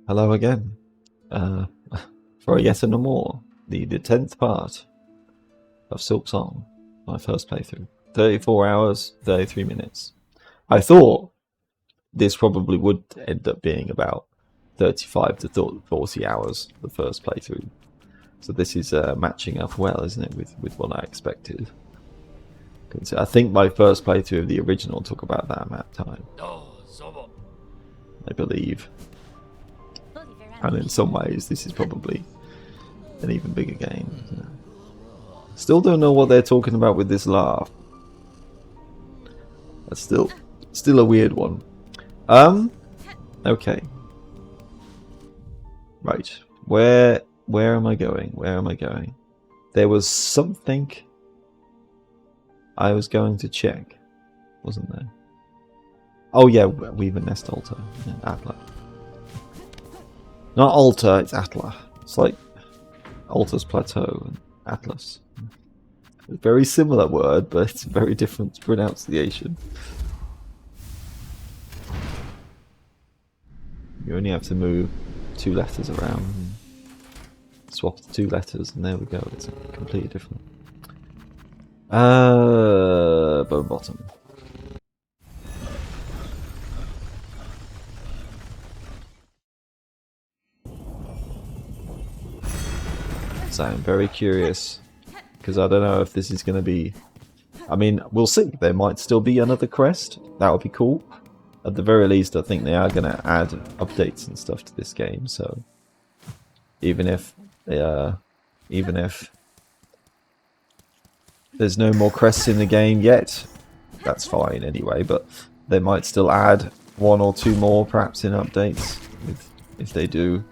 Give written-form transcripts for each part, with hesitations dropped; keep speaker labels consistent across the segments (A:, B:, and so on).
A: Hello again. Uh, for yet no more, the 10th part of Silksong, my first playthrough. 34 hours, 33 minutes. I thought this probably would end up being about 35 to 40 hours, the first playthrough. So this is matching up well, isn't it, with what I expected. I think my first playthrough of the original took about that amount of time. I believe. And in some ways, this is probably an even bigger game. Still don't know what they're talking about with this laugh. That's still a weird one. Okay. Right. Where am I going? Where am I going? There was something I was going to check, wasn't there? Oh yeah, Weaver Nest Altar in Atla. Not Altar, it's Atla. It's like Altar's Plateau and Atlas. A very similar word, but it's a very different pronunciation. You only have to move 2 letters around. And swap the 2 letters, and there we go. It's completely different. Bone Bottom. So I'm very curious, because I don't know if this is going to be... I mean, we'll see. There might still be another quest. That would be cool. At the very least, I think they are going to add updates and stuff to this game. So even if there's no more quests in the game yet, that's fine anyway. But they might still add 1 or 2 more, perhaps, in updates, if they do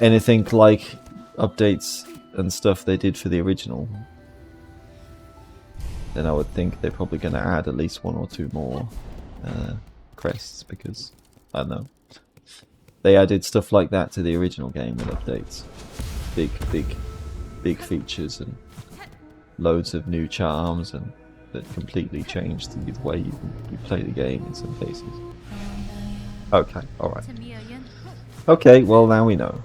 A: anything like updates and stuff they did for the original. Then I would think they're probably going to add at least 1 or 2 more crests, because I don't know, they added stuff like that to the original game with updates, big features and loads of new charms, and that completely changed the way you play the game in some cases. Okay, all right. Okay, well now we know.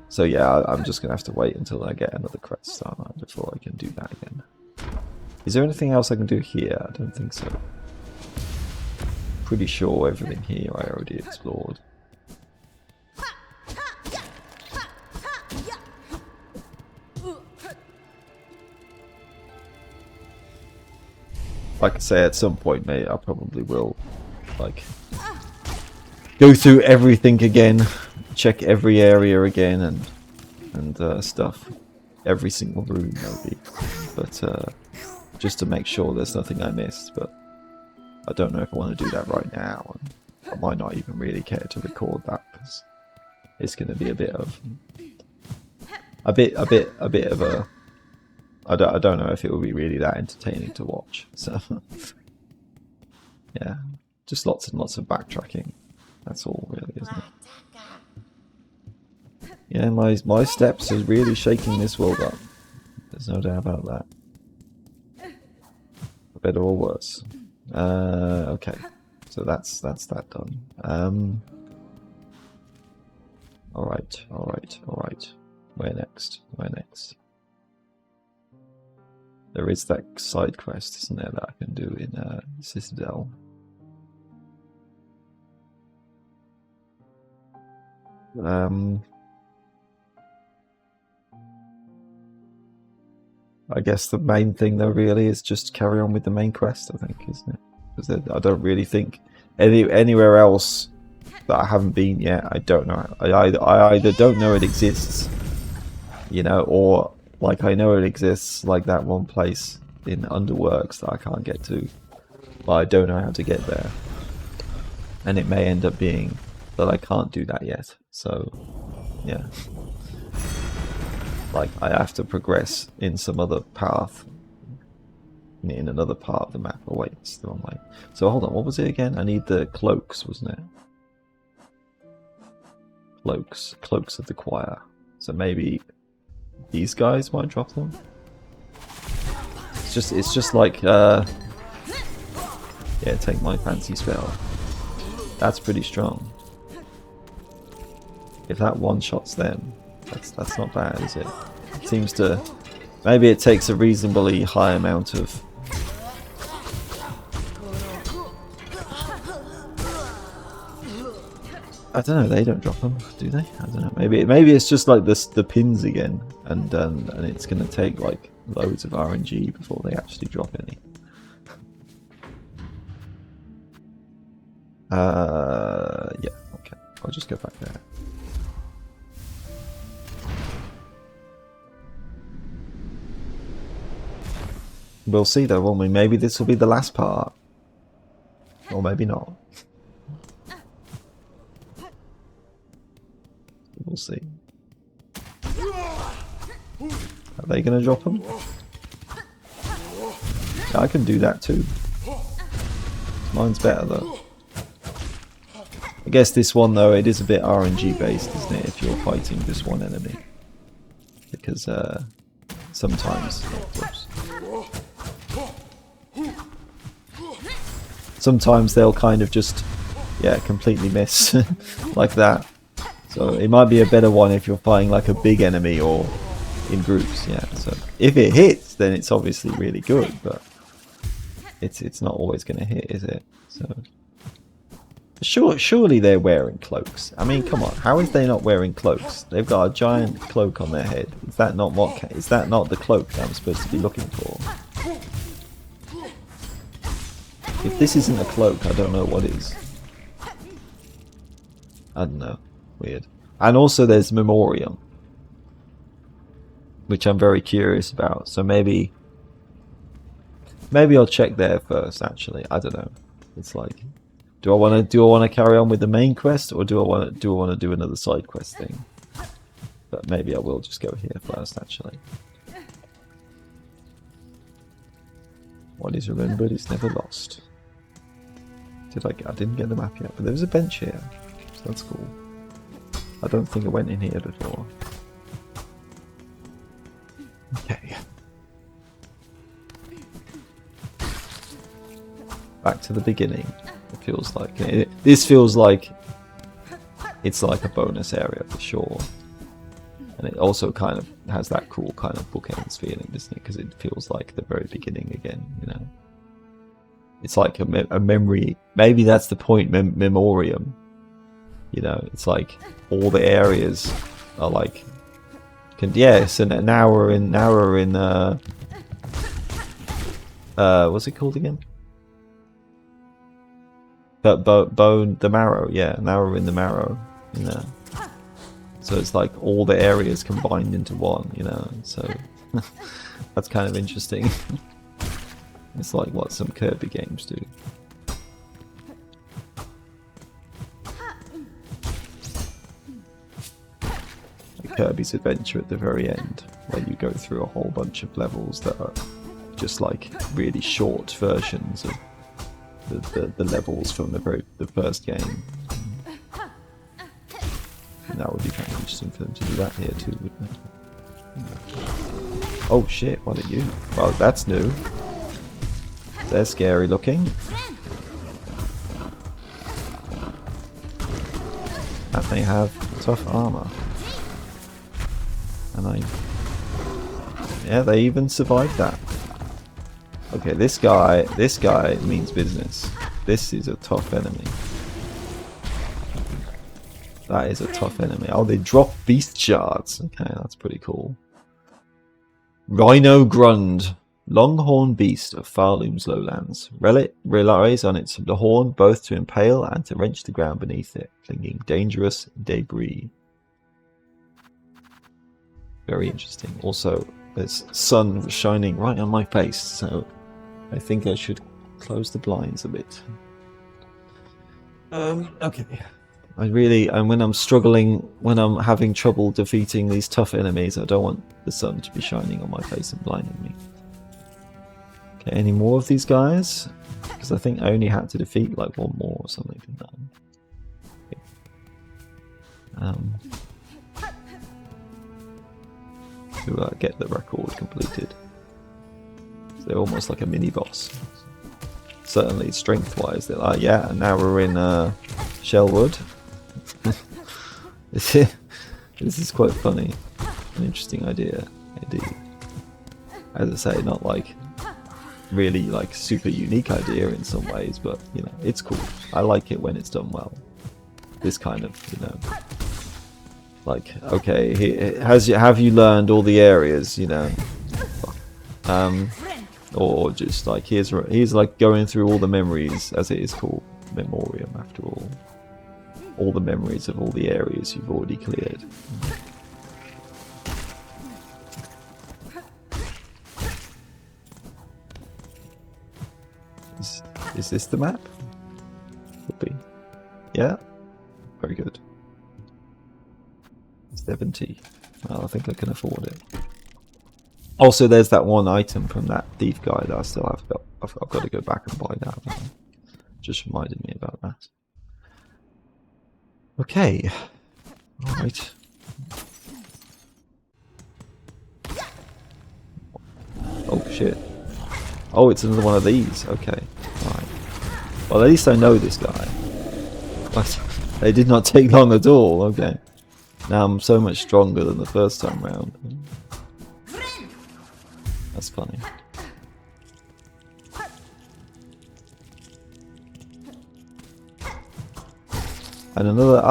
A: So yeah, I'm just gonna have to wait until I get another crest before I can do that again. Is there anything else I can do here? I don't think so. Pretty sure everything here I already explored. Like I say, at some point, mate, I probably will, like, go through everything again, check every area again, and stuff, every single room maybe, but just to make sure there's nothing I missed. But I don't know if I want to do that right now, and I might not even really care to record that, because it's going to be a bit of a. I don't know if it will be really that entertaining to watch. So yeah, just lots and lots of backtracking. That's all, really, isn't it? Yeah, my steps are really shaking this world up. There's no doubt about that. For better or worse. Okay, so that's that done. All right. Where next? There is that side quest, isn't there, that I can do in Citadel. I guess the main thing though really is just carry on with the main quest, I think, isn't it? Because I don't really think anywhere else that I haven't been yet. I don't know. I either don't know it exists, you know, or like I know it exists, like that one place in Underworks that I can't get to, but I don't know how to get there. And it may end up being that I can't do that yet. So yeah, like I have to progress in some other path, in another part of the map. Oh wait, it's the wrong way. So hold on, what was it again? I need the cloaks, wasn't it? Cloaks of the choir. So maybe these guys might drop them. It's just like yeah, take my fancy spell. That's pretty strong. if that one-shots them, that's not bad, is it? It seems to... Maybe it takes a reasonably high amount of... I don't know, they don't drop them, do they? I don't know. Maybe it's just like the pins again, and it's going to take like loads of RNG before they actually drop any. Yeah, okay. I'll just go back there. We'll see though, won't we? Maybe this will be the last part. Or maybe not. We'll see. Are they going to drop them? I can do that too. Mine's better though. I guess this one though, it is a bit RNG based, isn't it? If you're fighting just one enemy. Because sometimes... Whoops. Sometimes they'll kind of just, yeah, completely miss. Like that. So it might be a better one if you're fighting like a big enemy or in groups, yeah. So if it hits, then it's obviously really good, but it's not always going to hit, is it? So surely they're wearing cloaks. I mean, come on, how is they not wearing cloaks? They've got a giant cloak on their head. Is that not the cloak that I'm supposed to be looking for? If this isn't a cloak, I don't know what is. I don't know. Weird. And also there's Memoriam, which I'm very curious about. So maybe I'll check there first. Actually, I don't know. It's like, do I want to carry on with the main quest, or do I want to do another side quest thing? But maybe I will just go here first. Actually, what is remembered is never lost. I didn't get the map yet, but there was a bench here, so that's cool. I don't think I went in here before. Okay. Back to the beginning. It feels like this feels like it's like a bonus area for sure, and it also kind of has that cool kind of bookends feeling, doesn't it? Because it feels like the very beginning again, you know. It's like a memory. Maybe that's the point. Memoriam. You know, it's like all the areas are like, yes, and now we're in what's it called again? Bone, the marrow. Yeah, now we're in the marrow. You know, so it's like all the areas combined into one. You know, so that's kind of interesting. It's like what some Kirby games do. Kirby's Adventure at the very end, where you go through a whole bunch of levels that are just like really short versions of the levels from the first game. And that would be kind of interesting for them to do that here too, wouldn't it? Oh shit, what are you? Well, that's new. They're scary looking. And they have tough armor. And yeah, they even survived that. Okay, this guy means business. This is a tough enemy. That is a tough enemy. Oh, they drop beast shards. Okay, that's pretty cool. Rhino Grund. Longhorn beast of Farloom's lowlands. Relies on its horn both to impale and to wrench the ground beneath it, flinging dangerous debris. Very interesting. Also, there's sun shining right on my face, so I think I should close the blinds a bit. Okay. And when I'm struggling, when I'm having trouble defeating these tough enemies, I don't want the sun to be shining on my face and blinding me. Okay, any more of these guys? Because I think I only had to defeat like one more or something. Okay. To get the record completed. So they're almost like a mini boss. Certainly strength-wise, they're like, yeah, and now we're in Shellwood. This is quite funny. An interesting idea, indeed. As I say, not like really like super unique idea in some ways, but you know, it's cool. I like it when it's done well. This kind of, you know, like, okay, have you learned all the areas, you know? Or just like here's like going through all the memories, as it is called, memoriam after all the memories of all the areas you've already cleared. Is this the map? Could be. Yeah? Very good. 70. Well, I think I can afford it. Also, there's that one item from that thief guy that I still have got. I've got to go back and buy that. Just reminded me about that. Okay. Alright. Oh, shit. Oh, it's another one of these. Okay. Alright. Well, at least I know this guy. But they did not take long at all. Okay. Now I'm so much stronger than the first time round. That's funny. And another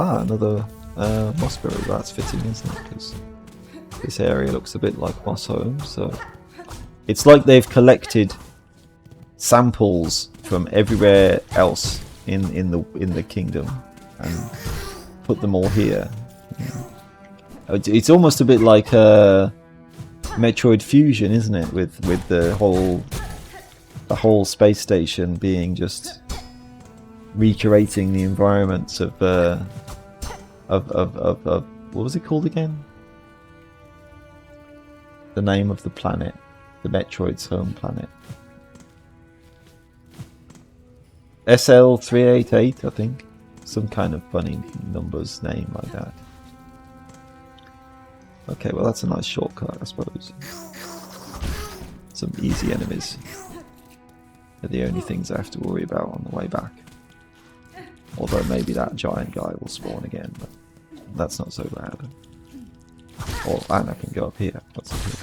A: mossberry. That's fitting, isn't it? Because this area looks a bit like Moss Home, so it's like they've collected samples from everywhere else in the kingdom and put them all here. It's almost a bit like Metroid Fusion, isn't it? With the whole space station being just recreating the environments of what was it called again? The name of the planet, the Metroid's home planet. SL388, I think. Some kind of funny numbers name like that. Okay, well that's a nice shortcut, I suppose. Some easy enemies. They're the only things I have to worry about on the way back. Although maybe that giant guy will spawn again, but that's not so bad. Oh, and I can go up here. What's up here?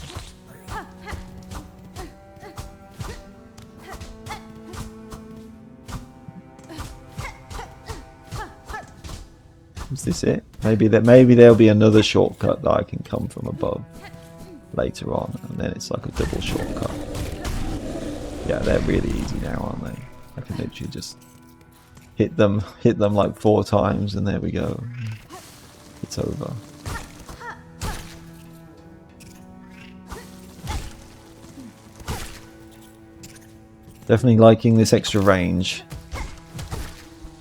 A: Is this it? Maybe there'll be another shortcut that I can come from above later on, and then it's like a double shortcut. Yeah, they're really easy now, aren't they? I can literally just hit them like 4 times, and there we go. It's over. Definitely liking this extra range.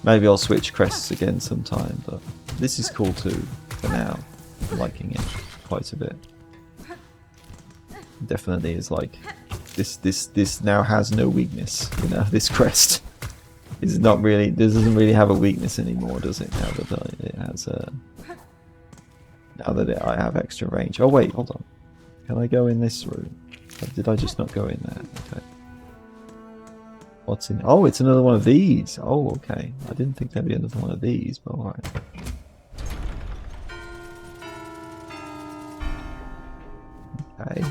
A: Maybe I'll switch crests again sometime, but this is cool too for now. I'm liking it quite a bit. Definitely is like this now has no weakness, you know, this crest is not really, this doesn't really have a weakness anymore, does it? Now that it has I have extra range. Oh wait, hold on. Can I go in this room? Did I just not go in there? Okay. What's in? Oh, it's another one of these. Oh, okay. I didn't think there'd be another one of these, but alright. Okay.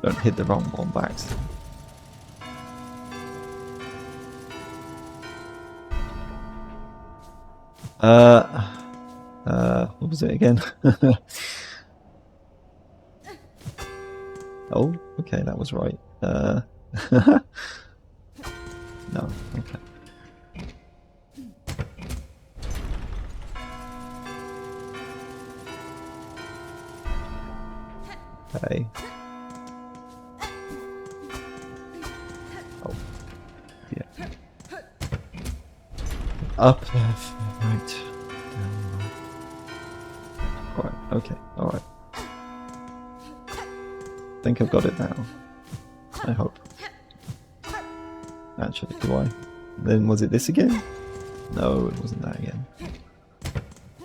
A: Don't hit the wrong one by accident. What was it again? Oh, okay, that was right. No, okay. Okay. Oh, yeah. Up, left, right. Alright, okay, alright. I think I've got it now. I hope. Actually, do I? Then was it this again? No, it wasn't that again.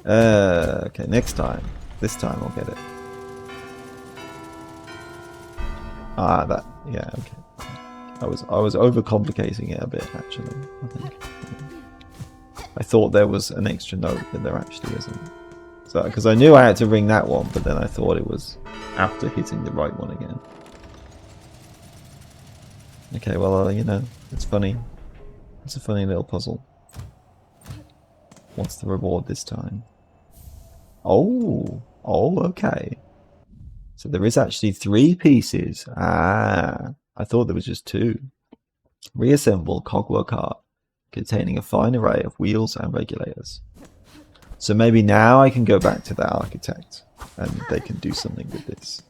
A: Okay, next time. This time I'll get it. Ah, that. Yeah, okay. I was overcomplicating it a bit, actually. I think. I thought there was an extra note, but there actually isn't. So, because I knew I had to ring that one, but then I thought it was after hitting the right one again. Okay, well, you know, it's funny. It's a funny little puzzle. What's the reward this time? Oh, okay. So there is actually 3 pieces. Ah, I thought there was just 2. Reassemble cogwheel cart containing a fine array of wheels and regulators. So maybe now I can go back to the architect and they can do something with this.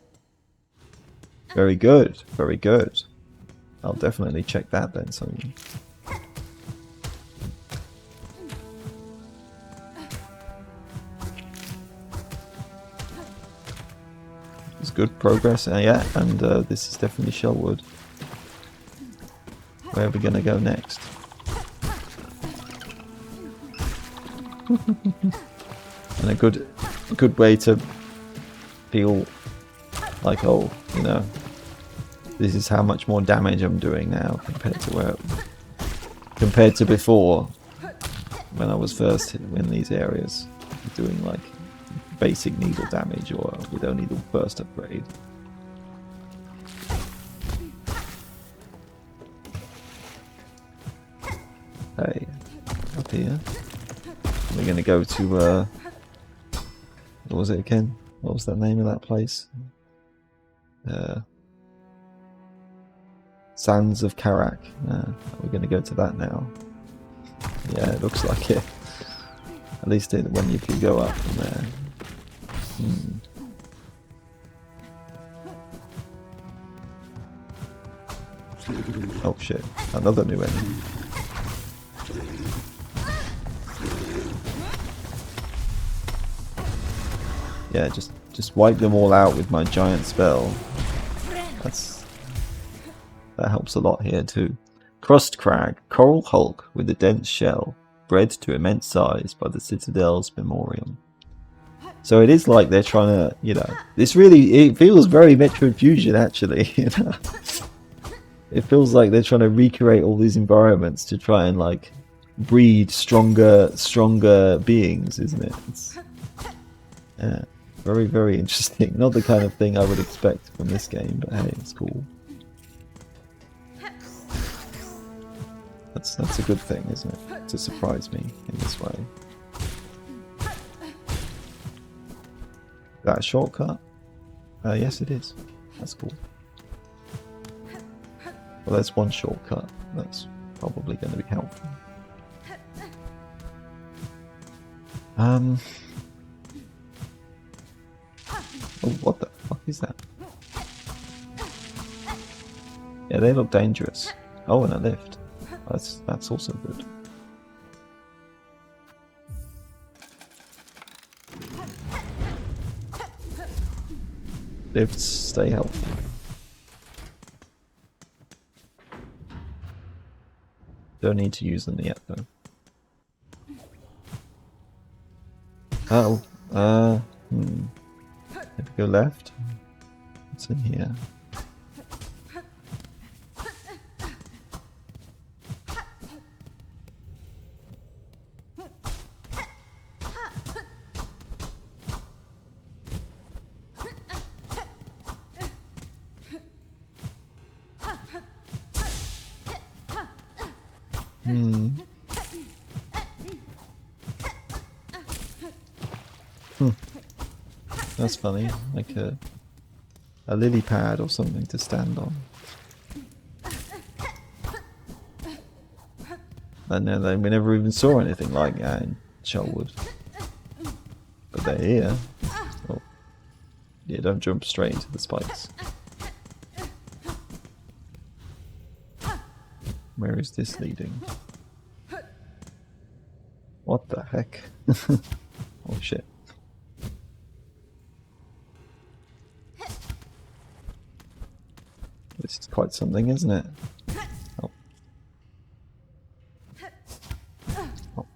A: Very good, very good. I'll definitely check that then, Sonia. It's good progress, yeah, and this is definitely Shellwood. Where are we gonna go next? And a good way to feel like, oh, you know, this is how much more damage I'm doing now compared to before, when I was first in these areas, doing like basic needle damage or with only the first upgrade. Hey, up here. We're gonna go to what was it again? What was the name of that place? Sands of Karak. We're gonna go to that now. Yeah, it looks like it. At least when you can go up from there. Oh shit! Another new enemy. Yeah, just wipe them all out with my giant spell. That helps a lot here too. Crust crag, coral hulk with a dense shell, bred to immense size by the Citadel's memoriam. So it is like they're trying to, you know, it feels very Metroid Fusion actually. You know, it feels like they're trying to recreate all these environments to try and like breed stronger beings, isn't it? Yeah. Very, very interesting. Not the kind of thing I would expect from this game, but hey, it's cool. That's a good thing, isn't it? To surprise me in this way. Is that a shortcut? Yes, it is. That's cool. Well, there's one shortcut. That's probably going to be helpful. Oh, what the fuck is that? Yeah, they look dangerous. Oh, and a lift. That's also good. Lifts stay healthy. Don't need to use them yet though. Oh, If we go left, what's in here? That's funny, like a lily pad or something to stand on. And then we never even saw anything like that in Shellwood. But they're here. Oh. Yeah, don't jump straight into the spikes. Where is this leading? What the heck? Oh shit. This is quite something, isn't it? Oh. Oh.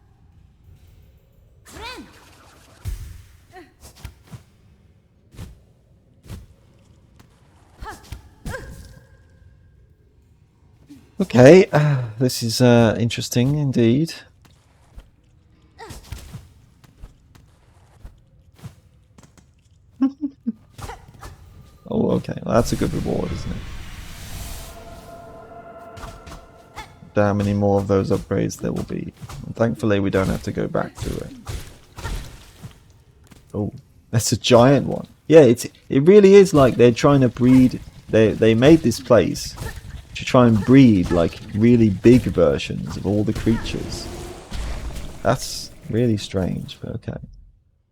A: Okay, this is interesting indeed. Oh, okay. Well, that's a good reward, isn't it? How many more of those upgrades there will be. And thankfully, we don't have to go back to it. Oh, that's a giant one. Yeah, it really is like they're trying to breed. They made this place to try and breed like really big versions of all the creatures. That's really strange, but okay.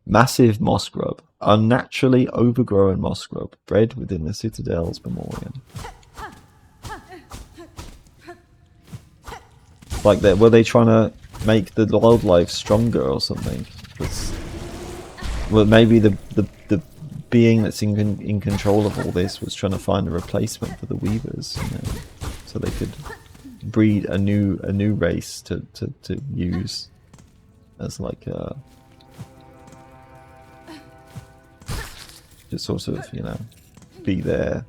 A: Massive moss grub, unnaturally overgrown moss grub, bred within the Citadel's memorial. Like, were they trying to make the wildlife stronger or something? Well, maybe the being that's in control of all this was trying to find a replacement for the weavers, you know, so they could breed a new race to use as like a just sort of, you know, be there.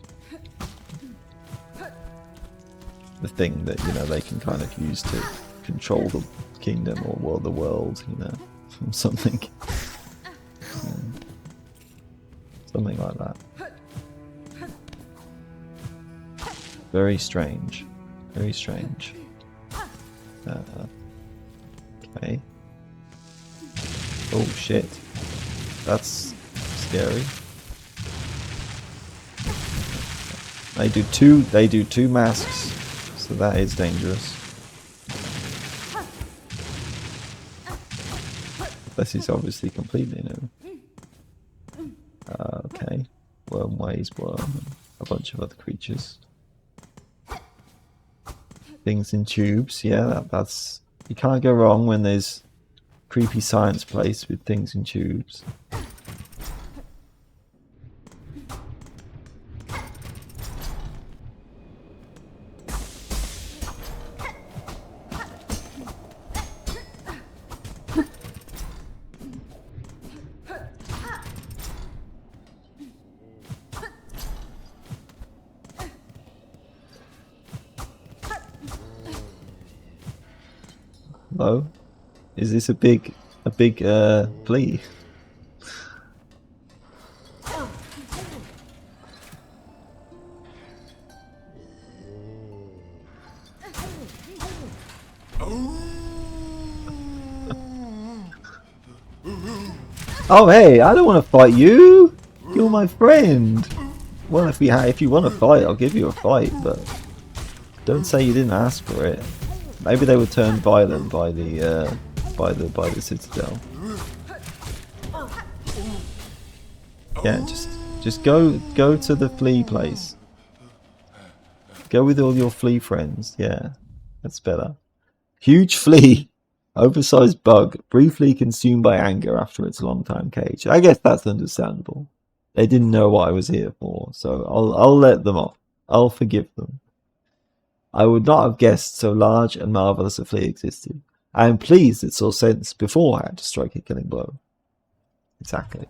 A: The thing that, you know, they can kind of use to control the kingdom or the world, you know, something. Something like that. Very strange. Very strange. Okay. Oh shit. That's scary. They do two masks, so that is dangerous. This is obviously completely new. Okay. Wormways, worm, and a bunch of other creatures. Things in tubes, yeah, that's... You can't go wrong when there's creepy science place with things in tubes. Hello? Is this a big flea? Oh hey, I don't want to fight you. You're my friend. Well, if you want to fight, I'll give you a fight, but don't say you didn't ask for it. Maybe they were turned violent by the citadel. Yeah, just go to the flea place. Go with all your flea friends. Yeah, that's better. Huge flea, oversized bug, briefly consumed by anger after its long time cage. I guess that's understandable. They didn't know what I was here for, so I'll let them off. I'll forgive them. I would not have guessed so large and marvellous a flea existed. I am pleased it saw sense before I had to strike a killing blow. Exactly.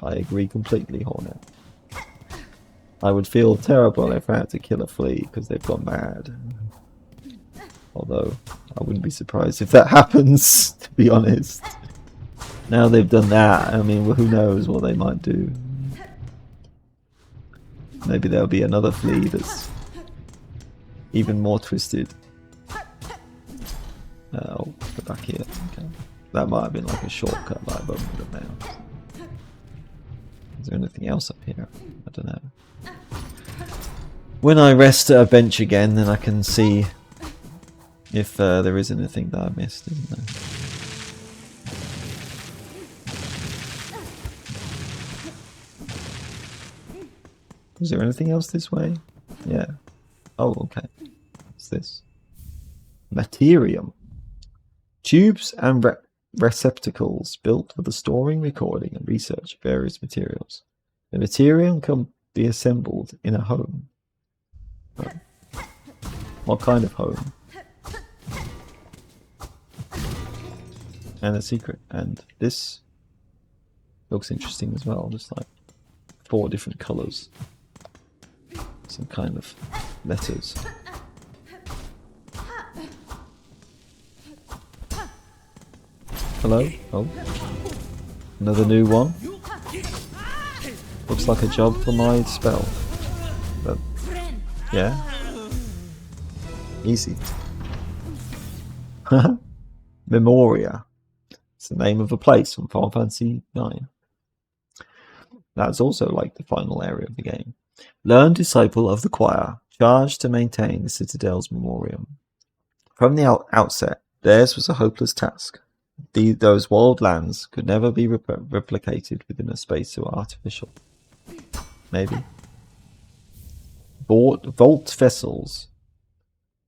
A: I agree completely, Hornet. I would feel terrible if I had to kill a flea because they've gone mad. Although, I wouldn't be surprised if that happens, to be honest. Now they've done that, I mean, well, who knows what they might do. Maybe there'll be another flea that's even more twisted. Oh, go back here. Okay. That might have been like a shortcut that I've opened up now. Is there anything else up here? I don't know. When I rest at a bench again, then I can see if there is anything that I missed, isn't there? Was there anything else this way? Yeah. Oh, okay. What's this? Materium. Tubes and receptacles built for the storing, recording, and research of various materials. The material can be assembled in a home. Oh. What kind of home? And a secret. And this looks interesting as well. Just like 4 different colours. Some kind of letters. Hello? Oh. Another new one. Looks like a job for my spell. But, yeah. Easy. Memoria. It's the name of a place from Final Fantasy IX. That's also like the final area of the game. Learn disciple of the choir, charged to maintain the Citadel's memoriam. From the outset, theirs was a hopeless task. Those wild lands could never be replicated within a space so artificial. Maybe. Vault vessels.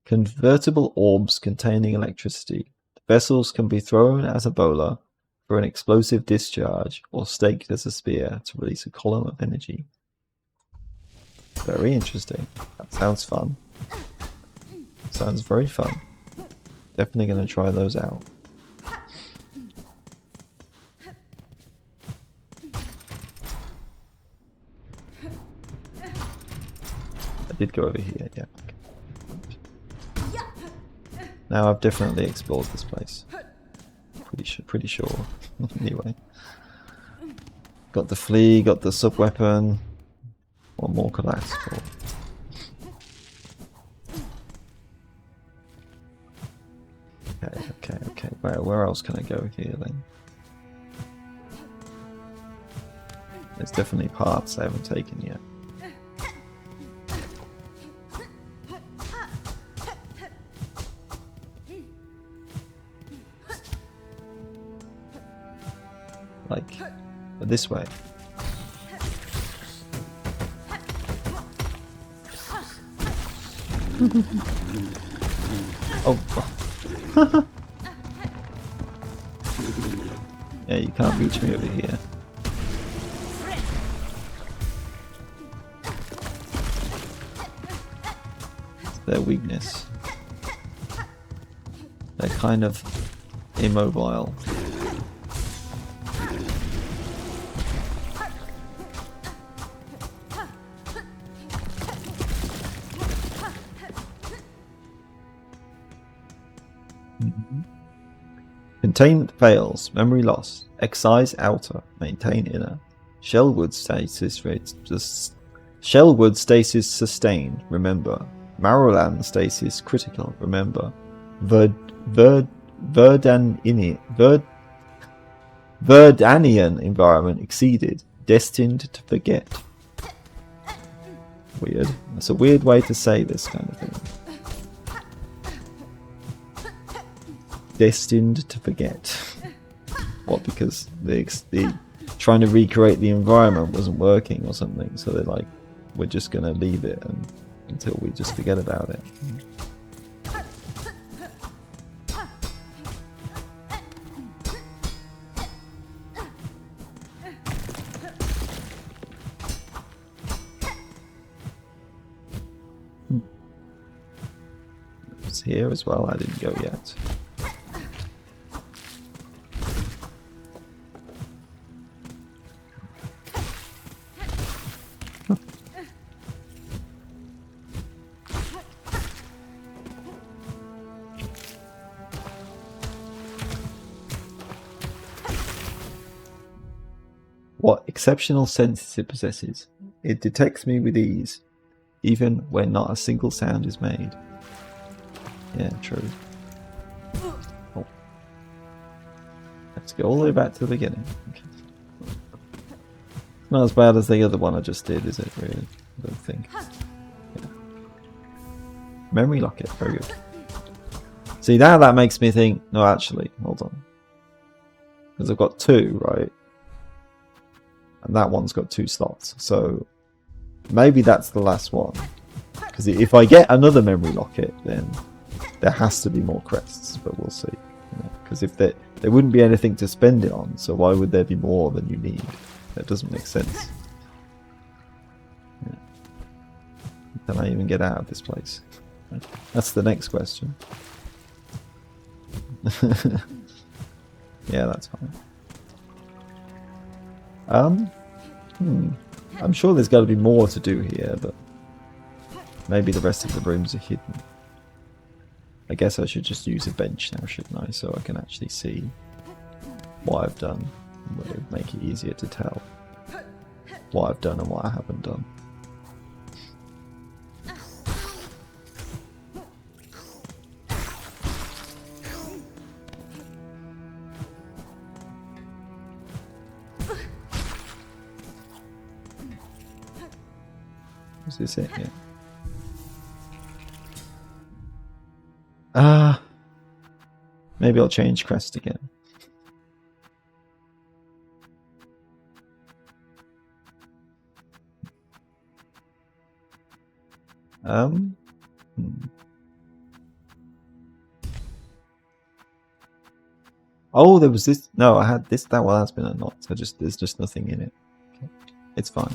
A: Convertible orbs containing electricity. The vessels can be thrown as a bowler for an explosive discharge or staked as a spear to release a column of energy. Very interesting. That sounds fun. Sounds very fun. Definitely going to try those out. I did go over here, yeah. Now I've definitely explored this place. Pretty sure. Anyway. Got the flea, got the sub-weapon. What more could I ask for? Okay. Where else can I go here then? There's definitely parts I haven't taken yet. Like, this way. Oh. Yeah, you can't reach me over here. It's their weakness. They're kind of immobile. Containment fails, memory loss, excise outer, maintain inner. Shellwood stasis sustained, remember. Marrowland stasis critical, remember. Verdanian environment exceeded, destined to forget. Weird. That's a weird way to say this kind of thing. Destined to forget. What, because the trying to recreate the environment wasn't working or something, so they're like, we're just gonna leave it until we just forget about it. It's here as well, I didn't go yet. What exceptional senses it possesses. It detects me with ease, even when not a single sound is made. Yeah, true. Oh. Let's go all the way back to the beginning. Okay. Not as bad as the other one I just did, is it, really? I don't think. Yeah. Memory locket, very good. See, now that makes me think, no, actually, hold on. Because I've got two, right? And that one's got 2 slots, so maybe that's the last one. Because if I get another memory locket, then there has to be more crests, but we'll see. Because if there wouldn't be anything to spend it on, so why would there be more than you need? That doesn't make sense. Yeah. Can I even get out of this place? That's the next question. Yeah, that's fine. I'm sure there's got to be more to do here, but maybe the rest of the rooms are hidden. I guess I should just use a bench now, shouldn't I, so I can actually see. what I've done. It would make it easier to tell what I've done and what I haven't done. Is this it here? Maybe I'll change crest again. Oh, there was this. No, I had this. That one has been unlocked. So there's just nothing in it. Okay. It's fine.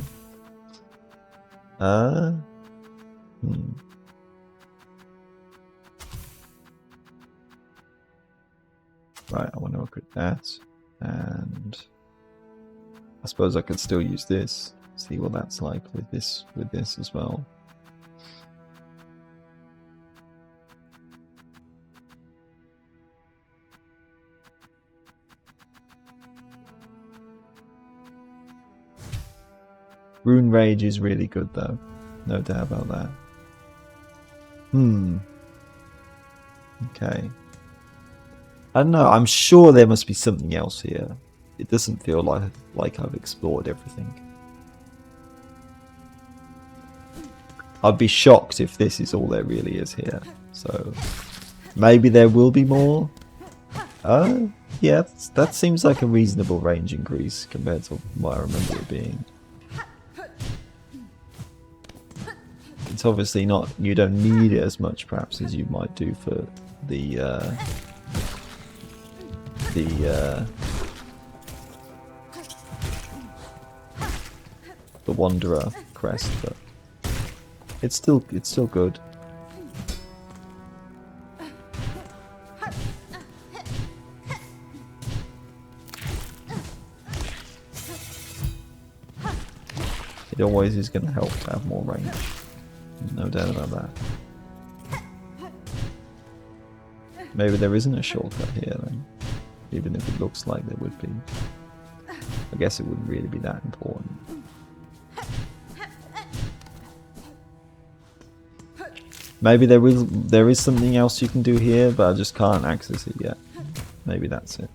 A: Right, I want to look at that, and I suppose I could still use this. See what that's like with this as well. Rune Rage is really good though, no doubt about that. Okay. I don't know, I'm sure there must be something else here. It doesn't feel like I've explored everything. I'd be shocked if this is all there really is here. So maybe there will be more. Yeah, that seems like a reasonable range increase compared to what I remember it being. It's obviously not, you don't need it as much perhaps as you might do for the Wanderer crest, but it's still good. It always is going to help to have more range. No doubt about that. Maybe there isn't a shortcut here then, even if it looks like there would be. I guess it wouldn't really be that important. Maybe there is something else you can do here, but I just can't access it yet. Maybe that's it.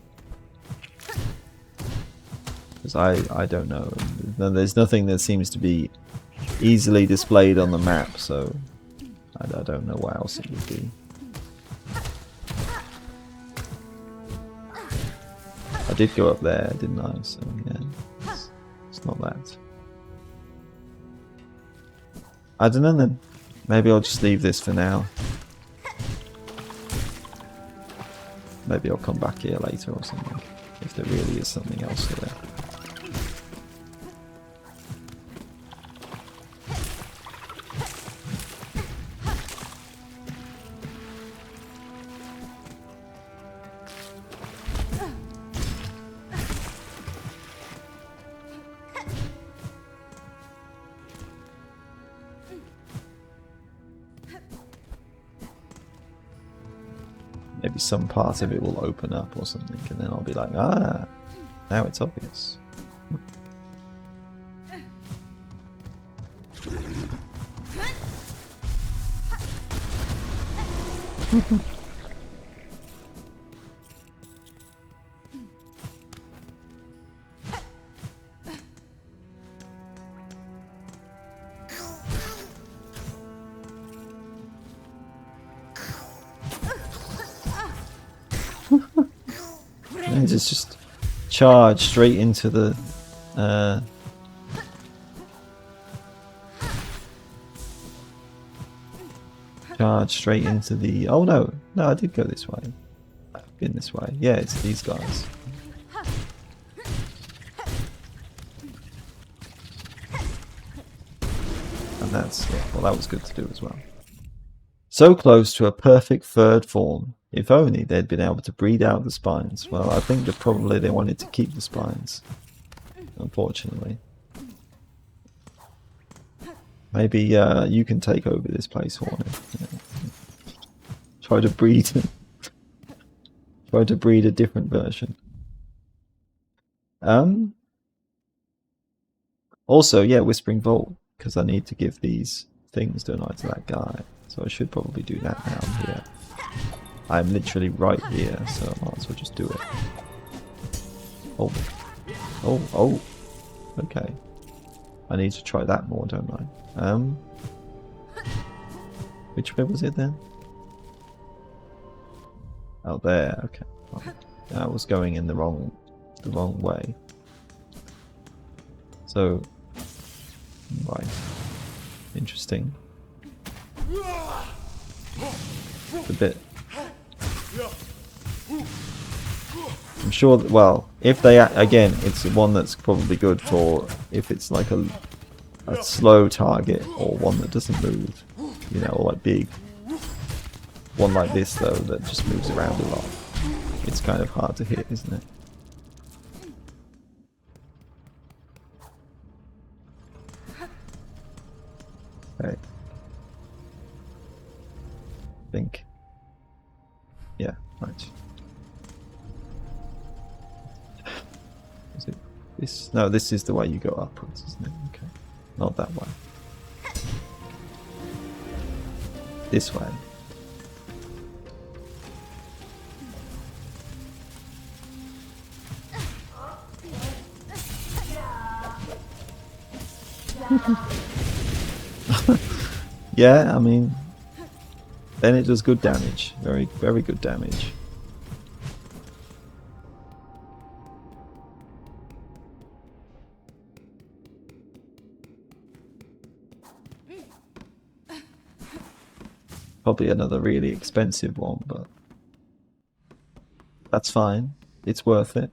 A: Because I don't know. There's nothing that seems to be easily displayed on the map, so I don't know what else it would be. I did go up there, didn't I? So yeah, it's not that. I don't know then. Maybe I'll just leave this for now. Maybe I'll come back here later or something, if there really is something else here. Maybe some part of it will open up or something, and then I'll be like, ah, now it's obvious. It's just charge straight into the oh no, I did go this way. I've been this way. Yeah, it's these guys. And that's, yeah, well, that was good to do as well. So close to a perfect third form. If only they'd been able to breed out the spines. Well, I think that probably they wanted to keep the spines, unfortunately. Maybe you can take over this place, Hornet. Yeah. Try to breed a different version. Also, yeah, Whispering Vault, because I need to give these things, don't I, to that guy. So I should probably do that now. I'm here. I'm literally right here, so I might as well just do it. Oh. Oh, oh. Okay. I need to try that more, don't I? Which way was it then? Oh, there. Okay. Oh, I was going in the wrong way. So, right. Interesting. A bit. I'm sure that, well, if they, again, it's one that's probably good for if it's like a slow target or one that doesn't move, you know, or like big. One like this, though, that just moves around a lot. It's kind of hard to hit, isn't it? Okay. I think. Yeah, right. Is it this? No, this is the way you go upwards, isn't it? Okay. Not that way. This way. Yeah, I mean, then it does good damage. Very, very good damage. Probably another really expensive one, but that's fine. It's worth it.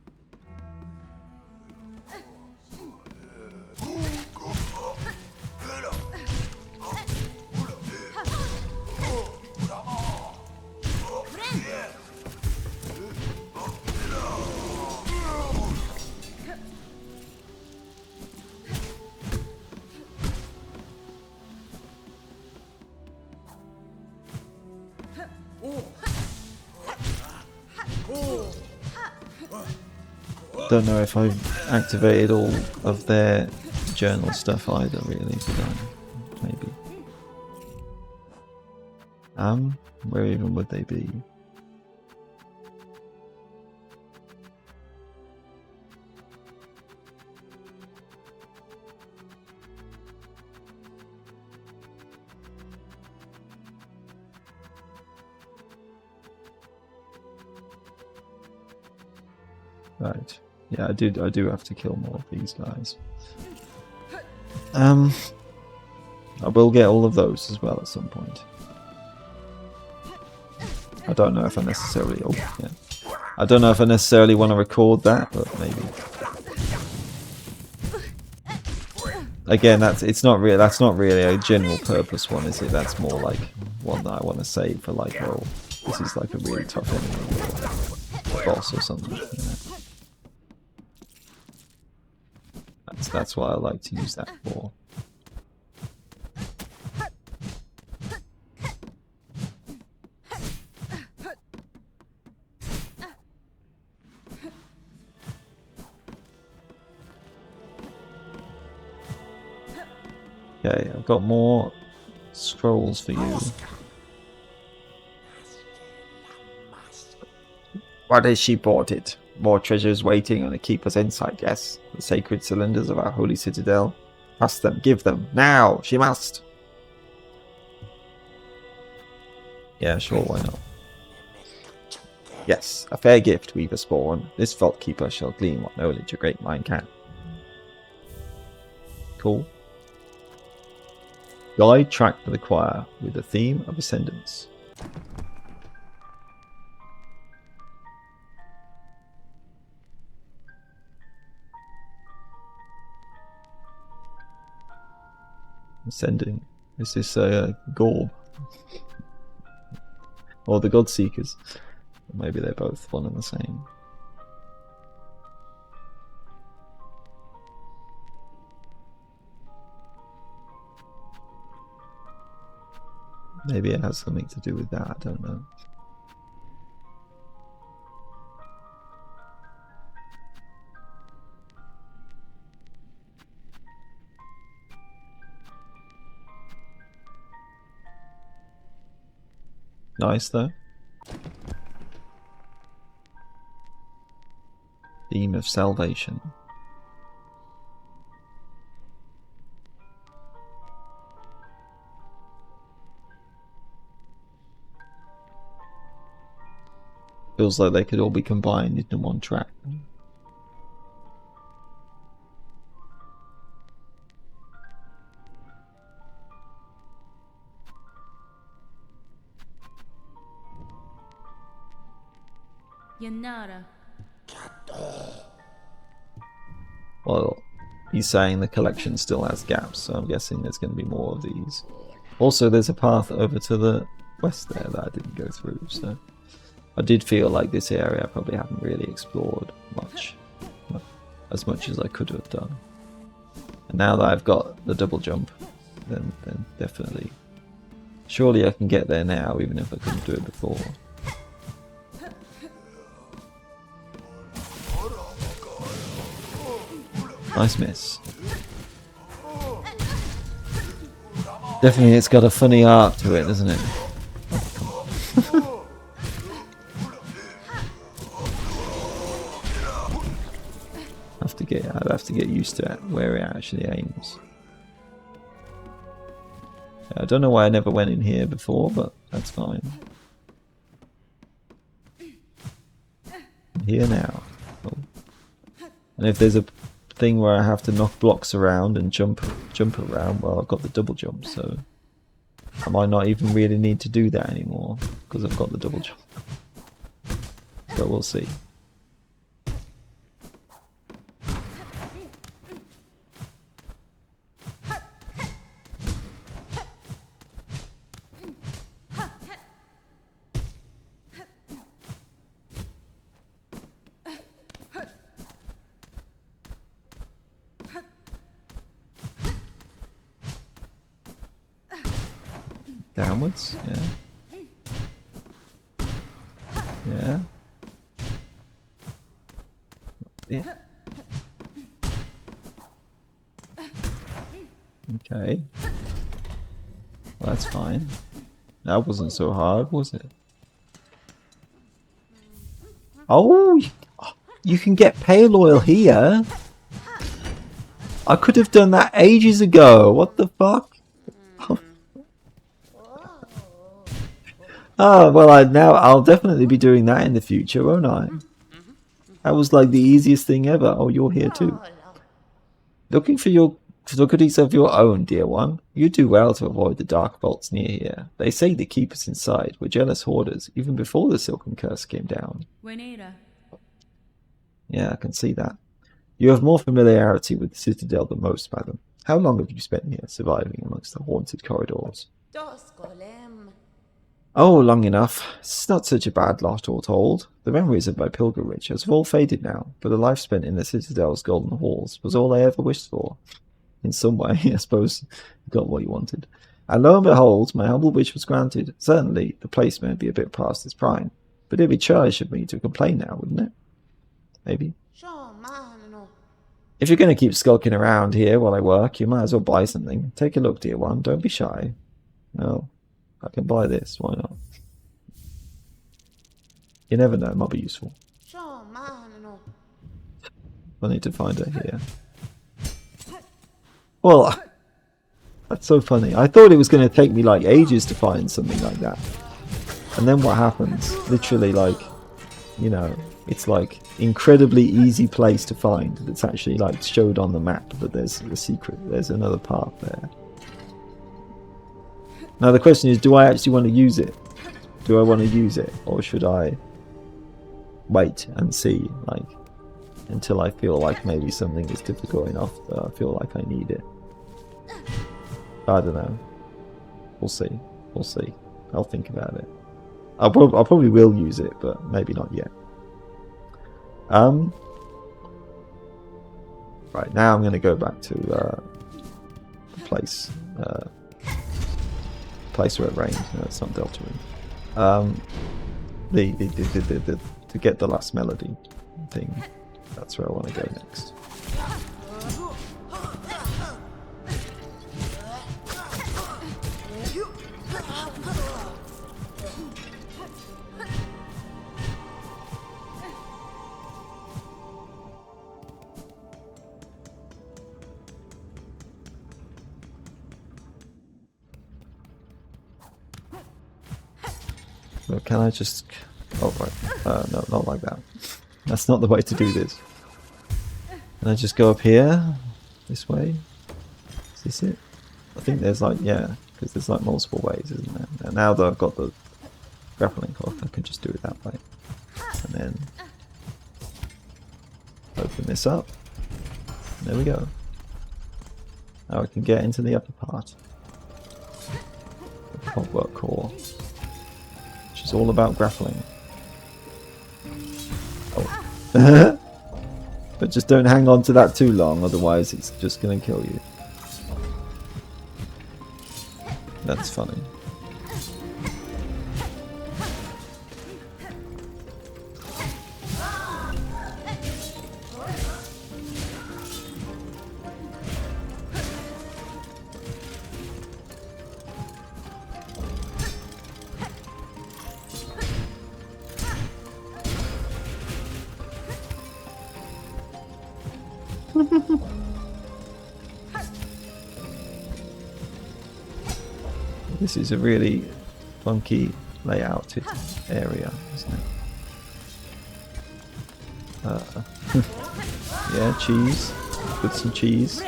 A: Don't know if I've activated all of their journal stuff either, really, did I? Maybe. Where even would they be? Right. Yeah, I do have to kill more of these guys. I will get all of those as well at some point. I don't know if I necessarily. Oh, yeah. I don't know if I necessarily want to record that, but maybe. Again, that's not really a general purpose one, is it? That's more like one that I want to save for, like, oh, this is like a really tough enemy or boss or something. You know? That's what I like to use that for. Okay, I've got more scrolls for you. What is she bought it? More treasures waiting to keep us inside, yes. The sacred cylinders of our holy citadel. Pass them, give them, now! She must! Yeah, sure, why not? Yes, a fair gift, Weaver Spawn. This vault keeper shall glean what knowledge a great mind can. Cool. Guide track for the choir with the theme of ascendance. Ascending. Is this a Gorb? Or the Godseekers? Maybe they're both one and the same. Maybe it has something to do with that, I don't know. Nice though. Theme of salvation. Feels like they could all be combined into one track.
B: Yanara.
A: Well, he's saying the collection still has gaps, so I'm guessing there's going to be more of these. Also, there's a path over to the west there that I didn't go through, so I did feel like this area I probably haven't really explored much, as much as I could have done. And now that I've got the double jump, then definitely, surely I can get there now, even if I couldn't do it before. Nice miss. Definitely it's got a funny arc to it, doesn't it? I'd have to get used to it, where it actually aims. I don't know why I never went in here before, but that's fine. Here now. Oh. And if there's a thing where I have to knock blocks around and jump around, well, I've got the double jump, so I might not even really need to do that anymore because I've got the double jump. So we'll see. Downwards, yeah. Yeah. Yeah. Okay. Well, that's fine. That wasn't so hard, was it? Oh, you can get pale oil here. I could have done that ages ago. What the fuck? Oh, well, I'll definitely be doing that in the future, won't I? That was like the easiest thing ever. Oh, you're here too. Looking for goodies of your own, dear one. You do well to avoid the dark vaults near here. They say the keepers inside were jealous hoarders, even before the Silken Curse came down. Yeah, I can see that. You have more familiarity with the Citadel than most, madam. How long have you spent here, surviving amongst the haunted corridors? Oh, long enough. It's not such a bad lot, all told. The memories of my pilgrimage have all faded now, but the life spent in the Citadel's golden halls was all I ever wished for. In some way, I suppose you got what you wanted. And lo and behold, my humble wish was granted. Certainly, the place may be a bit past its prime, but it'd be churlish of me to complain now, wouldn't it? Maybe. If you're going to keep skulking around here while I work, you might as well buy something. Take a look, dear one. Don't be shy. No. I can buy this, why not? You never know, it might be useful. I need to find her here. Well, that's so funny. I thought it was going to take me like ages to find something like that. And then what happens? Literally, like, you know, it's like incredibly easy place to find. It's actually like showed on the map that there's a secret. There's another path there. Now the question is, do I actually want to use it? Do I want to use it? Or should I wait and see, like, until I feel like maybe something is difficult enough that I feel like I need it? I don't know. We'll see. We'll see. I'll think about it. I probably will use it, but maybe not yet. Right, now I'm going to go back to the place. Place where it rained. No, it's not Deltarune. To get the last melody thing. That's where I want to go next. But can I just... Oh, right. No, not like that. That's not the way to do this. Can I just go up here? This way? Is this it? I think there's like, yeah, because there's like multiple ways, isn't there? And now that I've got the grappling hook, I can just do it that way. And then open this up. And there we go. Now I can get into the upper part. The clockwork core. Which is all about grappling. Oh. But just don't hang on to that too long, otherwise it's just going to kill you. That's funny. This is a really funky layouted area, isn't it? Yeah, cheese. Put some cheese.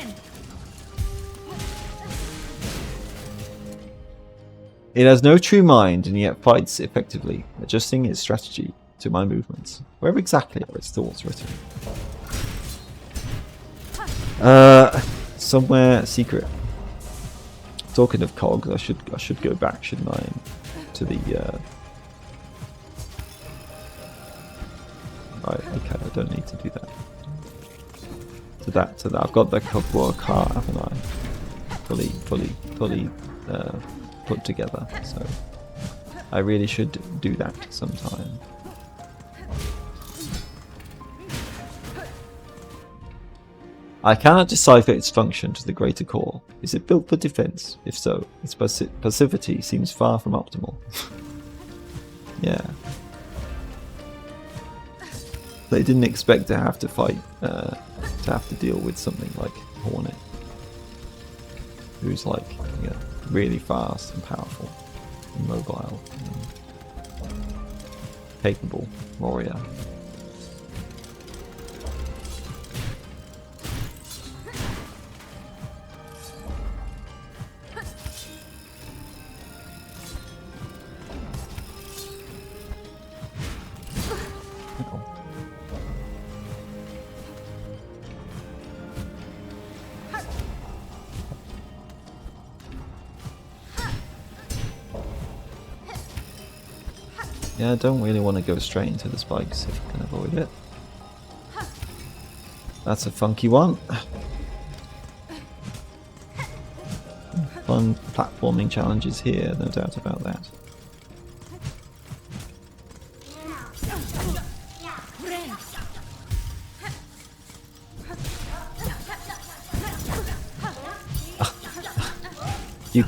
A: It has no true mind and yet fights effectively, adjusting its strategy to my movements. Where exactly are its thoughts written? Somewhere secret. Talking of cogs, I should go back, shouldn't I? To the right, okay, I don't need to do that. To that. I've got the cogwork heart, haven't I? Fully put together. So I really should do that sometime. I cannot decipher its function to the greater core. Is it built for defense? If so, its passivity seems far from optimal. Yeah. They didn't expect to have to fight, to have to deal with something like Hornet, who's like, you know, really fast and powerful, and mobile, and capable warrior. Yeah, I don't really want to go straight into the spikes if I can avoid it. That's a funky one. Fun platforming challenges here, no doubt about that. You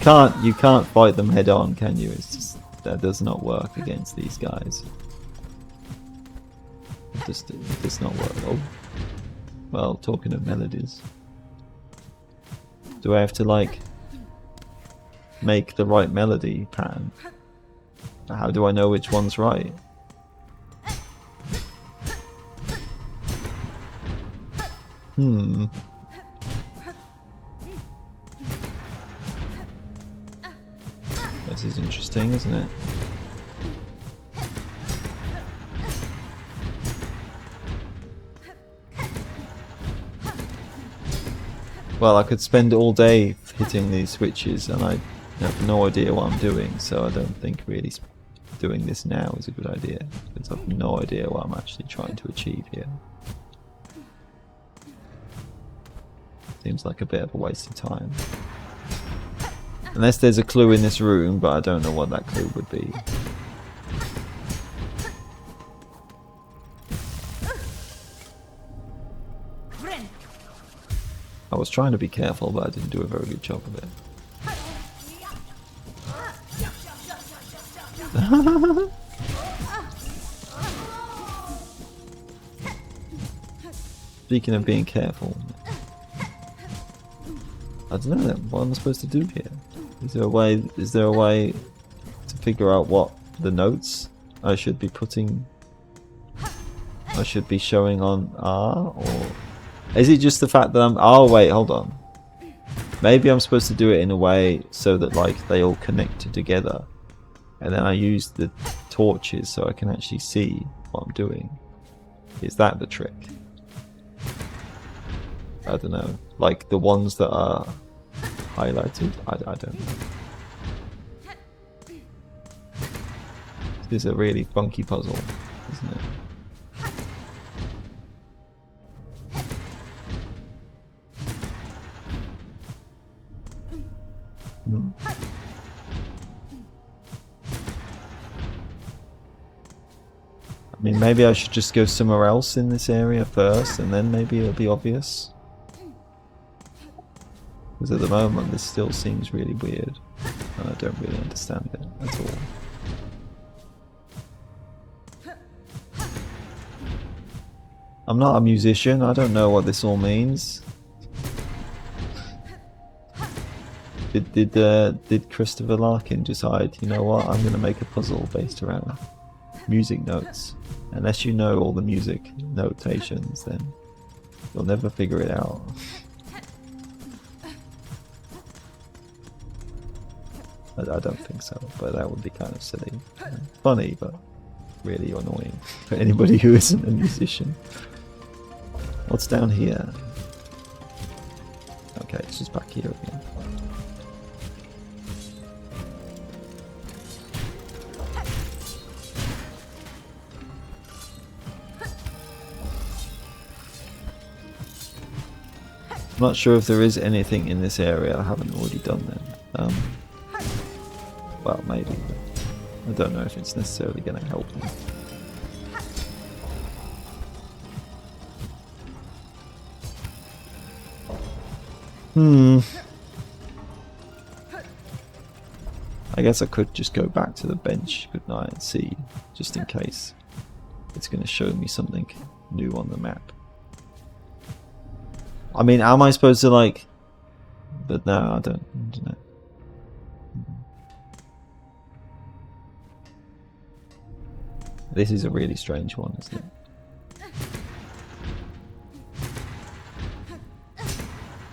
A: can't fight them head on, can you? It's just, that does not work against these guys. It does not work. Oh. Well, talking of melodies, do I have to like make the right melody pattern? How do I know which one's right? This is interesting, isn't it? Well, I could spend all day hitting these switches and I have no idea what I'm doing, so I don't think really doing this now is a good idea, because I've no idea what I'm actually trying to achieve here. Seems like a bit of a waste of time. Unless there's a clue in this room, but I don't know what that clue would be. I was trying to be careful, but I didn't do a very good job of it. Speaking of being careful, I don't know what am I supposed to do here. Is there a way to figure out what the notes I should be putting, I should be showing on R, or is it just the fact that I'm, oh wait, hold on. Maybe I'm supposed to do it in a way so that like they all connect together, and then I use the torches so I can actually see what I'm doing. Is that the trick? I don't know. Like the ones that are highlighted, I don't know. This is a really funky puzzle, isn't it? I mean, maybe I should just go somewhere else in this area first, and then maybe it'll be obvious. Because at the moment, this still seems really weird, and I don't really understand it at all. I'm not a musician, I don't know what this all means. Did Christopher Larkin decide, you know what, I'm going to make a puzzle based around music notes? Unless you know all the music notations, then you'll never figure it out. I don't think so, but that would be kind of silly. Funny, but really annoying for anybody who isn't a musician. What's down here? Okay, it's just back here again. I'm not sure if there is anything in this area I haven't already done then. Well, maybe, but I don't know if it's necessarily going to help me. I guess I could just go back to the bench, couldn't I, and see, just in case it's going to show me something new on the map. I mean, am I supposed to like... But no, I don't know. This is a really strange one, isn't it?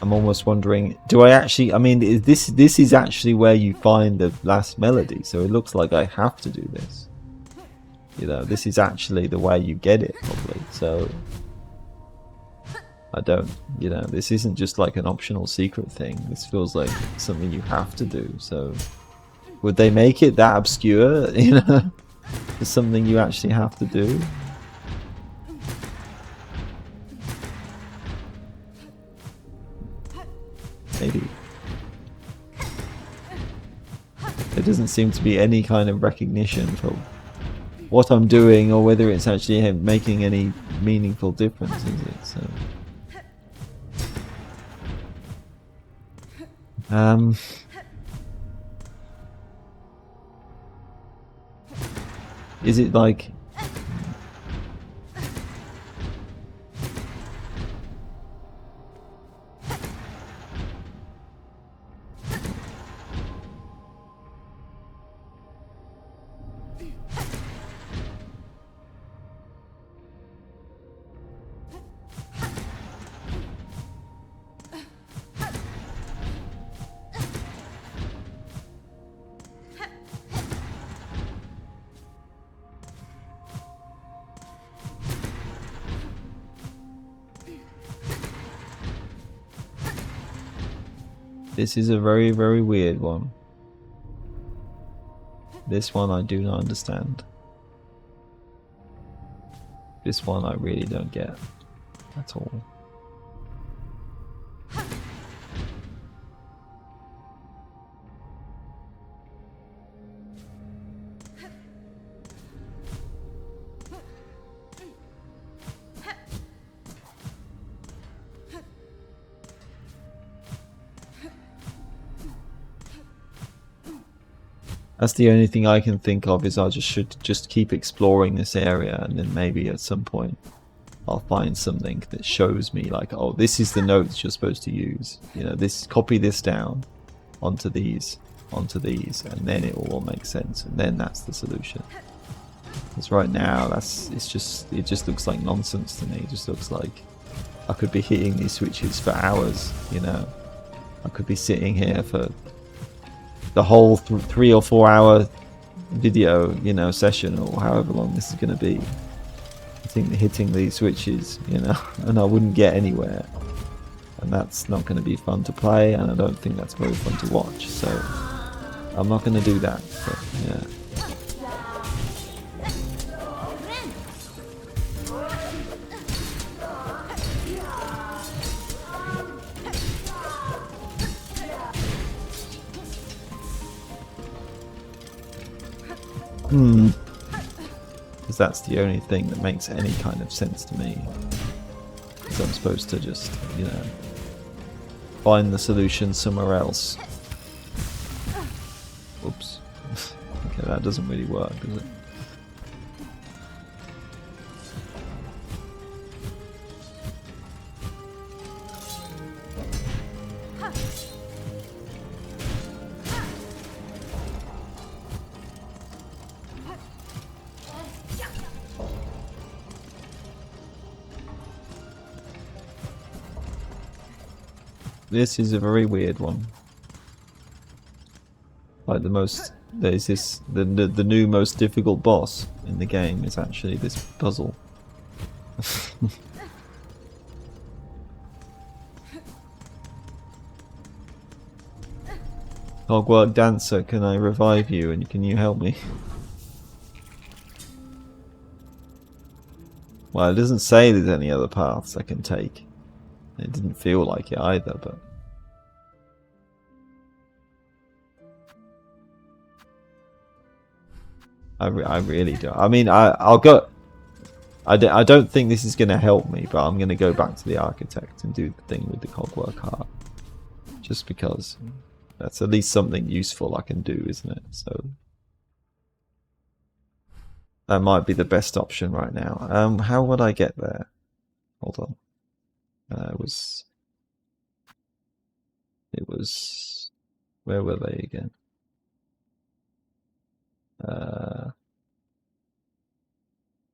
A: I'm almost wondering, do I actually... I mean, this is actually where you find the last melody, so it looks like I have to do this. You know, this is actually the way you get it, probably, so... I don't, you know, this isn't just like an optional secret thing. This feels like something you have to do, so... Would they make it that obscure, you know? It's something you actually have to do? Maybe. There doesn't seem to be any kind of recognition for what I'm doing, or whether it's actually making any meaningful difference, is it? So... Is it like... This is a very, very weird one. This one I do not understand. This one I really don't get at all. That's the only thing I can think of, is I should just keep exploring this area, and then maybe at some point I'll find something that shows me like, oh, this is the notes you're supposed to use. You know, copy this down onto these, onto these, and then it will all make sense, and then that's the solution. Because right now, it just looks like nonsense to me. It just looks like I could be hitting these switches for hours, you know. I could be sitting here for the whole 3 or 4 hour video, you know, session, or however long this is going to be. I think hitting these switches, you know, and I wouldn't get anywhere. And that's not going to be fun to play, and I don't think that's very fun to watch. So I'm not going to do that. But, yeah. Because that's the only thing that makes any kind of sense to me. So I'm supposed to just, you know, find the solution somewhere else. Oops. Okay, that doesn't really work, does it? This is a very weird one. Like there's this, the new most difficult boss in the game is actually this puzzle. Clockwork Dancer, can I revive you and can you help me? Well, it doesn't say there's any other paths I can take. It didn't feel like it either, but... I really do. I mean, I'll go... I don't think this is going to help me, but I'm going to go back to the Architect and do the thing with the Cogwork Heart. Just because that's at least something useful I can do, isn't it? So... that might be the best option right now. How would I get there? Hold on. It was, where were they again?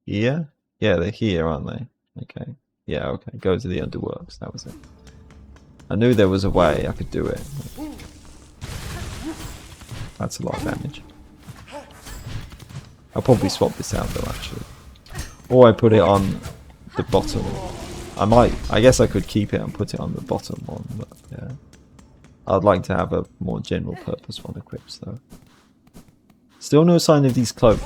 A: Here? Yeah, they're here, aren't they? Okay. Yeah, okay. Go to the Underworks, that was it. I knew there was a way I could do it. That's a lot of damage. I'll probably swap this out though, actually. Or I put it on the bottom. I guess I could keep it and put it on the bottom one, but yeah. I'd like to have a more general purpose one equipped though. Still no sign of these cloaks.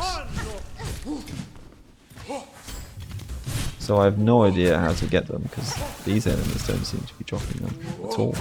A: So I have no idea how to get them because these enemies don't seem to be dropping them at all.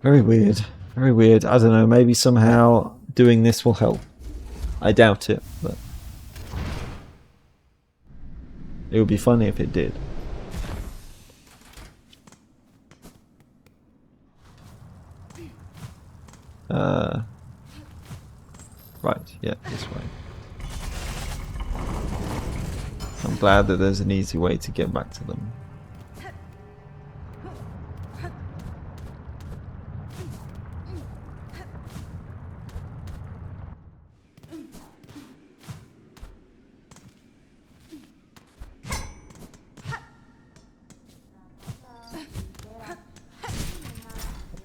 A: Very weird. Very weird. I don't know, maybe somehow doing this will help. I doubt it, but it would be funny if it did. Right, yeah, this way. I'm glad that there's an easy way to get back to them.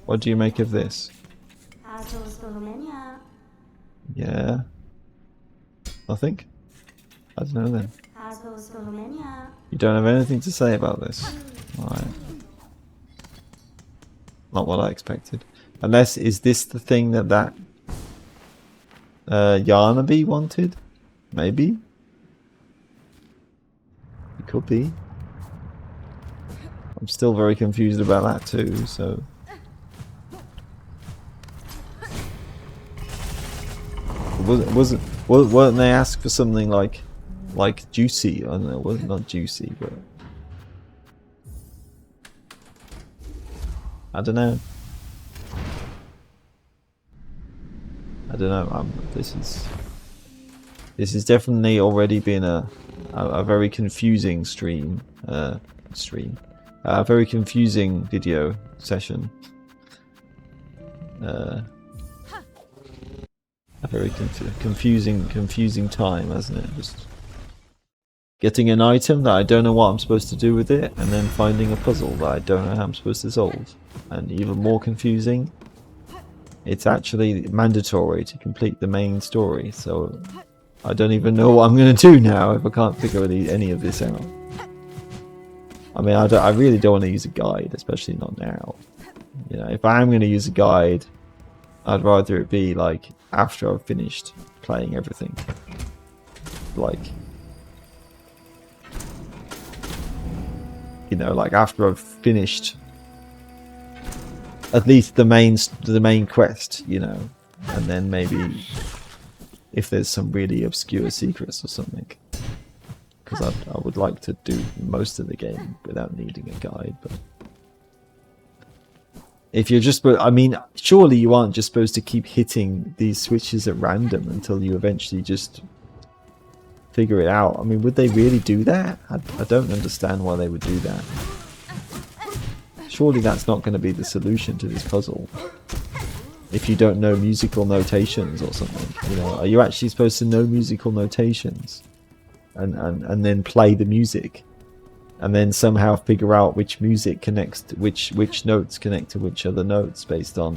A: What do you make of this? Yeah. Nothing? I don't know then. You don't have anything to say about this? Alright. Not what I expected. Unless, is this the thing that Yarnaby wanted? Maybe? It could be. I'm still very confused about that too, so... Weren't they asked for something like juicy? I don't know, well, not juicy, but... I don't know. I don't know. This is definitely already been a very confusing stream. A very confusing video session. A very confusing time, hasn't it? Just getting an item that I don't know what I'm supposed to do with it, and then finding a puzzle that I don't know how I'm supposed to solve. And even more confusing, it's actually mandatory to complete the main story, so I don't even know what I'm going to do now if I can't figure any of this out. I mean, I really don't want to use a guide, especially not now. You know, if I am going to use a guide, I'd rather it be like after I've finished playing everything. Like, you know, like after I've finished at least the main quest, you know, and then maybe if there's some really obscure secrets or something, because I would like to do most of the game without needing a guide. But if you're just, I mean, surely you aren't just supposed to keep hitting these switches at random until you eventually just figure it out. I mean, would they really do that? I don't understand why they would do that. Surely that's not going to be the solution to this puzzle. If you don't know musical notations or something, you know, are you actually supposed to know musical notations and then play the music and then somehow figure out which music connects to which notes connect to which other notes based on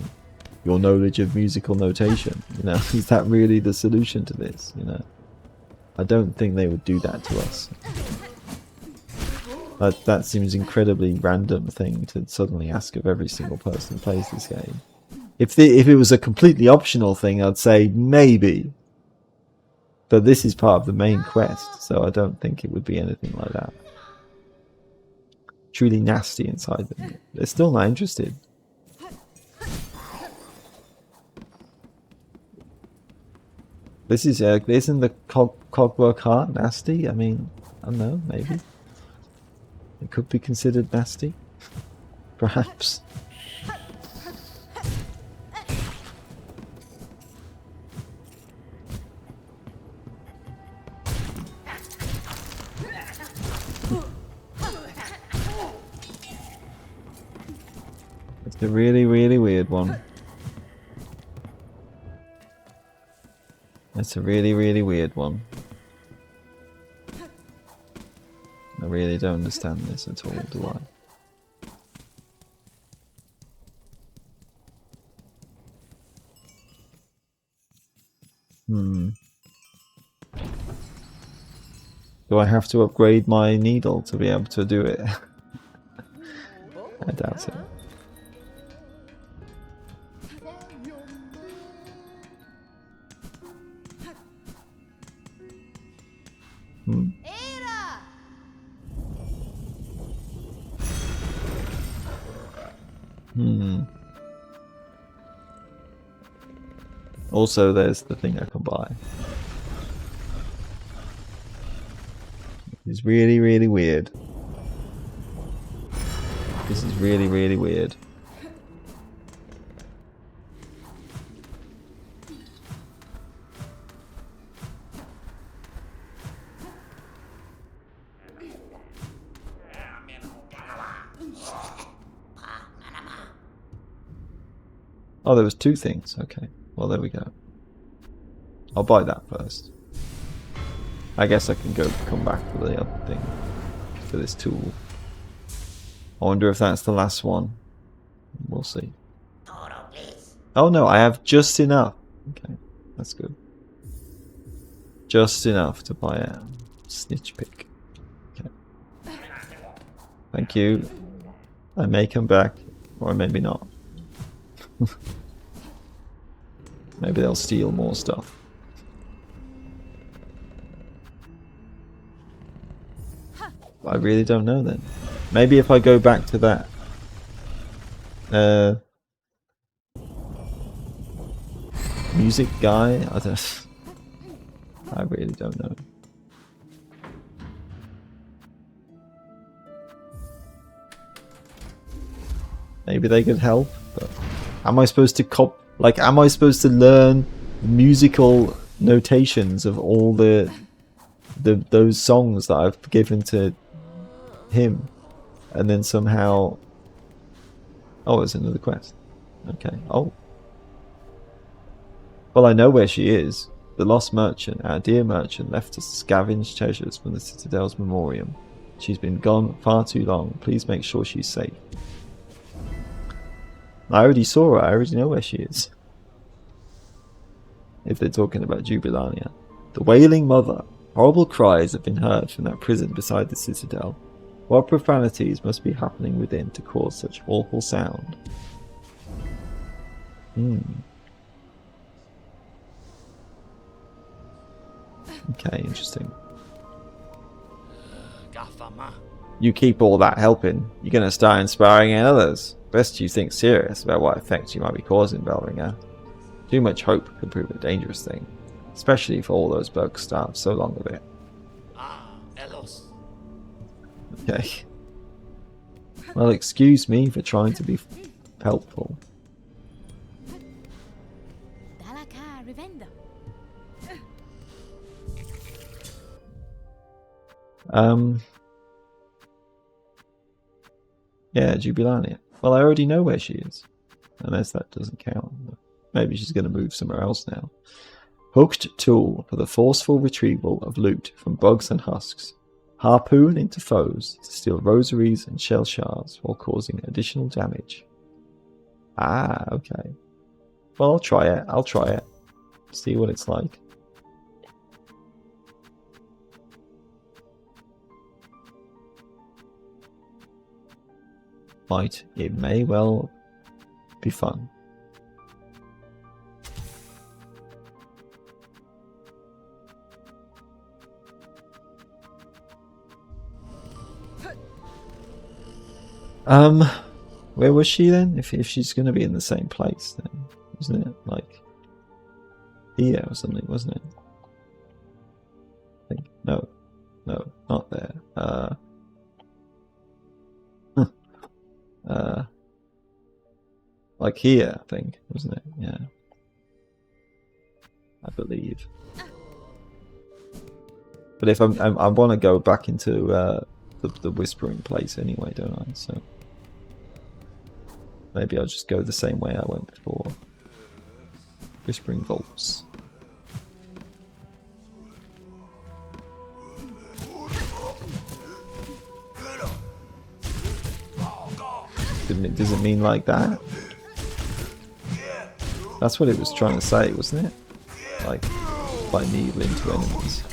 A: your knowledge of musical notation? You know, is that really the solution to this? You know, I don't think they would do that to us. That seems incredibly random thing to suddenly ask of every single person who plays this game. If it was a completely optional thing, I'd say maybe. But this is part of the main quest, so I don't think it would be anything like that. Truly nasty inside them. They're still not interested. This is isn't the cogwork heart nasty? I mean, I don't know, maybe. It could be considered nasty. Perhaps. It's a really, really weird one. It's a really, really weird one. I really don't understand this at all, do I? Do I have to upgrade my needle to be able to do it? I doubt it. Also, there's the thing I can buy. It's really, really weird. This is really, really weird. Oh, there was two things. Okay. Well, there we go. I'll buy that first. I guess I can come back for the other thing. For this tool. I wonder if that's the last one. We'll see. Oh no, I have just enough. Okay, that's good. Just enough to buy a snitch pick. Okay. Thank you. I may come back, or maybe not. Maybe they'll steal more stuff. I really don't know then. Maybe if I go back to that music guy, I really don't know. Maybe they could help, but am I supposed to am I supposed to learn musical notations of all those songs that I've given to him, and then somehow... Oh, it's another quest. Okay. Oh. Well, I know where she is. The lost merchant, our dear merchant, left us to scavenge treasures from the Citadel's memoriam. She's been gone far too long. Please make sure she's safe. I already saw her. I already know where she is. If they're talking about Jubilania. The Wailing Mother. Horrible cries have been heard from that prison beside the Citadel. What profanities must be happening within to cause such awful sound? Okay, interesting. You keep all that helping, you're going to start inspiring others. Best you think serious about what effect you might be causing, Belringer. Too much hope could prove a dangerous thing, especially if all those bugs starve so long of it. Okay. Well, excuse me for trying to be helpful. Yeah, Jubilania. Well, I already know where she is. Unless that doesn't count. Maybe she's going to move somewhere else now. Hooked tool for the forceful retrieval of loot from bugs and husks. Harpoon into foes to steal rosaries and shell shards while causing additional damage. Ah, okay. Well, I'll try it. I'll try it. See what it's like. It may well be fun. Where was she then? If she's going to be in the same place, then isn't it like here or something? Wasn't it? I think no, not there. Like here, I think, wasn't it? Yeah, I believe. But if I want to go back into the whispering place anyway, don't I? So maybe I'll just go the same way I went before. Whispering Vaults. Does it mean like that? That's what it was trying to say, wasn't it? Like, by needle into enemies.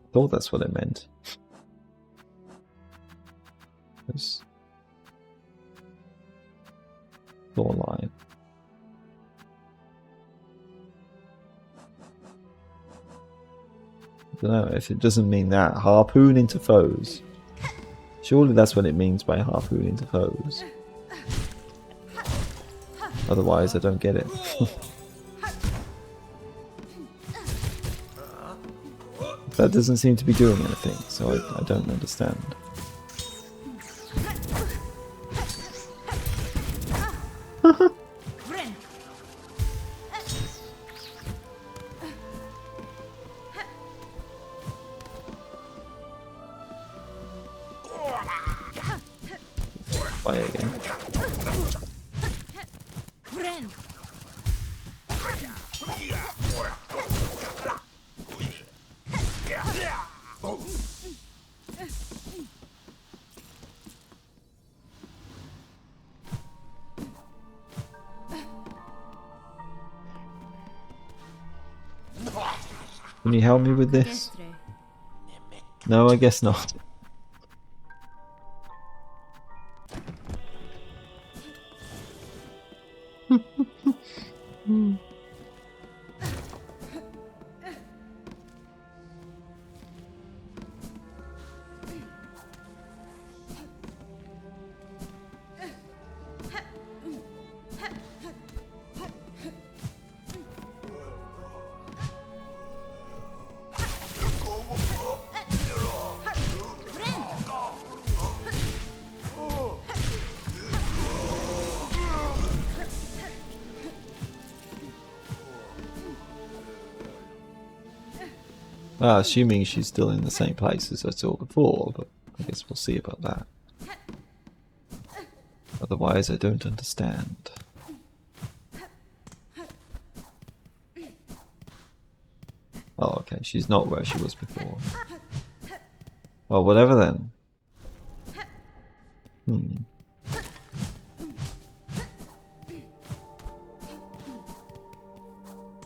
A: I thought that's what it meant. This floor line. I don't know if it doesn't mean that. Harpoon into foes. Surely that's what it means by harpoon into foes. Otherwise, I don't get it. That doesn't seem to be doing anything, so I don't understand. Fire again. Can you help me with this? No, I guess not. Assuming she's still in the same place as I saw before, but I guess we'll see about that. Otherwise, I don't understand. Oh, okay, she's not where she was before. Well, whatever then.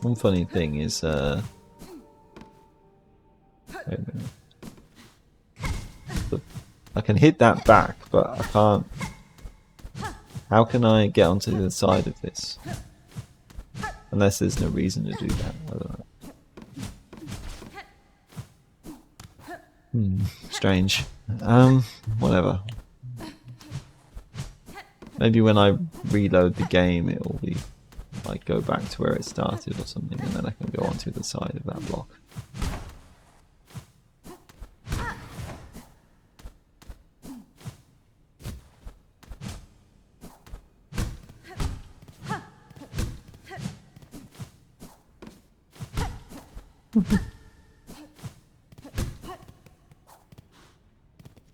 A: One funny thing is, wait a minute. I can hit that back, but I can't. How can I get onto the other side of this? Unless there's no reason to do that. I don't know. Strange. Whatever. Maybe when I reload the game, it will be like go back to where it started or something, and then I can go onto the side of that block.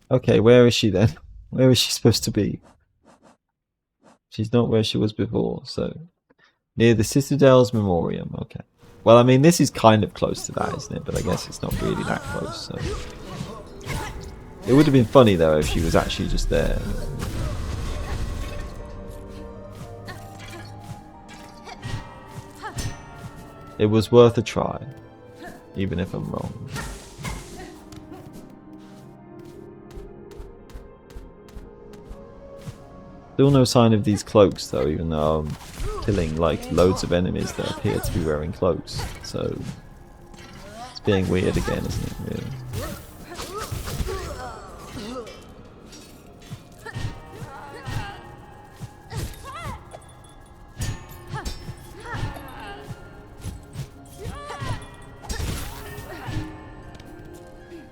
A: Okay, where is she then? Where is she supposed to be? She's not where she was before, so... Near the Citadel's Memoriam, okay. Well, I mean, this is kind of close to that, isn't it? But I guess it's not really that close, so... It would have been funny, though, if she was actually just there. It was worth a try, even if I'm wrong. Still no sign of these cloaks though, even though I'm killing like loads of enemies that appear to be wearing cloaks. So it's being weird again, isn't it, really?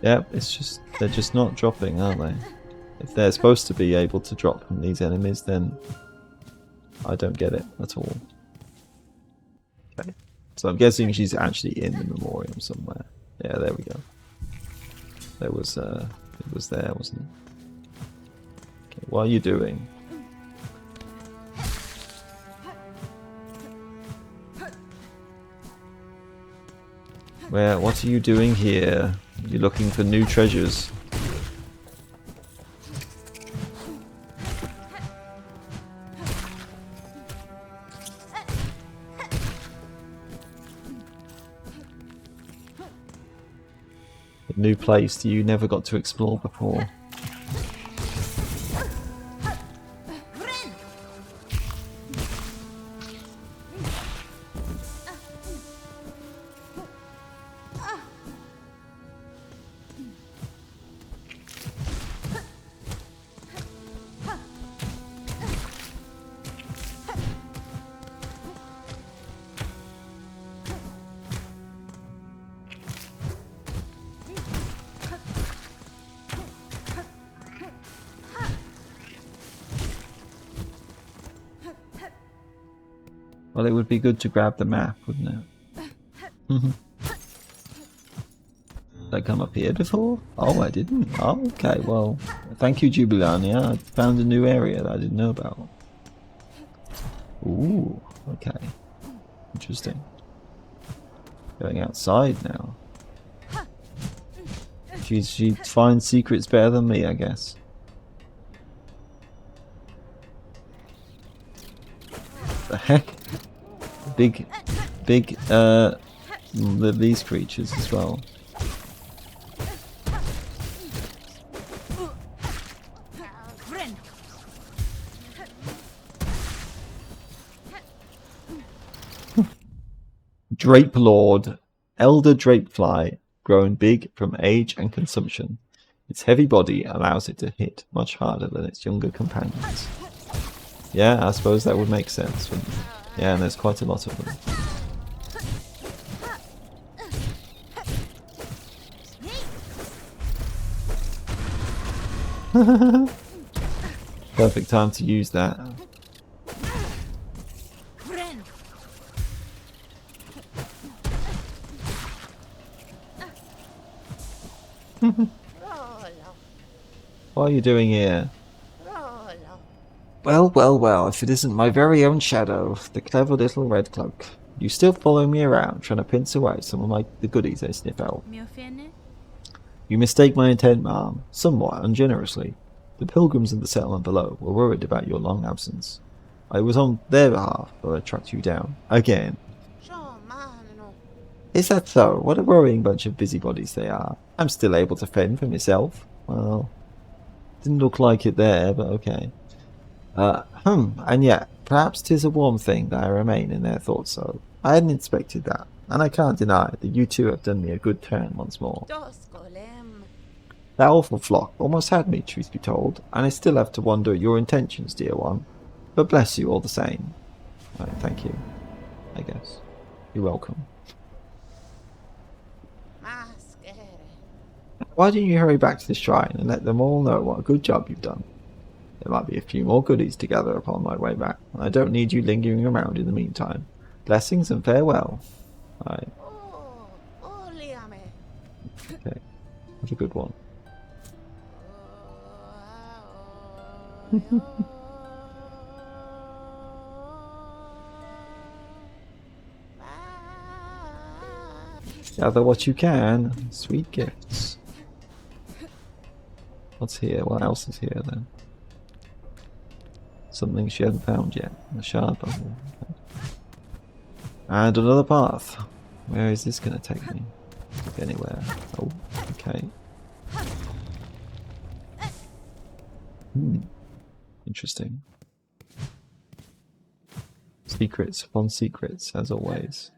A: Yep, it's just, they're just not dropping, aren't they? If they're supposed to be able to drop from these enemies, then I don't get it at all. Okay, so I'm guessing she's actually in the memoriam somewhere. Yeah, there we go. There was, it was there, wasn't it? Okay, what are you doing? What are you doing here? You're looking for new treasures. A new place you never got to explore before. Well, it would be good to grab the map, wouldn't it? Did I come up here before? Oh, I didn't. Oh, okay, well, thank you, Jubilania. I found a new area that I didn't know about. Ooh, okay. Interesting. Going outside now. She finds secrets better than me, I guess. The heck? Big, these creatures as well. Drape Lord, Elder Drapefly, grown big from age and consumption. Its heavy body allows it to hit much harder than its younger companions. Yeah, I suppose that would make sense, wouldn't it? Yeah, and there's quite a lot of them. Perfect time to use that. What are you doing here? Well, well, well, if it isn't my very own shadow, the clever little red cloak. You still follow me around, trying to pinch away some of the goodies I sniff out. You mistake my intent, ma'am, somewhat ungenerously. The pilgrims in the settlement below were worried about your long absence. I was on their behalf, but I tracked you down. Again. Is that so? What a worrying bunch of busybodies they are. I'm still able to fend for myself. Well, didn't look like it there, but okay. And yet, perhaps 'tis a warm thing that I remain in their thoughts so. I hadn't expected that, and I can't deny that you two have done me a good turn once more. That awful flock almost had me, truth be told, and I still have to wonder at your intentions, dear one. But bless you all the same. Right, thank you, I guess. You're welcome. Why don't you hurry back to the shrine and let them all know what a good job you've done? There might be a few more goodies to gather upon my way back, and I don't need you lingering around in the meantime. Blessings and farewell. Alright. Okay. Have a good one. Gather what you can. Sweet gifts. What's here? What else is here then? Something she hasn't found yet. A shard bundle. And another path. Where is this going to take me? Anywhere. Oh, okay. Interesting. Secrets upon secrets, as always.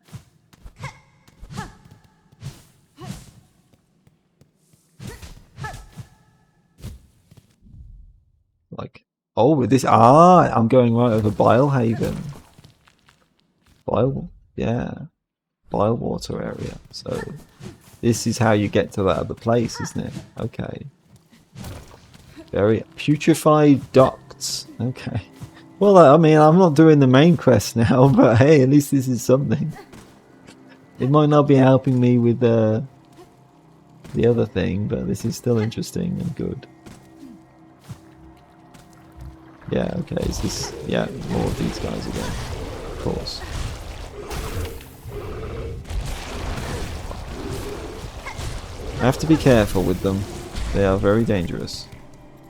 A: Like, oh, with this, I'm going right over Bilehaven. Bilewater area. So, this is how you get to that other place, isn't it? Okay. Very putrefied ducts. Okay. Well, I mean, I'm not doing the main quest now, but hey, at least this is something. It might not be helping me with the other thing, but this is still interesting and good. Yeah, okay, is this... yeah, more of these guys again. Of course. I have to be careful with them. They are very dangerous.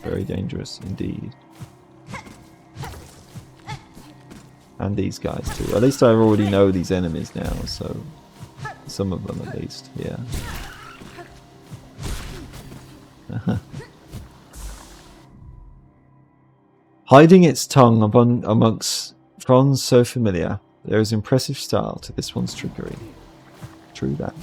A: Very dangerous indeed. And these guys too. At least I already know these enemies now, so... some of them at least, yeah. Hiding its tongue amongst fronds so familiar, there is impressive style to this one's trickery. True that.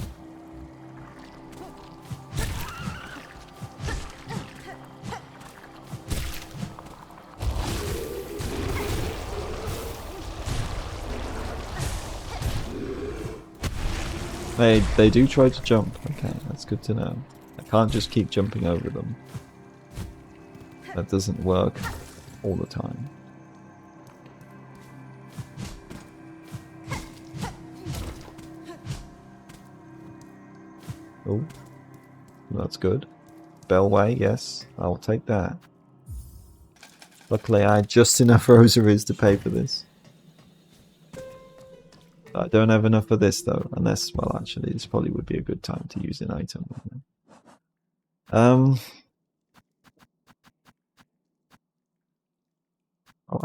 A: They do try to jump. Okay, that's good to know. I can't just keep jumping over them. That doesn't work all the time. Oh, that's good. Bellway, yes, I'll take that. Luckily I had just enough rosaries to pay for this. I don't have enough of this though, unless, well, actually this probably would be a good time to use an item. Alright,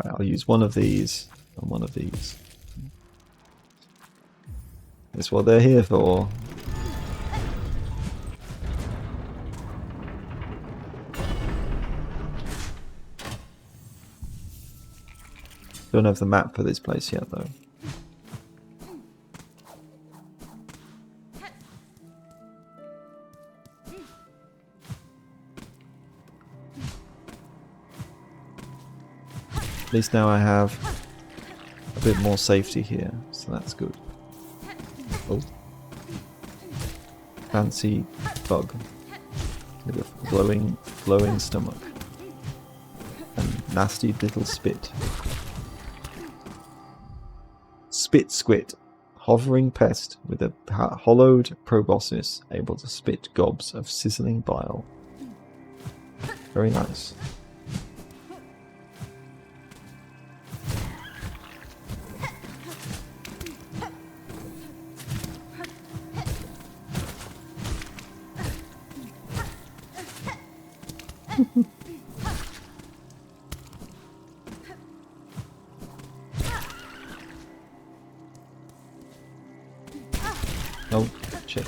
A: I'll use one of these and one of these. That's what they're here for. Don't have the map for this place yet though. At least now I have a bit more safety here, so that's good. Oh. Fancy bug with a glowing stomach and nasty little spit. Spit squit. hovering pest with a hollowed proboscis able to spit gobs of sizzling bile. Very nice. Oh, shit.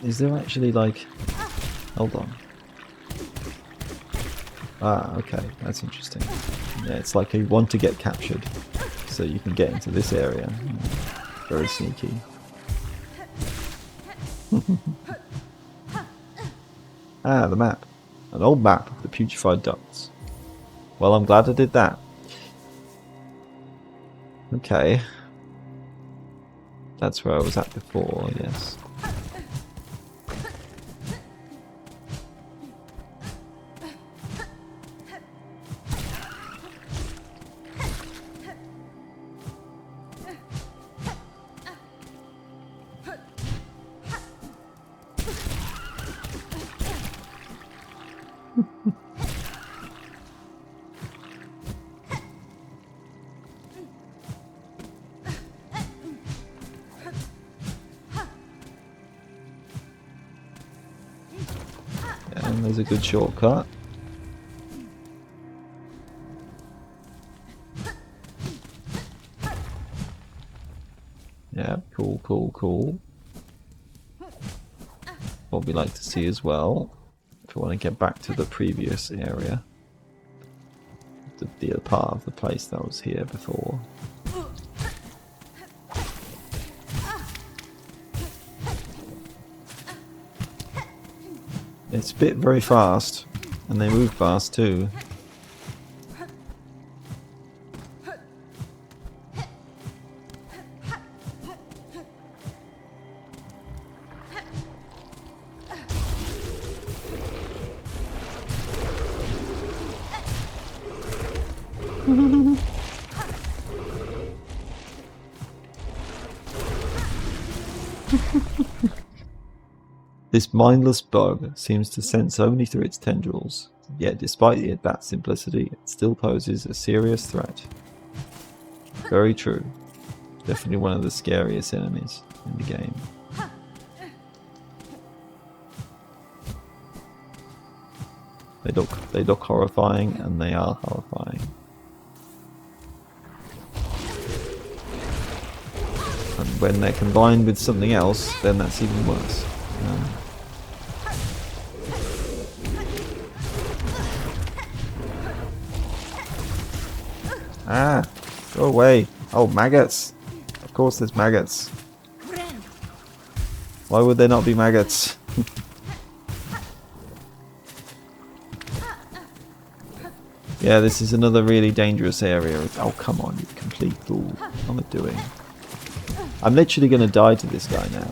A: Is there actually like... Hold on. Ah, okay, that's interesting. Yeah, it's like you want to get captured, so you can get into this area. Very sneaky. Ah, the map. An old map of the putrefied ducts. Well, I'm glad I did that. Okay. That's where I was at before, yes. And there's a good shortcut. Yeah, cool, cool, cool. What we like to see as well, if we want to get back to the previous area, the other part of the place that was here before. It's a bit very fast, and they move fast too. This mindless bug seems to sense only through its tendrils, yet despite that simplicity, it still poses a serious threat. Very true. Definitely one of the scariest enemies in the game. They look horrifying, and they are horrifying. And when they're combined with something else, then that's even worse. Ah, go away. Oh, maggots. Of course there's maggots. Why would there not be maggots? Yeah, this is another really dangerous area. Oh, come on, you complete fool. What am I doing? I'm literally going to die to this guy now.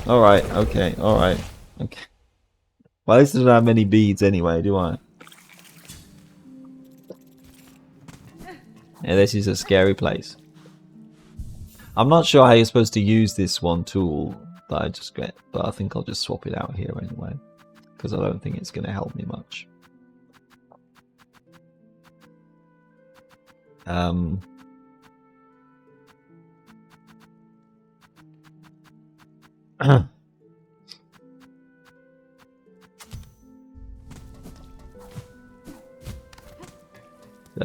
A: Alright, okay, alright. Okay. Well, at least I don't have many beads anyway, do I? Yeah, this is a scary place. I'm not sure how you're supposed to use this one tool that I just get, but I think I'll just swap it out here anyway, because I don't think it's going to help me much.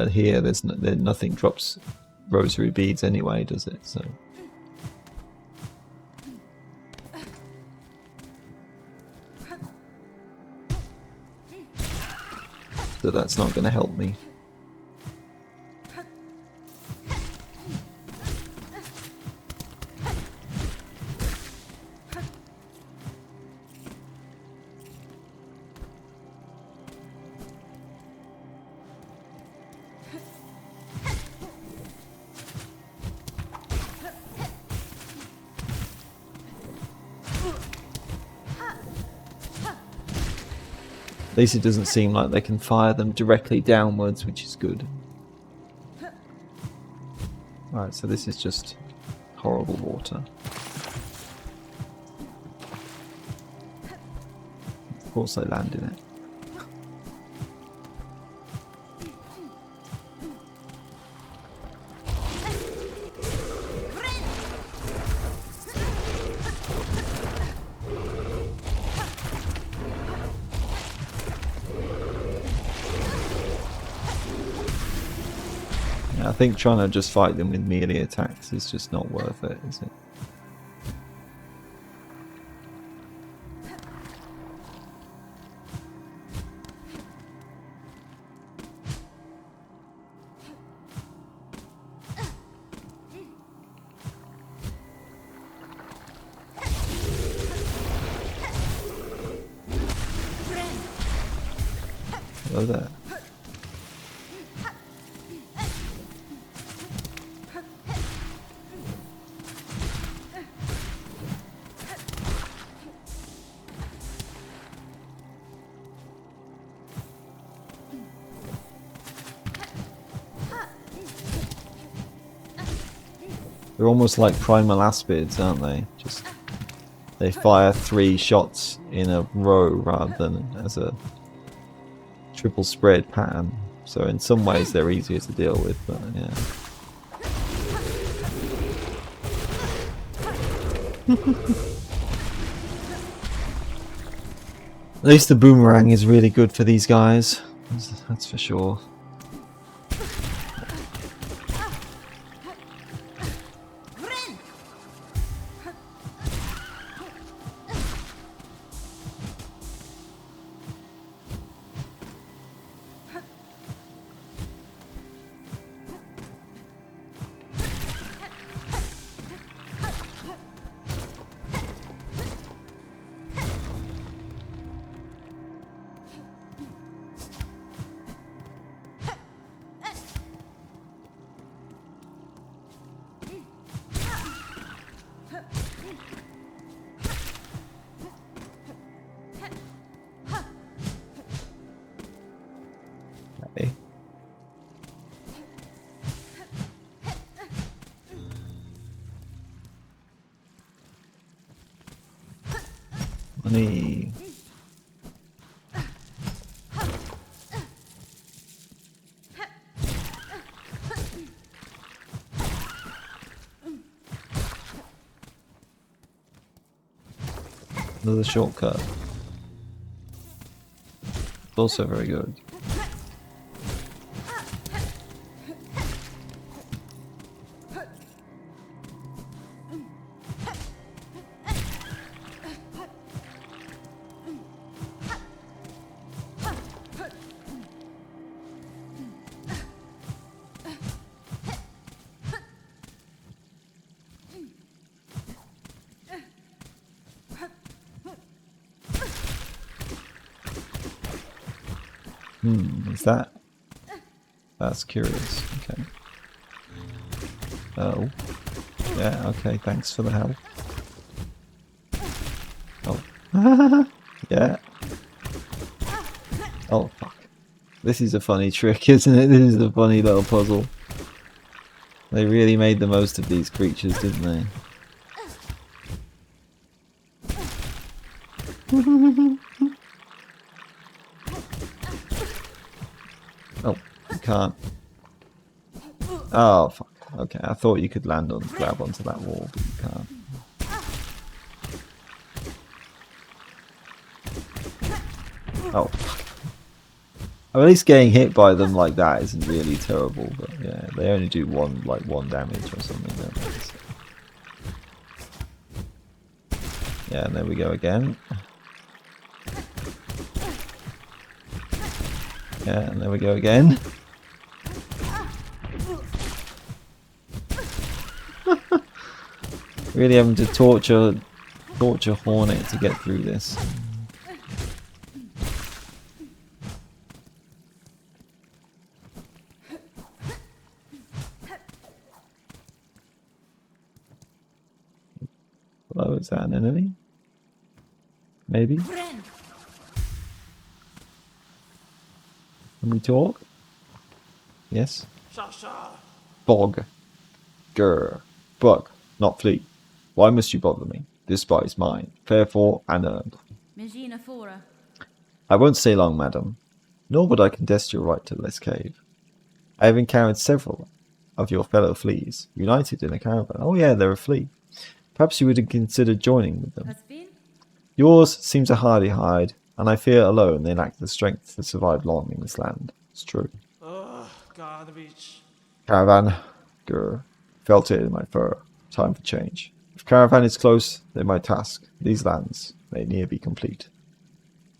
A: Here, there's nothing drops rosary beads anyway, does it? So that's not going to help me. At least it doesn't seem like they can fire them directly downwards, which is good. Alright, so this is just horrible water. Of course they land in it. I think trying to just fight them with melee attacks is just not worth it, is it? Hello there. They're almost like primal aspids, aren't they? Just they fire 3 shots in a row rather than as a triple spread pattern. So in some ways they're easier to deal with, but yeah. At least the boomerang is really good for these guys. That's for sure. Okay. Money. Another shortcut. It's also very good. Is that? That's curious. Okay. Oh. Yeah, okay, thanks for the help. Oh. Yeah. Oh, fuck. This is a funny trick, isn't it? This is a funny little puzzle. They really made the most of these creatures, didn't they? Oh, you can't. Oh, fuck. Okay, I thought you could grab onto that wall, but you can't. Oh, fuck. At least getting hit by them like that isn't really terrible, but yeah, they only do one damage or something, don't they? So. Yeah, and there we go again. Yeah, and there we go again. Really having to torture Hornet to get through this. Hello, is that an enemy? Maybe? Can we talk? Yes?
B: Shasha.
A: Bog. Grr. Bug, not flea. Why must you bother me? This spot is mine, fair for and earned.
C: Magina Fora.
A: I won't stay long, madam, nor would I contest your right to this cave. I have encountered several of your fellow fleas, united in a caravan. Oh yeah, they're a flea. Perhaps you would consider joining with them. Yours seems a hardy hide, and I fear alone they lack the strength to survive long in this land. It's true.
B: Ugh, garbage.
A: Caravan. Grr. Felt it in my fur. Time for change. If caravan is close, then my task, these lands, may near be complete.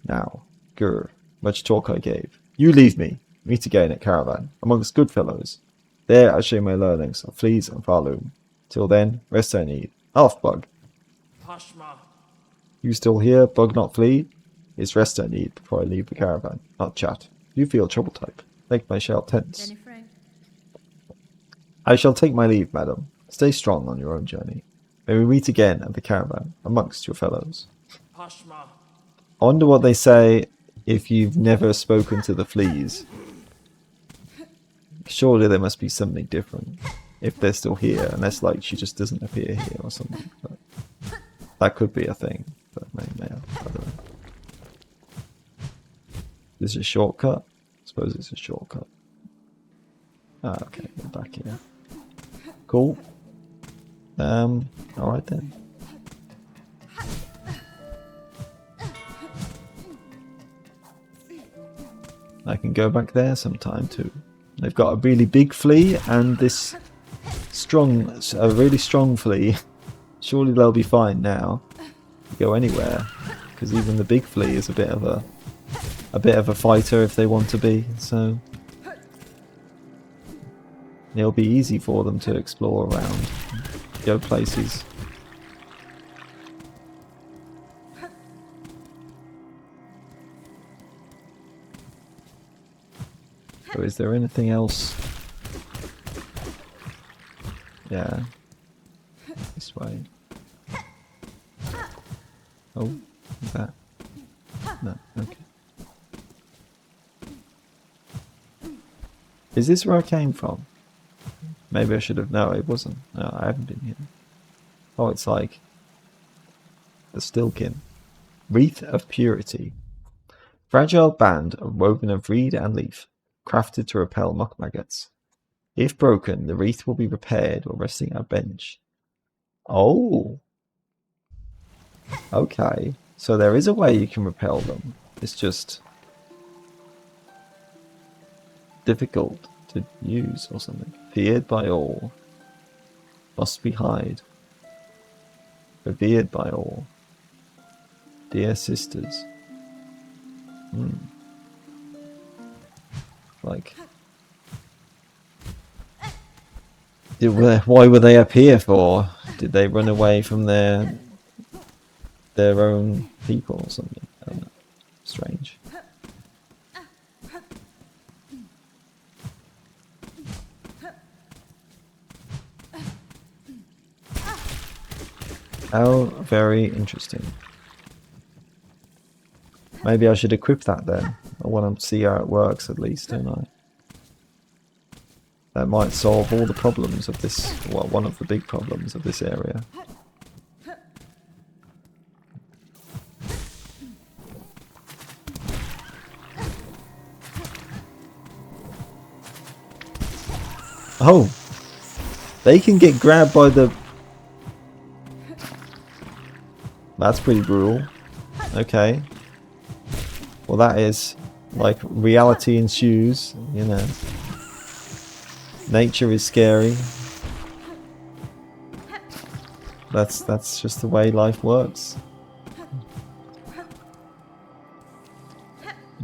A: Now, grr. Much talk I gave. You leave me. Meet again at caravan, amongst good fellows. There I share my learnings of fleas and farloom. Till then, rest I need. Off, Bug.
B: Pashma.
A: You still here, Bug not flea? It's rest I need before I leave the caravan, not chat. You feel trouble type. Make my shell tense. I shall take my leave, madam. Stay strong on your own journey. May we meet again at the caravan, amongst your fellows.
B: Pashma.
A: I wonder what they say if you've never spoken to the fleas. Surely there must be something different if they're still here, unless like she just doesn't appear here or something. But that could be a thing, but maybe I don't know. This is a shortcut? I suppose it's a shortcut. Ah, okay, we're back here. Cool. Alright then. I can go back there sometime too. They've got a really big flea and this a really strong flea. Surely they'll be fine now. Go anywhere, because even the big flea is a bit of a fighter if they want to be. So it'll be easy for them to explore around, go places. So is there anything else? Yeah. This way. Oh, is that? No, okay. Is this where I came from? Maybe I should have... No, it wasn't. No, I haven't been here. Oh, it's like... a stilkin. Wreath of Purity. Fragile band woven of reed and leaf, crafted to repel muck maggots. If broken, the wreath will be repaired while resting on a bench. Oh! Okay. So there is a way you can repel them. It's just... difficult to use or something. Feared by all. Must be hide. Revered by all. Dear sisters. Like... why were they up here for? Did they run away from their own people or something? I don't know. Strange. How very interesting. Maybe I should equip that then. I want to see how it works at least, don't I? That might solve all the problems of this, well, one of the big problems of this area. Oh! They can get grabbed by the... That's pretty brutal. Okay. Well, that is like reality ensues, you know. Nature is scary. That's just the way life works.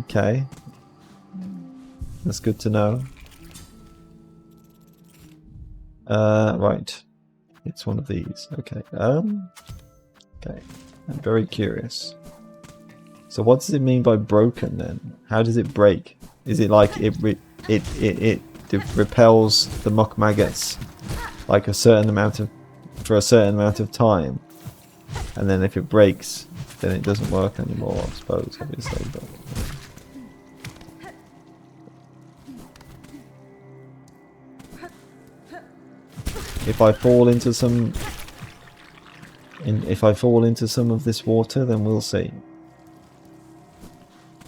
A: Okay. That's good to know. Right. It's one of these. Okay. Okay. I'm very curious. So what does it mean by broken then? How does it break? Is it like it repels the muck maggots like for a certain amount of time, and then if it breaks, then it doesn't work anymore, I suppose, obviously. But if I fall into some... if I fall into some of this water, then we'll see.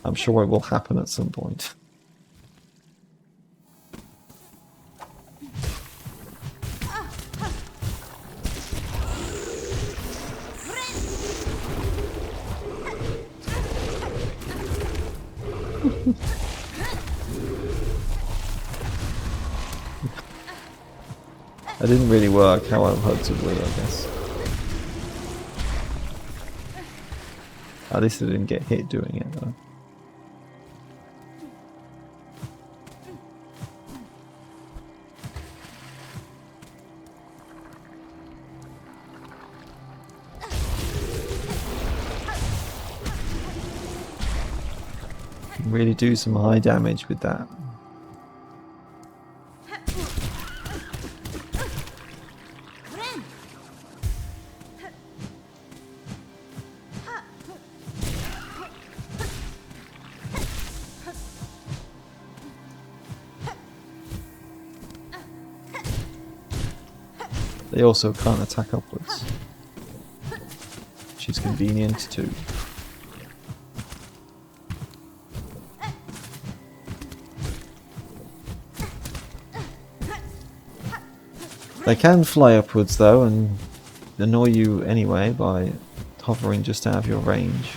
A: I'm sure it will happen at some point. That didn't really work how I hoped it would, I guess. At least I didn't get hit doing it, though. Can really do some high damage with that. They also can't attack upwards, which is convenient too. They can fly upwards though and annoy you anyway by hovering just out of your range.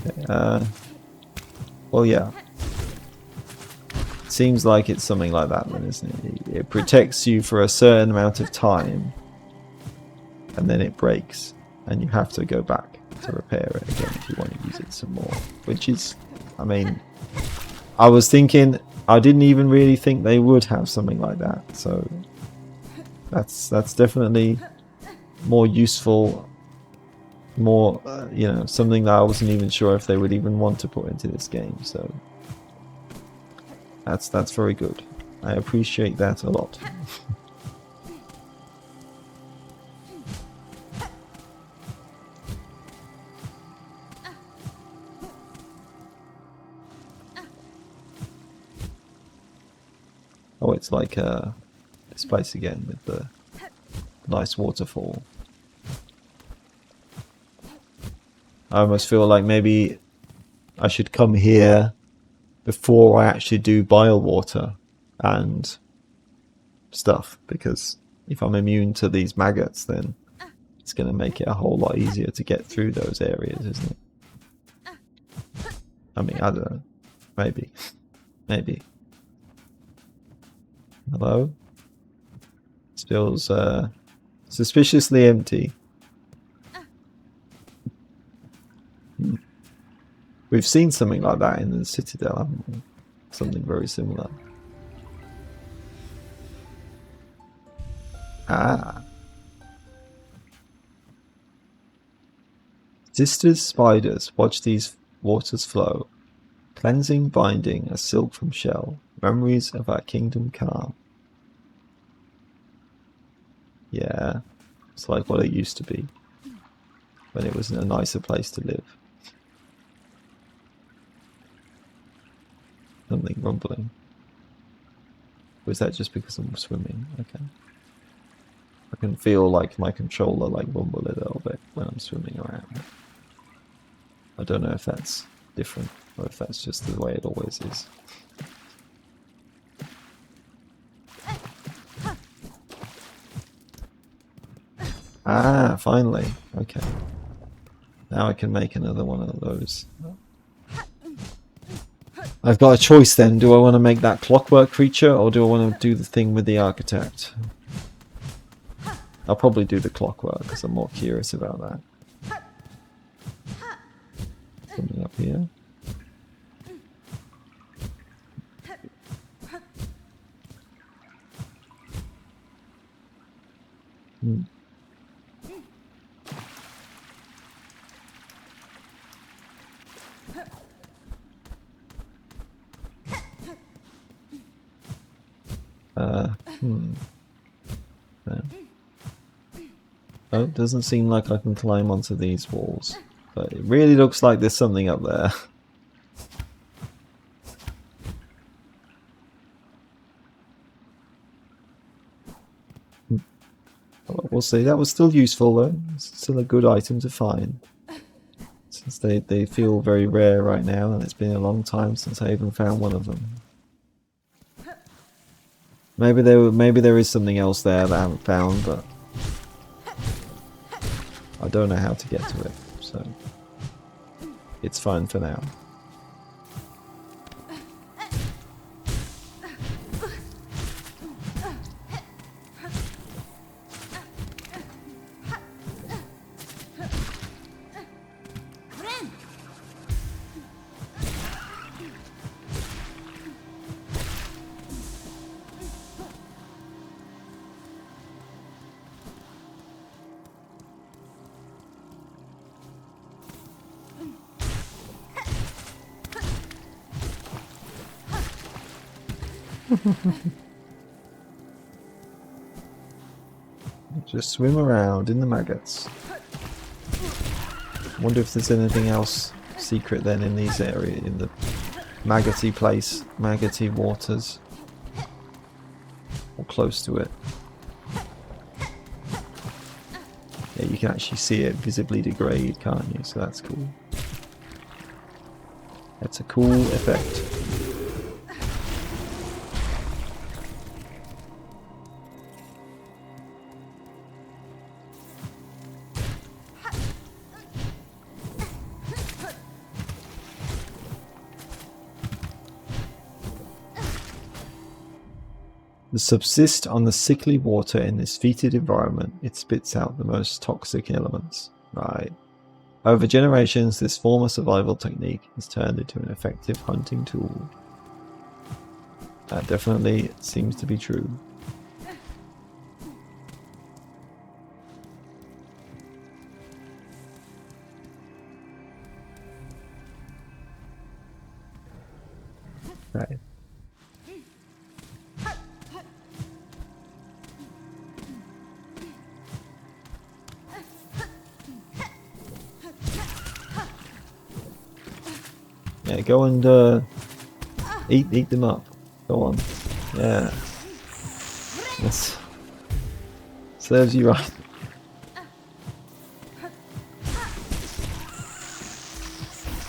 A: Okay, well, yeah. Seems like it's something like that then, isn't it? It protects you for a certain amount of time and then it breaks and you have to go back to repair it again if you want to use it some more, which is, I mean, I was thinking, I didn't even really think they would have something like that, so that's definitely more useful, more you know, something that I wasn't even sure if they would even want to put into this game, so that's very good. I appreciate that a lot. Oh, it's like this place again with the nice waterfall. I almost feel like maybe I should come here before I actually do bile water and stuff, because if I'm immune to these maggots, then it's going to make it a whole lot easier to get through those areas, isn't it? I mean, I don't know. Maybe. Maybe. Hello? This feels suspiciously empty. We've seen something like that in the Citadel, haven't we? Something very similar. Ah. Sisters spiders, watch these waters flow. Cleansing, binding, a silk from shell. Memories of our kingdom calm. Yeah. It's like what it used to be. When it was in a nicer place to live. Something rumbling. Or is that just because I'm swimming? Okay. I can feel like my controller like rumble a little bit when I'm swimming around. I don't know if that's different or if that's just the way it always is. Ah, finally. Okay. Now I can make another one of those. I've got a choice then. Do I want to make that clockwork creature or do I want to do the thing with the architect? I'll probably do the clockwork because I'm more curious about that. Something up here. Oh, it doesn't seem like I can climb onto these walls, but it really looks like there's something up there. Well, we'll see. That was still useful though. It's still a good item to find. Since they feel very rare right now, and it's been a long time since I even found one of them. Maybe there is something else there that I haven't found, but I don't know how to get to it, so it's fine for now. Just swim around in the maggots. Wonder if there's anything else secret then in these areas, in the maggoty place, maggoty waters, or close to it. Yeah, you can actually see it visibly degrade, can't you? So that's cool. That's a cool effect. To subsist on the sickly water in this fetid environment, it spits out the most toxic elements. Right. Over generations, this former survival technique has turned into an effective hunting tool. That definitely seems to be true. Right. Yeah, go and eat them up. Go on. Yeah. Yes. Serves you right.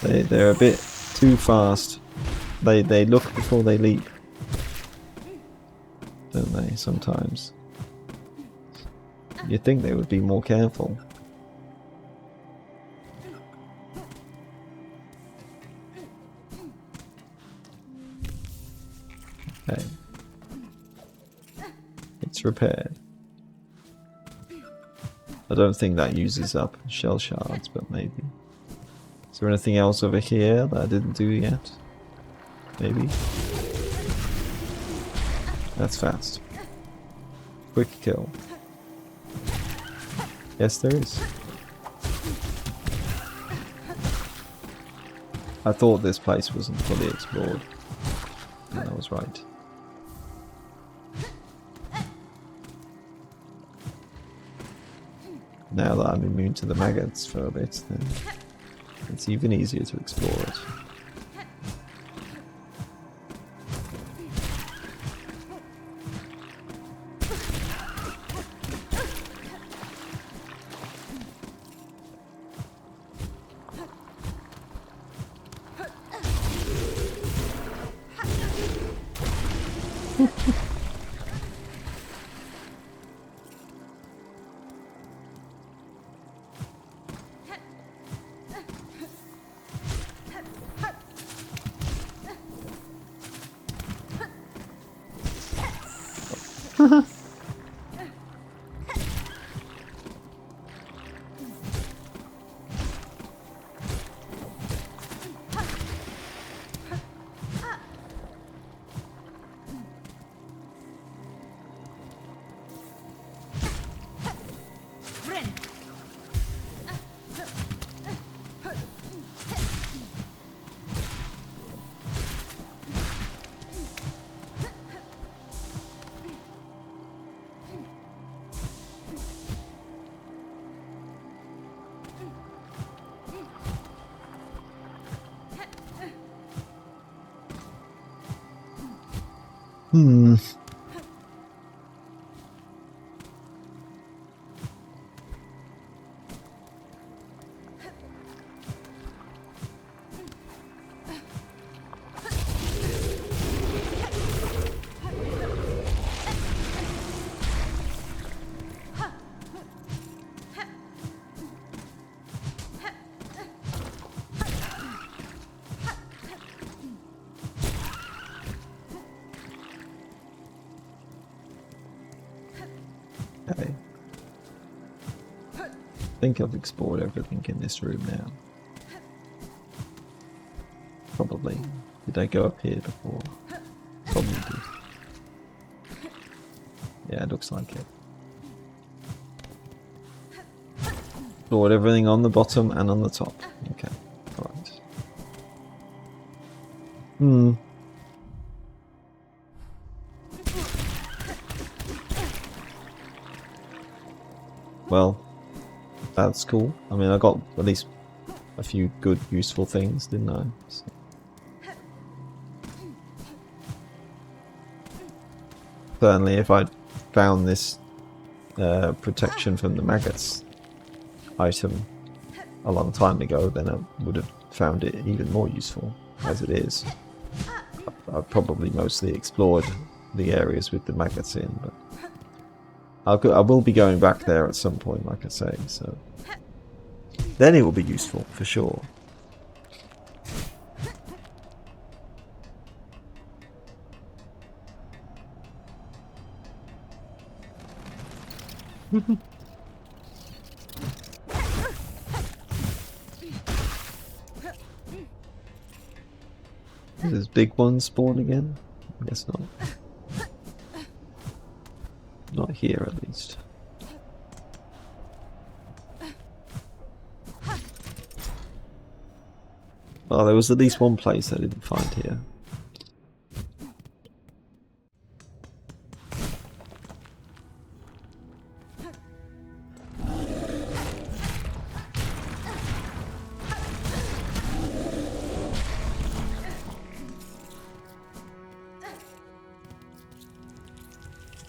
A: They're a bit too fast. They look before they leap, don't they? Sometimes. You'd think they would be more careful. Okay. It's repaired. I don't think that uses up shell shards, but maybe. Is there anything else over here that I didn't do yet? Maybe. That's fast. Quick kill. Yes, there is. I thought this place wasn't fully explored. And I was right. Now that I'm immune to the maggots for a bit, then it's even easier to explore it. Okay. I think I've explored everything in this room now. Probably. Did I go up here before? Probably did. Yeah, it looks like it. Explored everything on the bottom and on the top. Okay. Alright. Well, that's cool. I mean, I got at least a few good, useful things, didn't I? So. Certainly, if I'd found this protection from the maggots item a long time ago, then I would have found it even more useful. As it is, I've probably mostly explored the areas with the maggots in, but I will be going back there at some point, like I say, so then it will be useful for sure. Does this big one spawn again? I guess not. Not here, at least. Well, there was at least one place I didn't find here.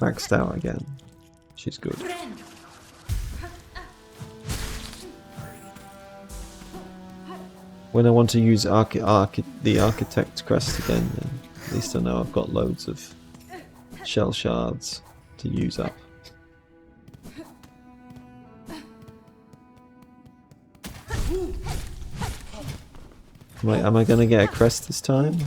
A: Maxed out again. She's good. When I want to use the Architect crest again, then at least I know I've got loads of shell shards to use up. Am I going to get a crest this time?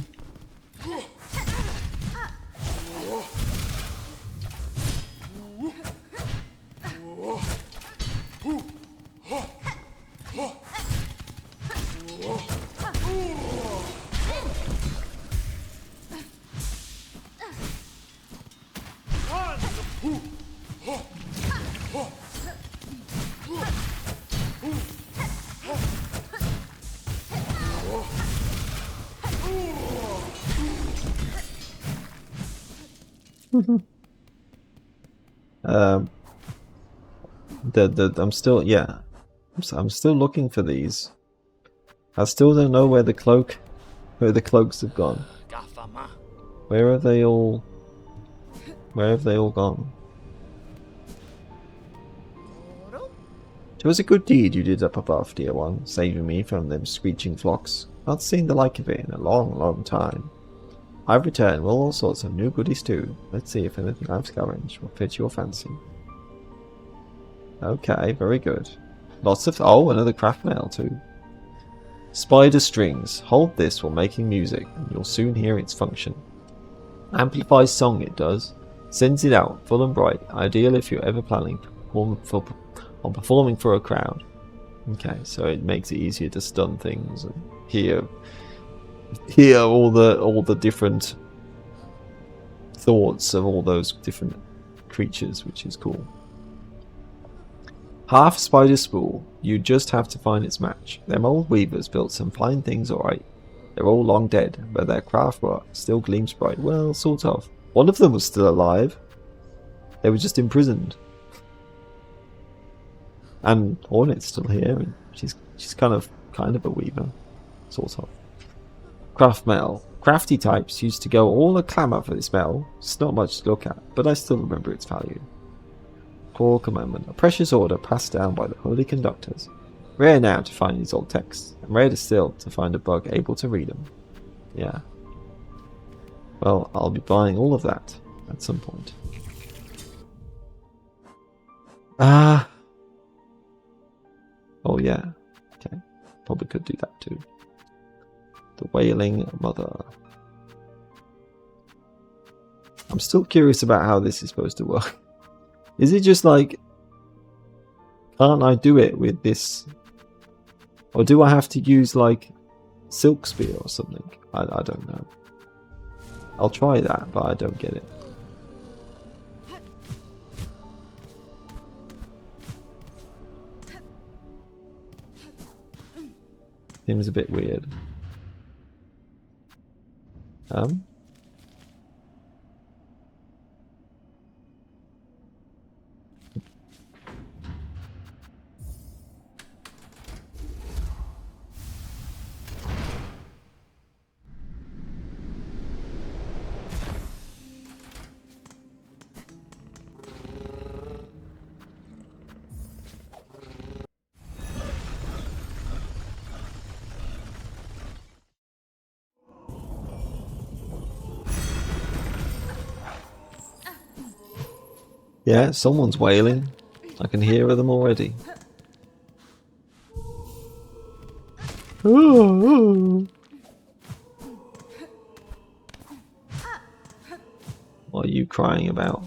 A: I'm still, yeah, I'm still looking for these. I still don't know where the cloaks have gone. Where have they all gone? It was a good deed you did up above, dear one, saving me from them screeching flocks. Not seen the like of it in a long, long time. I've returned with all sorts of new goodies too. Let's see if anything I've scavenged will fit your fancy. Okay, very good. Lots of... oh, another craft mail too. Spider strings. Hold this while making music, and you'll soon hear its function. Amplifies song, it does. Sends it out, full and bright. Ideal if you're ever planning on performing for a crowd. Okay, so it makes it easier to stun things and hear all the different thoughts of all those different creatures, which is cool. Half spider spool. You just have to find its match. Them old weavers built some fine things, alright. They're all long dead, but their craft work still gleams bright. Well, sort of. One of them was still alive. They were just imprisoned. And Hornet's still here, and she's kind of a weaver, sort of. Craft mail. Crafty types used to go all a clamour for this mail. It's not much to look at, but I still remember its value. Core commandment. A precious order passed down by the holy conductors. Rare now to find these old texts, and rarer still to find a bug able to read them. Yeah. Well, I'll be buying all of that at some point. Ah. Oh yeah. Okay. Probably could do that too. The Wailing Mother. I'm still curious about how this is supposed to work. Is it just like, can't I do it with this? Or do I have to use like Silk Spear or something? I don't know. I'll try that, but I don't get it. Seems a bit weird. Yeah, someone's wailing. I can hear them already. What are you crying about?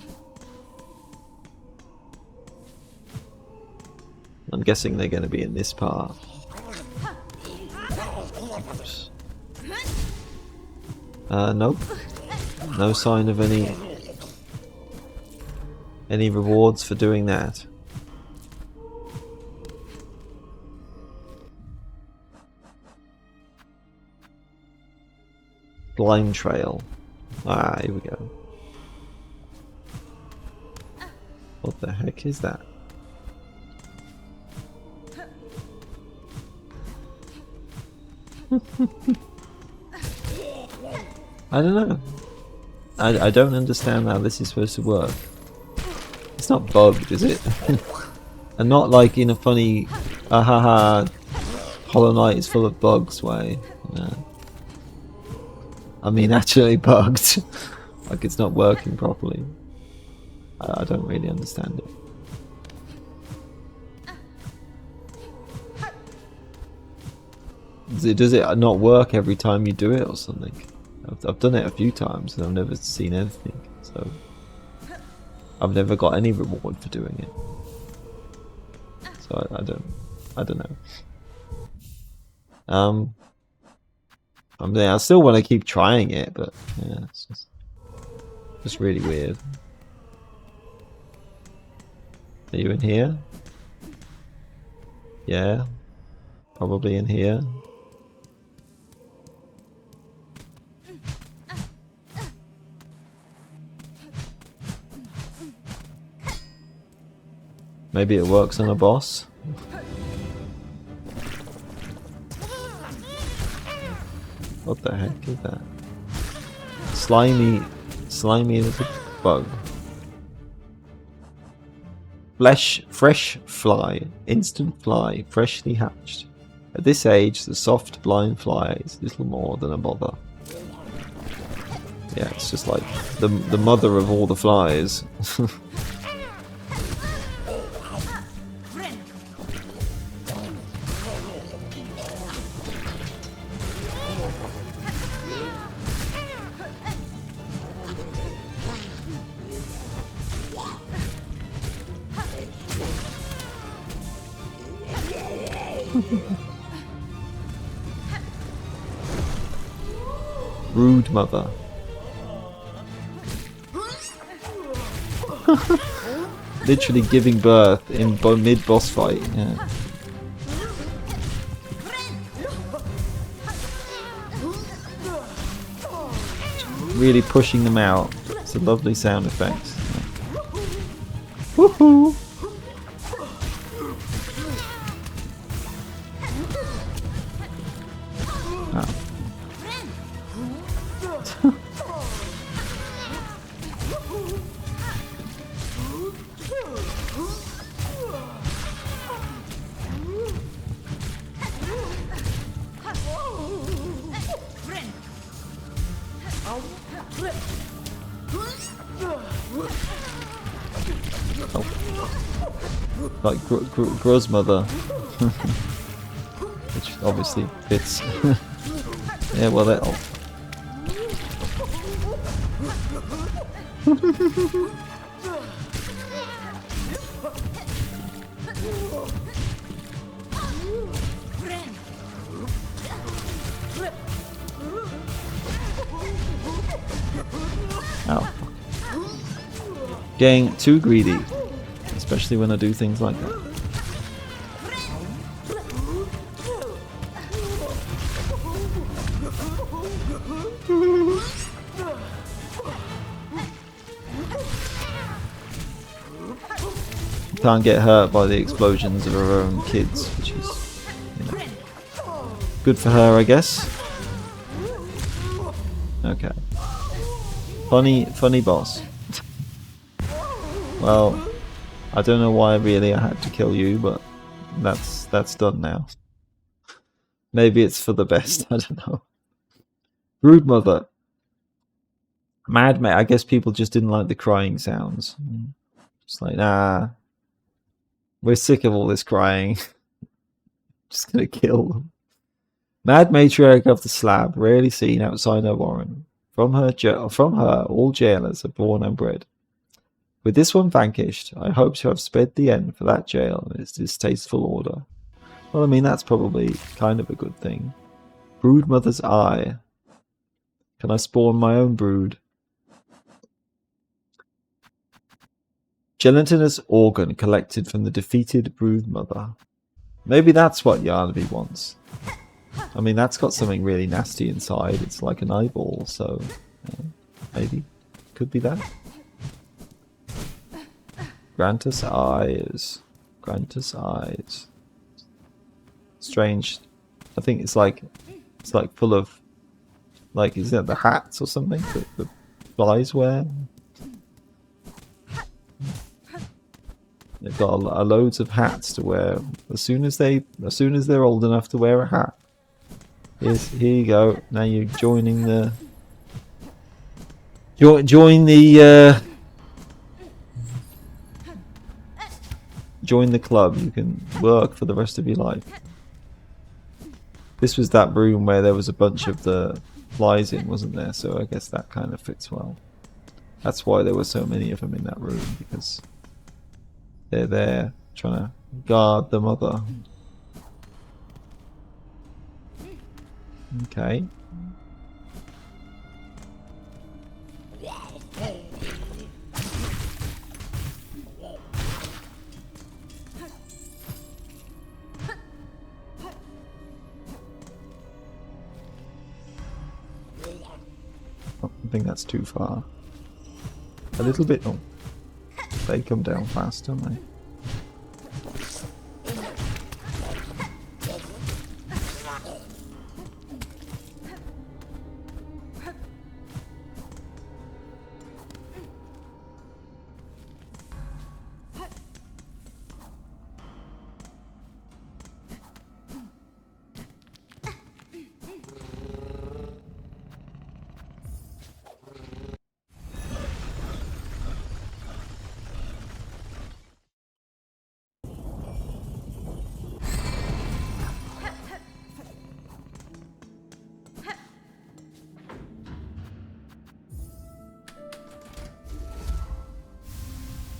A: I'm guessing they're going to be in this part. Nope. No sign of any rewards for doing that. Blind trail. Ah, here we go. What the heck is that? I don't know. I don't understand how this is supposed to work. It's not bugged, is it? And not like in a funny, haha, Hollow Knight is full of bugs way. No. I mean actually bugged. Like it's not working properly. I don't really understand it. Does it not work every time you do it or something? I've done it a few times and I've never seen anything, so I've never got any reward for doing it. So I don't know. I mean, I still want to keep trying it, but yeah, it's just really weird. Are you in here? Yeah, probably in here. Maybe it works on a boss. What the heck is that? Slimy little bug. Fresh fly, instant fly, freshly hatched. At this age, the soft blind fly is little more than a bother. Yeah, it's just like the mother of all the flies. Rude mother. Literally giving birth in mid-boss fight. Yeah. Really pushing them out. It's a lovely sound effect. Woohoo! Like Grozmother, which obviously fits. Yeah, well that'll. Getting too greedy, especially when I do things like that. Can't get hurt by the explosions of her own kids, which is, you know, good for her, I guess. Okay. Funny boss. Well, I don't know why really I had to kill you, but that's done now. Maybe it's for the best, I don't know. Brood mother. Mad mate, I guess people just didn't like the crying sounds. Just like, nah. We're sick of all this crying. Just gonna kill them. Mad matriarch of the slab, rarely seen outside her warren. From her, all jailers are born and bred. With this one vanquished, I hope to have sped the end for that jail and its distasteful order. Well, I mean, that's probably kind of a good thing. Brood mother's eye. Can I spawn my own brood? Gelatinous organ collected from the defeated brood mother. Maybe that's what Yarnaby wants. I mean, that's got something really nasty inside. It's like an eyeball, so maybe could be that. Grant us eyes. Grant us eyes. Strange. I think it's like full of, like, is that the hats or something that the flies wear? They've got loads of hats to wear. As soon as they're old enough to wear a hat. Here you go. Now you're joining the join the club. You can work for the rest of your life. This was that room where there was a bunch of the flies in, wasn't there? So I guess that kind of fits well. That's why there were so many of them in that room, because they're there trying to guard the mother. Okay. Oh, I think that's too far. A little bit. Oh, they come down fast, don't they?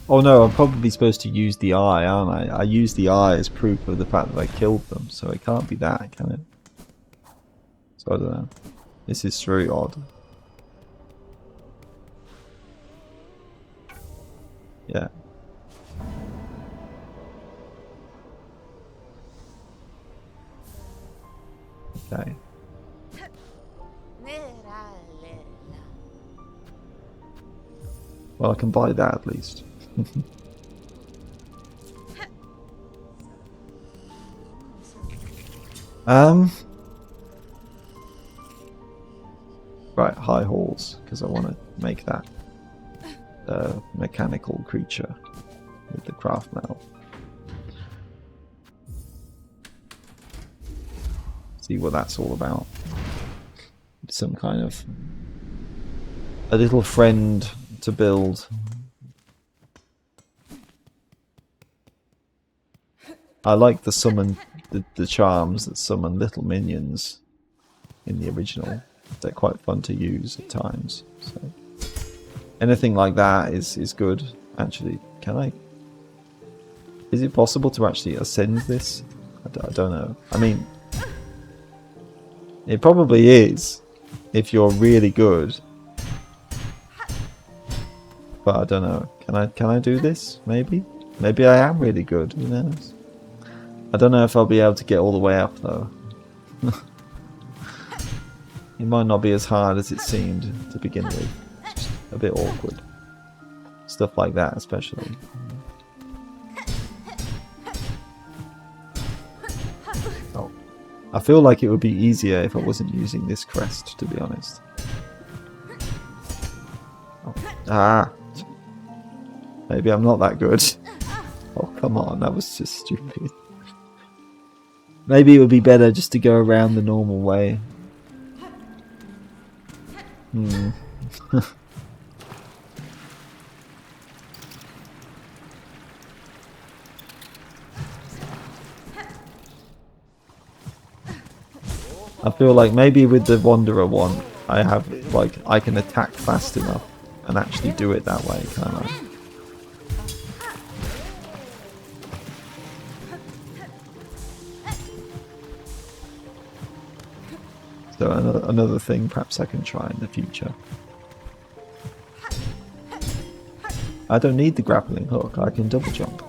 A: Oh no, I'm probably supposed to use the eye, aren't I? I use the eye as proof of the fact that I killed them, so it can't be that, can it? So I don't know. This is very odd. Yeah. Okay. Well, I can buy that at least. Right, high halls, because I want to make that mechanical creature with the craft metal. See what that's all about. Some kind of a little friend to build. I like the summon, the charms that summon little minions in the original. They're quite fun to use at times. So anything like that is good. Actually, can I? Is it possible to actually ascend this? I don't know. I mean, it probably is if you're really good. But I don't know. Can I do this? Maybe? Maybe I am really good, who knows? I don't know if I'll be able to get all the way up though. It might not be as hard as it seemed to begin with. Just a bit awkward. Stuff like that especially. Oh. I feel like it would be easier if I wasn't using this crest, to be honest. Oh. Ah! Maybe I'm not that good. Oh, come on, that was just stupid. Maybe it would be better just to go around the normal way. I feel like maybe with the Wanderer one, I have, like, I can attack fast enough and actually do it that way, kind of. So another thing perhaps I can try in the future. I don't need the grappling hook, I can double jump.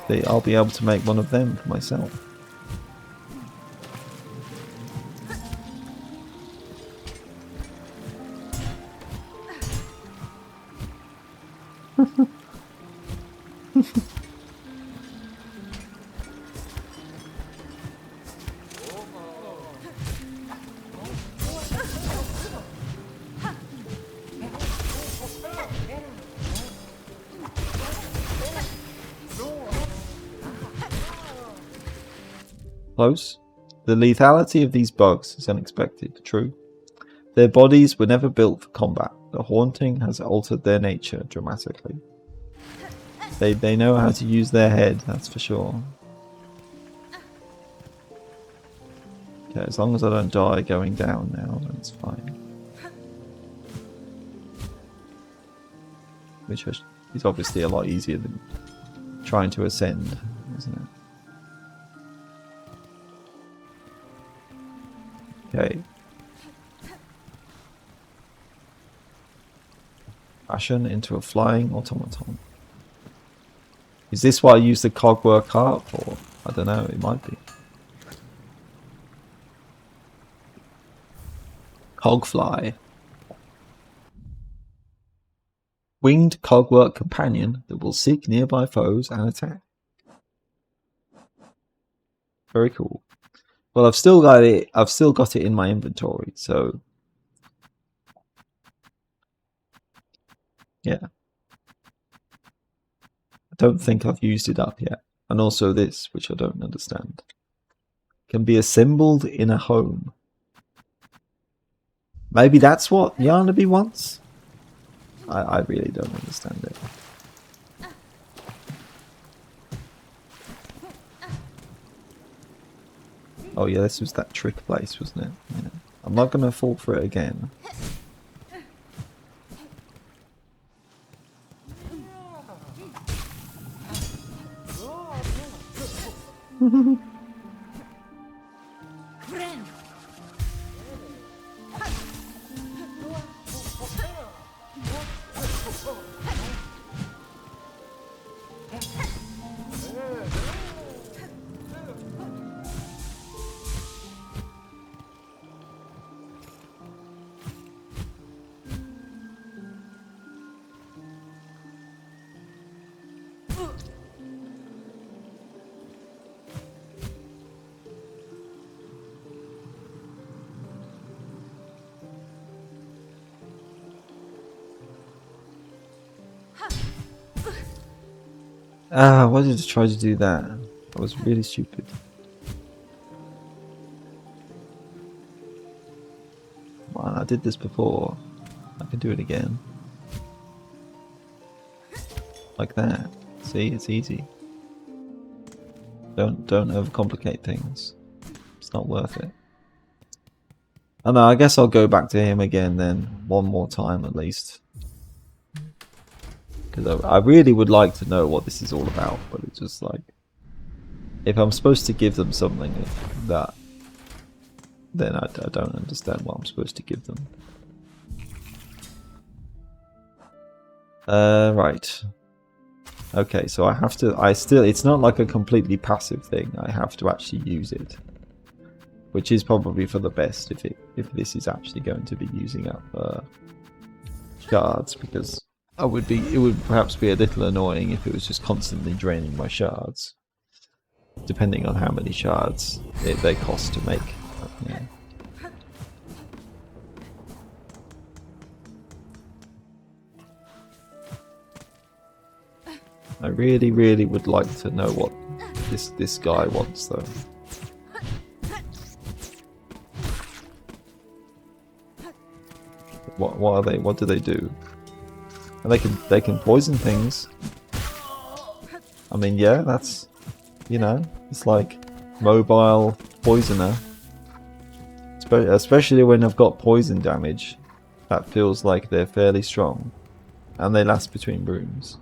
A: See, I'll be able to make one of them for myself. Close. The lethality of these bugs is unexpected, true. Their bodies were never built for combat. The haunting has altered their nature dramatically. They know how to use their head, that's for sure. Okay, as long as I don't die going down now, that's fine. Which is obviously a lot easier than trying to ascend, isn't it? Okay. Fashion into a flying automaton. Is this what I use the cogwork heart for? I don't know, it might be. Cogfly. Winged cogwork companion that will seek nearby foes and attack. Very cool. Well, I've still got it in my inventory, so yeah. I don't think I've used it up yet. And also this, which I don't understand. Can be assembled in a home. Maybe that's what Yarnaby wants? I really don't understand it. Oh yeah, this was that trick place, wasn't it? Yeah. I'm not going to fall for it again. Ah, why did I try to do that? That was really stupid. Come on, I did this before. I can do it again. Like that. See, it's easy. Don't overcomplicate things. It's not worth it. I know, I guess I'll go back to him again then, one more time at least. Because I really would like to know what this is all about, but it's just like... If I'm supposed to give them something that... Then I don't understand what I'm supposed to give them. Right. Okay, so I have to... It's not like a completely passive thing. I have to actually use it. Which is probably for the best if this is actually going to be using up shards, because it would perhaps be a little annoying if it was just constantly draining my shards, depending on how many shards they cost to make. Yeah. I really, really would like to know what this guy wants, though. What are they? What do they do? And they can poison things. I mean, yeah, that's, you know, it's like mobile poisoner. Especially when I've got poison damage, that feels like they're fairly strong, and they last between rooms.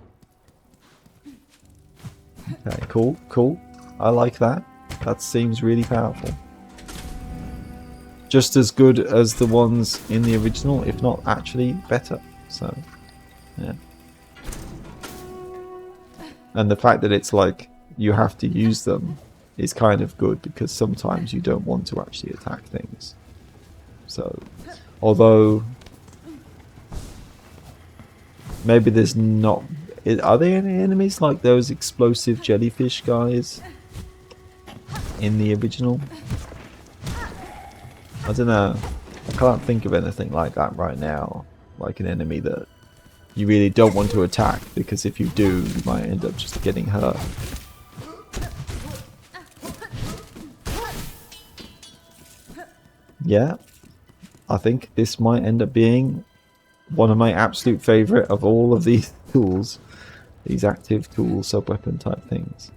A: Okay, cool. I like that. That seems really powerful. Just as good as the ones in the original, if not actually better. So, yeah. And the fact that it's like you have to use them is kind of good, because sometimes you don't want to actually attack things. So, although maybe there's not... Are there any enemies like those explosive jellyfish guys in the original? I don't know. I can't think of anything like that right now. Like an enemy that you really don't want to attack, because if you do, you might end up just getting hurt. Yeah. I think this might end up being one of my absolute favourite of all of these tools. These active tool sub-weapon type things.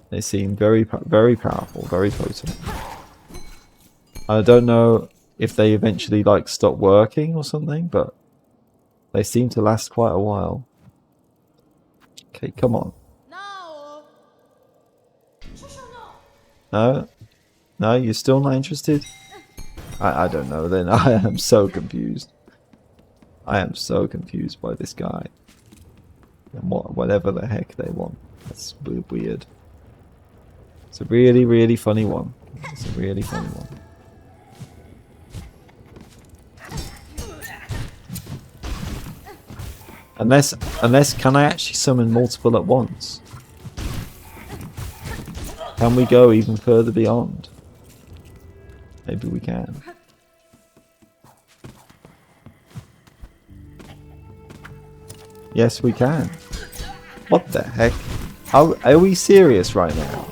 A: They seem very powerful, very potent. I don't know if they eventually like stop working or something, but they seem to last quite a while. Okay, come on. No? No, you're still not interested? I don't know then. I am so confused. I am so confused by this guy. And whatever the heck they want. That's weird. It's a really, really funny one. It's a really funny one. Unless, can I actually summon multiple at once? Can we go even further beyond? Maybe we can. Yes, we can. What the heck? Are we serious right now?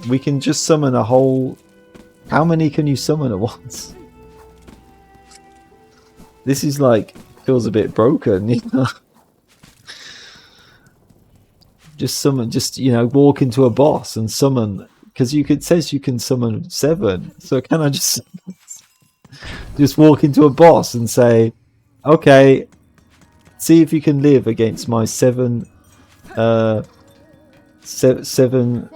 A: We can just summon a whole... How many can you summon at once? This is like... feels a bit broken, you know? Just summon... Just, you know, walk into a boss and summon... Because it says you can summon 7. So can I just... just walk into a boss and say... Okay... See if you can live against my 7... 7...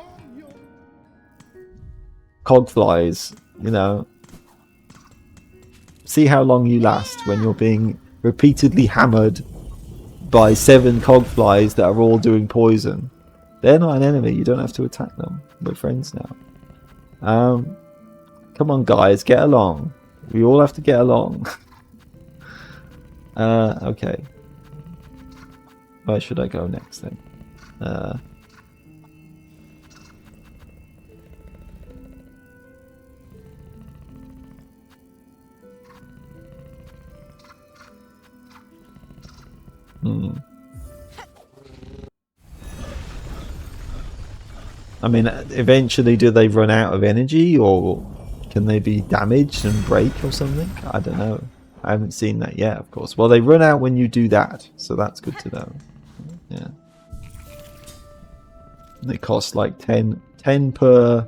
A: cogflies, you know. See how long you last when you're being repeatedly hammered by 7 cogflies that are all doing poison. They're not an enemy, you don't have to attack them. We're friends now. Come on guys, get along. We all have to get along. Okay. Where should I go next then? I mean, eventually do they run out of energy, or can they be damaged and break or something? I don't know. I haven't seen that yet, of course. Well, they run out when you do that, so that's good to know. Yeah. They cost like 10 10 per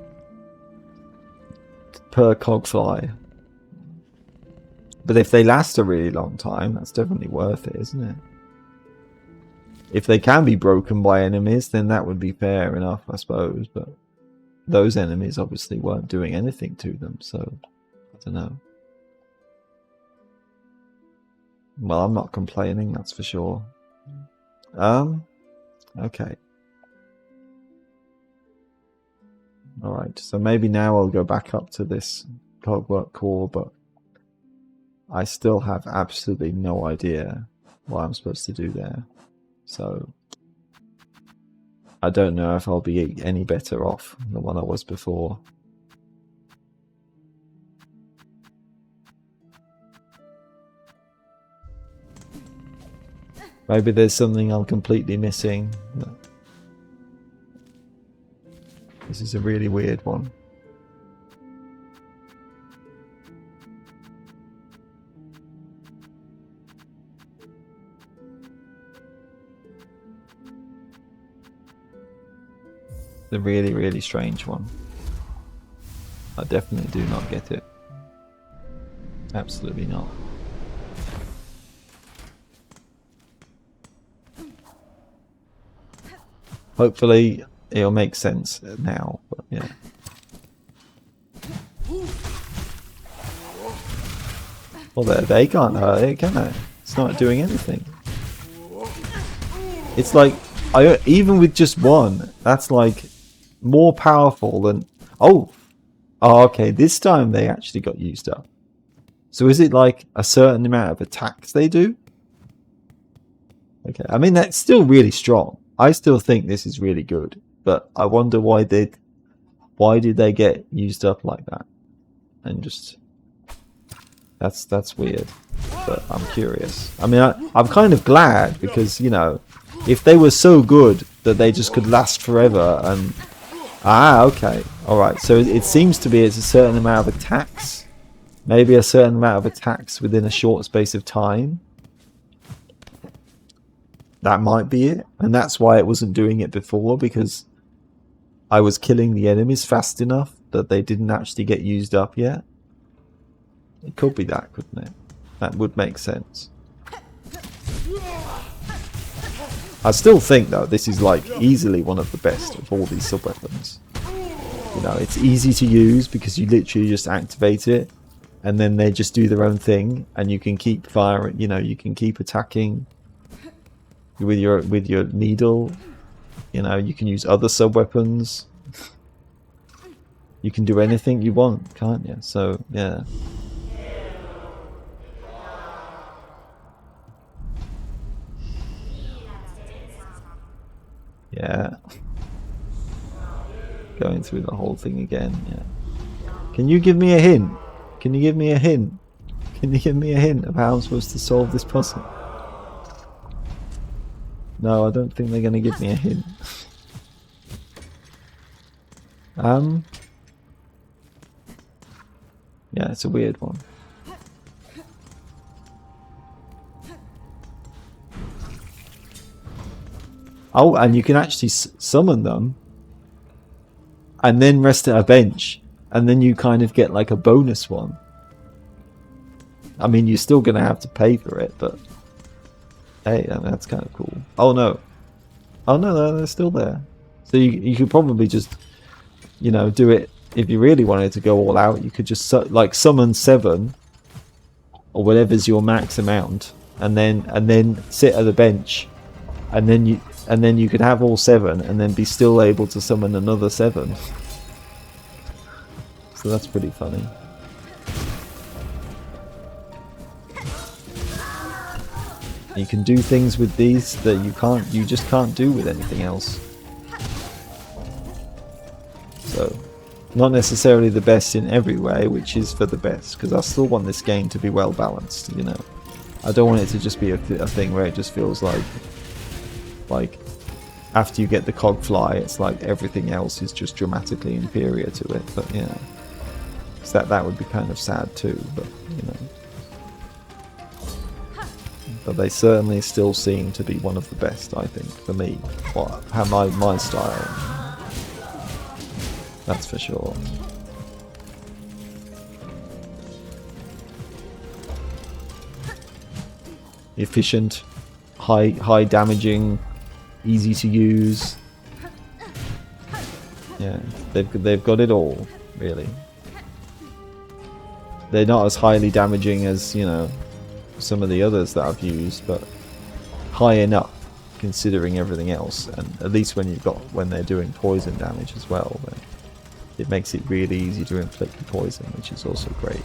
A: cogfly. But if they last a really long time, that's definitely worth it, isn't it? If they can be broken by enemies, then that would be fair enough, I suppose. But those enemies obviously weren't doing anything to them, so I don't know. Well, I'm not complaining, that's for sure. Okay. Alright, so maybe now I'll go back up to this cogwork core, but I still have absolutely no idea what I'm supposed to do there. So I don't know if I'll be any better off than what I was before. Maybe there's something I'm completely missing. This is a really weird one. The really, really strange one. I definitely do not get it. Absolutely not. Hopefully it'll make sense now, but yeah. Well, they can't hurt it, can they? It's not doing anything. It's like, even with just one, that's like more powerful than... Oh, okay, this time they actually got used up. So is it like a certain amount of attacks they do? Okay, I mean, that's still really strong. I still think this is really good, but I wonder why did they get used up like that? And just that's weird, but I'm curious. I mean, I'm kind of glad because, you know, if they were so good that they just could last forever and okay, all right. So it seems to be it's a certain amount of attacks, maybe a certain amount of attacks within a short space of time. That might be it, and that's why it wasn't doing it before, because I was killing the enemies fast enough that they didn't actually get used up yet. It could be that, couldn't it? That would make sense. I still think, though, this is like easily one of the best of all these sub-weapons. You know, it's easy to use because you literally just activate it, and then they just do their own thing, and you can keep firing, you know, you can keep attacking with your needle. You know, you can use other sub-weapons. You can do anything you want, can't you? So, yeah. Yeah. Going through the whole thing again, yeah. Can you give me a hint? Can you give me a hint? Can you give me a hint of how I'm supposed to solve this puzzle? No, I don't think they're going to give me a hint. Yeah, it's a weird one. Oh, and you can actually summon them and then rest at a bench, and then you kind of get like a bonus one. I mean, you're still going to have to pay for it, but hey, I mean, that's kind of cool. Oh no, they're still there. So you could probably just, you know, do it if you really wanted to go all out. You could just like summon 7 or whatever's your max amount, and then sit at the bench, and then you could have all 7, and then be still able to summon another 7. So that's pretty funny. You can do things with these that you just can't do with anything else. So, not necessarily the best in every way, which is for the best, because I still want this game to be well balanced, you know. I don't want it to just be a thing where it just feels like after you get the cog fly, it's like everything else is just dramatically inferior to it. But yeah, so that would be kind of sad too. But you know. But they certainly still seem to be one of the best, I think, for me. How my style. That's for sure. Efficient, high damaging, easy to use. Yeah, they've got it all, really. They're not as highly damaging as, you know, some of the others that I've used, but high enough considering everything else. And at least when they're doing poison damage as well, then it makes it really easy to inflict the poison, which is also great.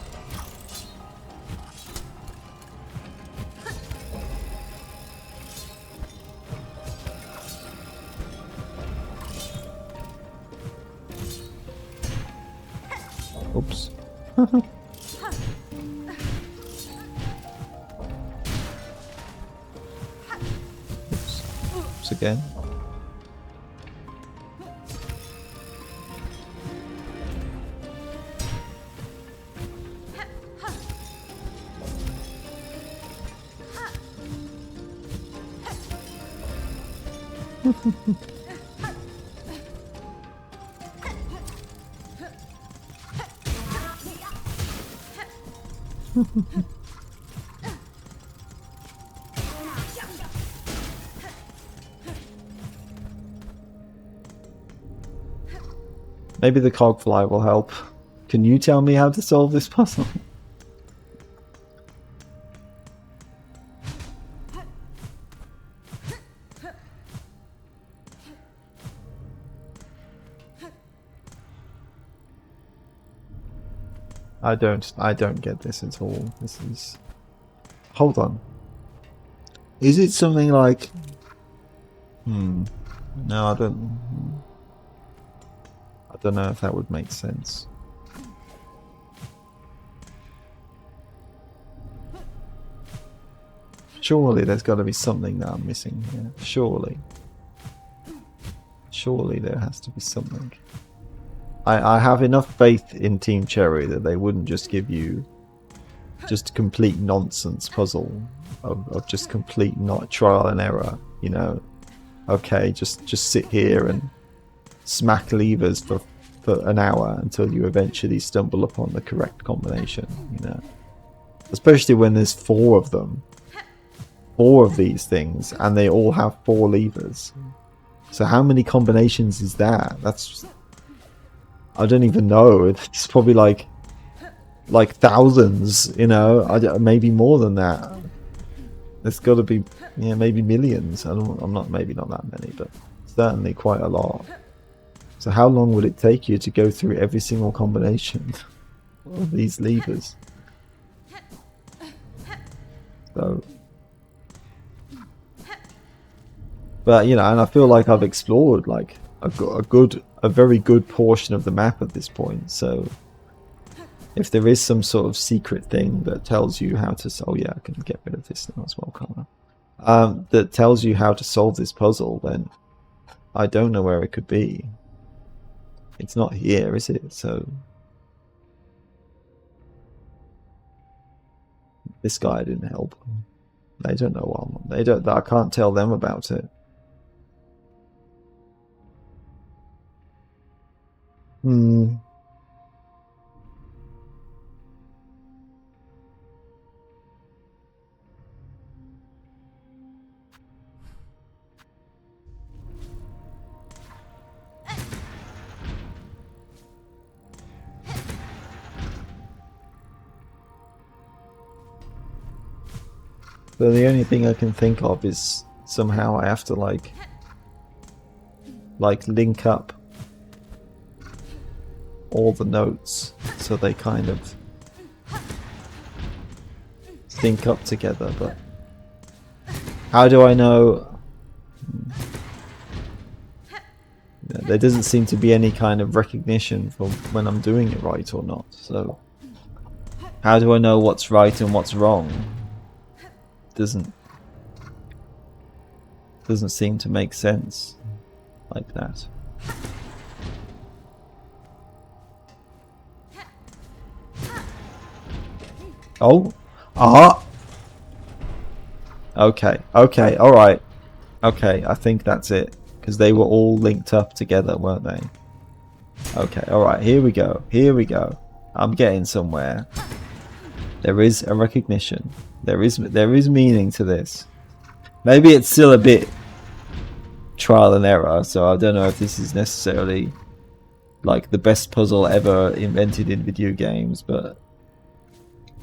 A: Oops. Oops again. Maybe the cogfly will help. Can you tell me how to solve this puzzle? I don't get this at all. This is... Hold on. Is it something like... No, I don't know if that would make sense. Surely there's got to be something that I'm missing here. Surely. Surely there has to be something. I have enough faith in Team Cherry that they wouldn't just give you just complete nonsense puzzle of just complete not trial and error, you know. Okay, just sit here and smack levers for an hour until you eventually stumble upon the correct combination, you know. Especially when there's 4 of them. 4 of these things, and they all have 4 levers. So how many combinations is that? That's... I don't even know. It's probably like thousands, you know, maybe more than that. There's got to be, yeah, maybe millions. Maybe not that many, but certainly quite a lot. So how long would it take you to go through every single combination of these levers? So, but you know, and I feel like I've explored like a very good portion of the map at this point. So if there is some sort of secret thing that tells you how to, oh yeah, I can get rid of this now as well, can't I? That tells you how to solve this puzzle, then I don't know where it could be. It's not here, is it? So this guy didn't help. They don't know what they don't. I can't tell them about it. So the only thing I can think of is somehow I have to like link up all the notes so they kind of sync up together, but how do I know? There doesn't seem to be any kind of recognition for when I'm doing it right or not, so how do I know what's right and what's wrong? Doesn't seem to make sense like that. Oh, okay, all right, okay. I think that's it because they were all linked up together, weren't they? Okay, alright, here we go. Here we go. I'm getting somewhere. There is a recognition. There is meaning to this. Maybe it's still a bit trial and error, so I don't know if this is necessarily like the best puzzle ever invented in video games, but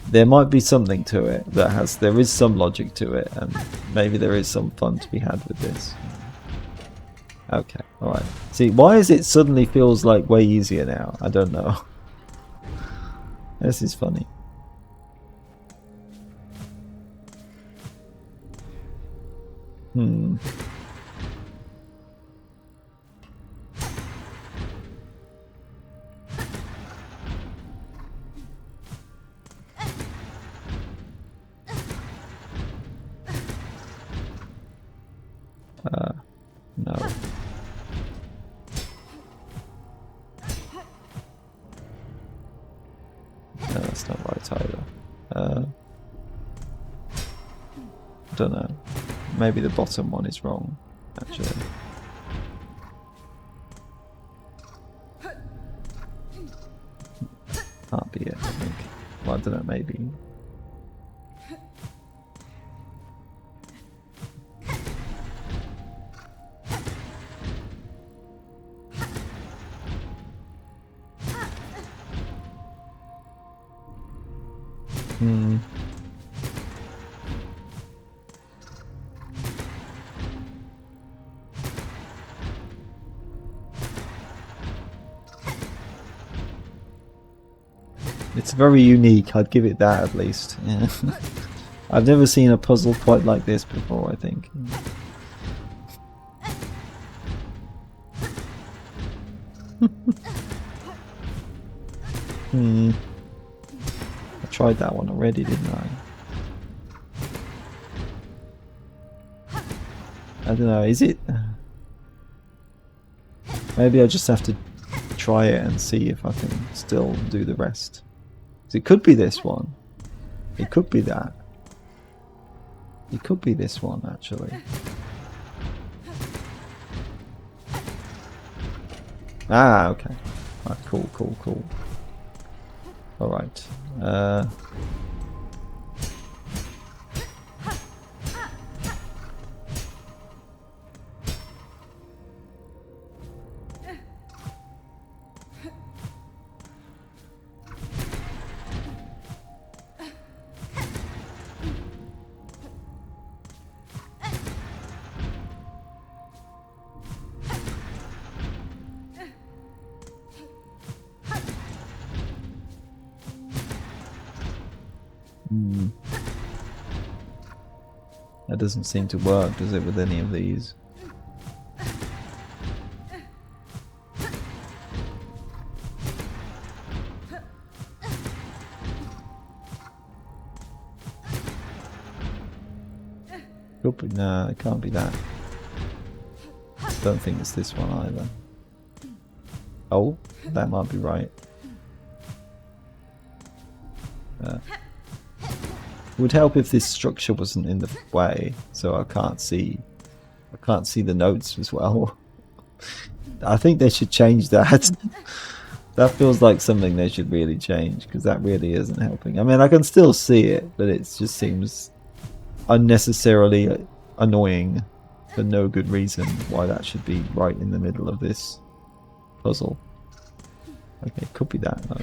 A: there might be something to it there is some logic to it, and maybe there is some fun to be had with this. Okay, alright. See, why is it suddenly feels like way easier now? I don't know. This is funny. Hmm. No. No, that's not right either. Don't know. Maybe the bottom one is wrong, actually. Can't be it, I think. Well, I don't know, maybe. Hmm. It's very unique, I'd give it that at least. Yeah. I've never seen a puzzle quite like this before, I think. Hmm. I tried that one already, didn't I? I don't know, is it? Maybe I just have to try it and see if I can still do the rest. 'Cause it could be this one. It could be that. It could be this one, actually. Ah, okay. Right, cool, cool, cool. Alright. That doesn't seem to work, does it, with any of these? Could be, no, it can't be that. Don't think it's this one either. Oh, that might be right. It would help if this structure wasn't in the way, so I can't see the notes as well. I think they should change that. That feels like something they should really change, because that really isn't helping. I mean, I can still see it, but it just seems unnecessarily annoying for no good reason why that should be right in the middle of this puzzle. Okay, it could be that. No.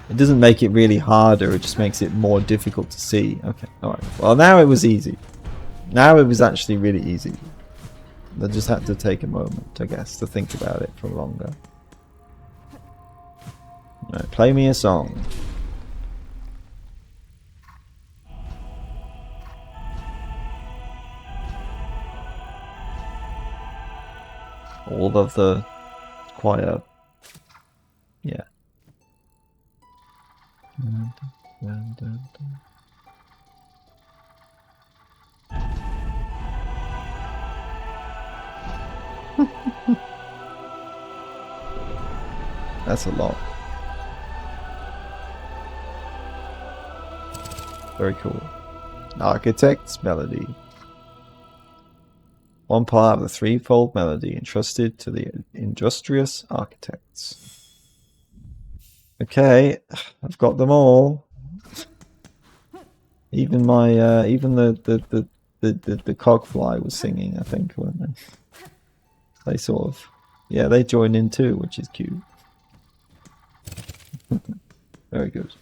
A: It doesn't make it really harder, it just makes it more difficult to see. Okay, alright. Well, now it was easy. Now it was actually really easy. I just had to take a moment, I guess, to think about it for longer. Alright, play me a song. All of the choir. Yeah. That's a lot. Very cool. Architect's Melody. one part of the threefold melody entrusted to the industrious architects. Okay, I've got them all. Even my even the cogfly was singing, I think, weren't they? They sort of, yeah, they joined in too, which is cute. Very good.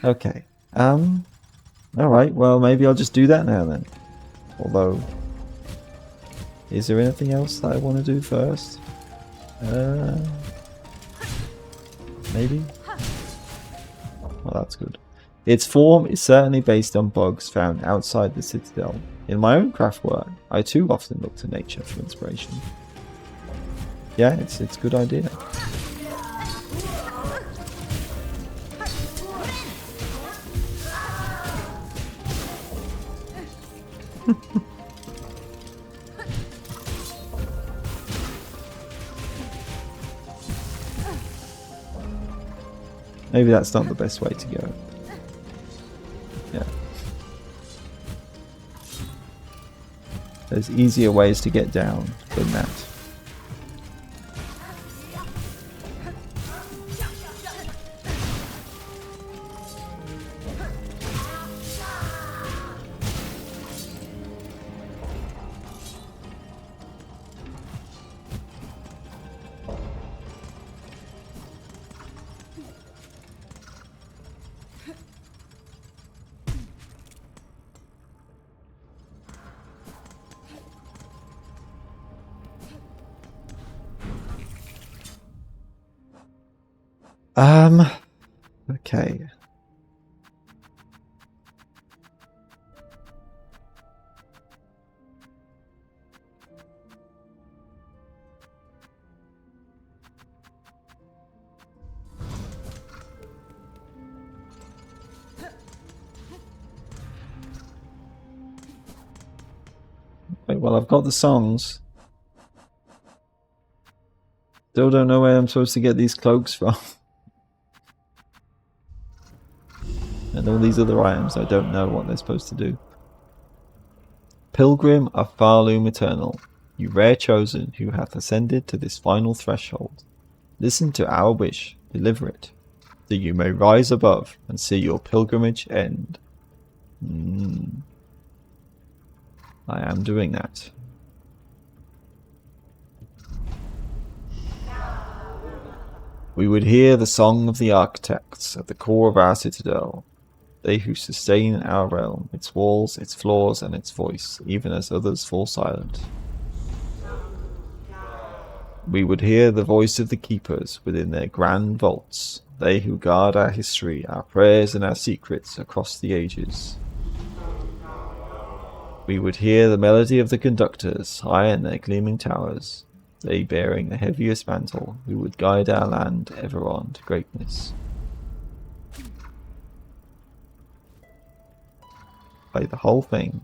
A: Okay. Alright, well, maybe I'll just do that now then. Although, is there anything else that I want to do first? Maybe? Well, that's good. Its form is certainly based on bugs found outside the citadel. In my own craft work, I too often look to nature for inspiration. Yeah, it's a good idea. Maybe that's not the best way to go. Yeah. There's easier ways to get down than that. Okay. Wait, well, I've got the songs. Still don't know where I'm supposed to get these cloaks from. And all these other items, I don't know what they're supposed to do. Pilgrim of Farloom Eternal, you rare chosen who hath ascended to this final threshold, listen to our wish, deliver it, that you may rise above and see your pilgrimage end. I am doing that. We would hear the song of the architects at the core of our citadel, they who sustain our realm, its walls, its floors, and its voice, even as others fall silent. We would hear the voice of the keepers within their grand vaults, they who guard our history, our prayers, and our secrets across the ages. We would hear the melody of the conductors high in their gleaming towers, they bearing the heaviest mantle, who would guide our land ever on to greatness. Play the whole thing.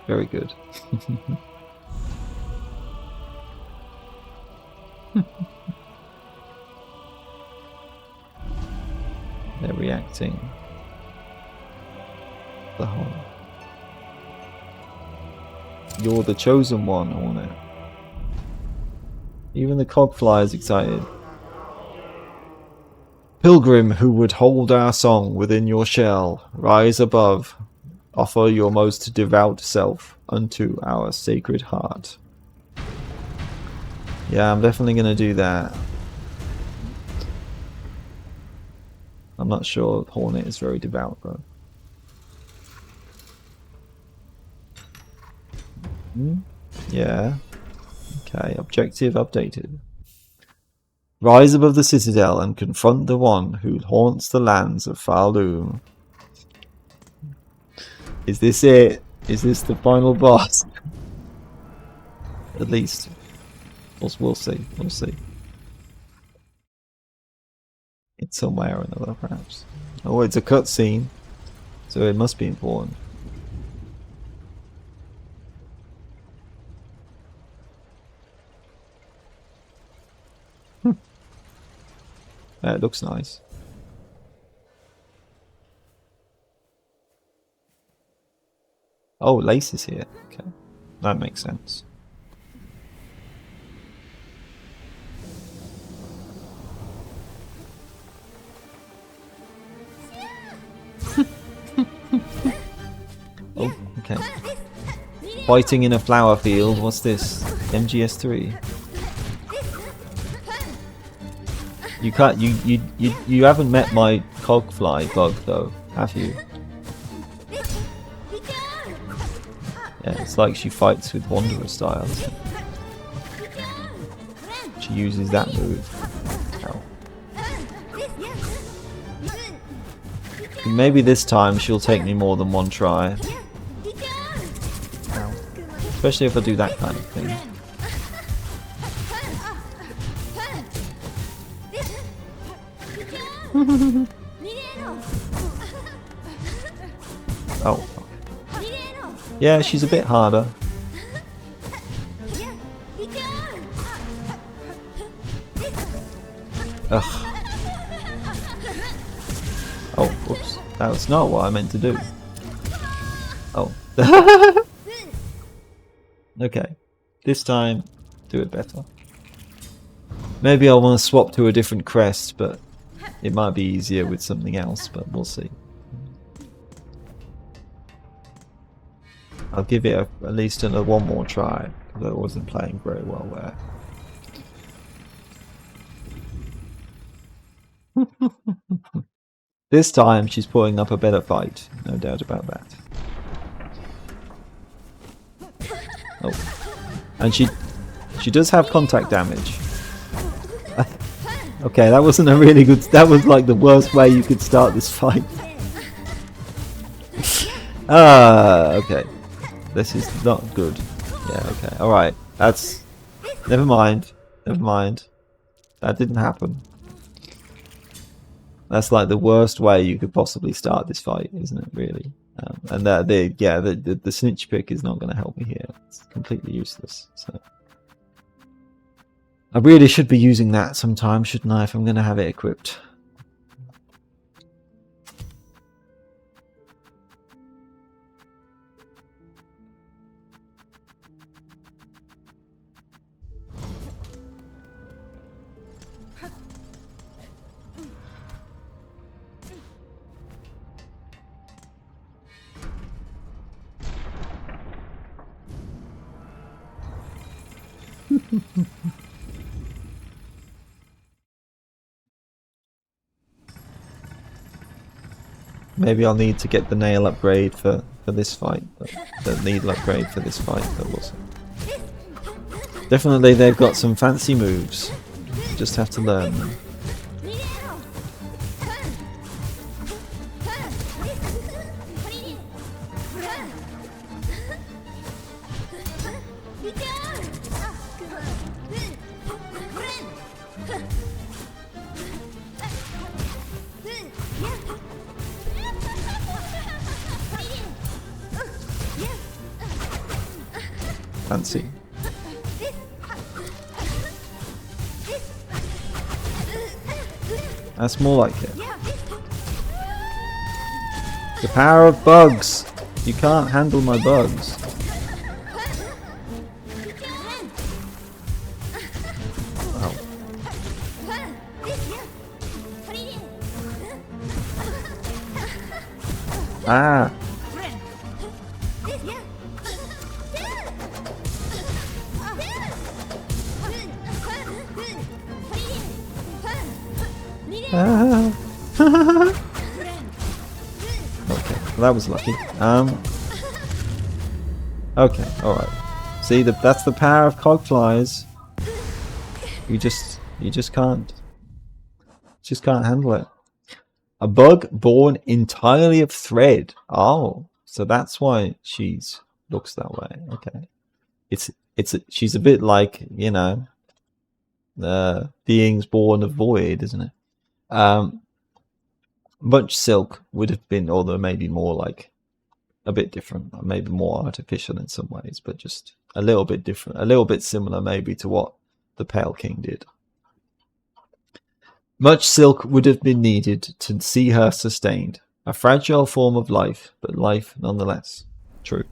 A: Very good. They're reacting. The whole. You're the chosen one, Hornet. Even the cogfly is excited. Pilgrim who would hold our song within your shell, rise above, offer your most devout self unto our sacred heart. Yeah, I'm definitely going to do that. I'm not sure Hornet is very devout, though. Yeah. Okay, objective updated. Rise above the citadel and confront the one who haunts the lands of Farloom. Is this it? Is this the final boss? At least. We'll see. We'll see. some way or another, perhaps. Oh, it's a cutscene, so it must be important. It looks nice. Oh, Lace is here. Okay, that makes sense. Oh, okay. Fighting in a flower field. What's this? MGS3. You can't. You haven't met my cogfly bug though, have you? Yeah, it's like she fights with Wanderer style. She uses that move. Ow. Maybe this time she'll take me more than one try. Ow. Especially if I do that kind of thing. Oh. Yeah, she's a bit harder. Ugh. Oh, whoops. That's not what I meant to do. Oh. Okay. This time, do it better. Maybe I'll want to swap to a different crest, but it might be easier with something else, but we'll see. I'll give it at least one more try, because I wasn't playing very well there. This time she's putting up a better fight, no doubt about that. Oh. And she does have contact damage. Okay, that wasn't a really good... That was like the worst way you could start this fight. Okay. This is not good. Yeah, okay. Alright. That's... Never mind. Never mind. That didn't happen. That's like the worst way you could possibly start this fight, isn't it, really? And the snitch pick is not going to help me here. It's completely useless. So I really should be using that sometime, shouldn't I, if I'm going to have it equipped? Maybe I'll need to get the nail upgrade for this fight, the needle upgrade for this fight, but we'll see. Definitely they've got some fancy moves, just have to learn them. Fancy. That's more like it. The power of bugs! You can't handle my bugs. Oh. Ah! Okay, well, that was lucky. Okay, alright. See, that's the power of cogflies. You just can't handle it. A bug born entirely of thread. Oh, so that's why she's looks that way. Okay, she's a bit like, you know, beings born of void, isn't it? Much silk would have been, although maybe more like a bit different, maybe more artificial in some ways, but just a little bit different, a little bit similar maybe to what the Pale King did. Much silk would have been needed to see her sustained. A fragile form of life, but life nonetheless. True.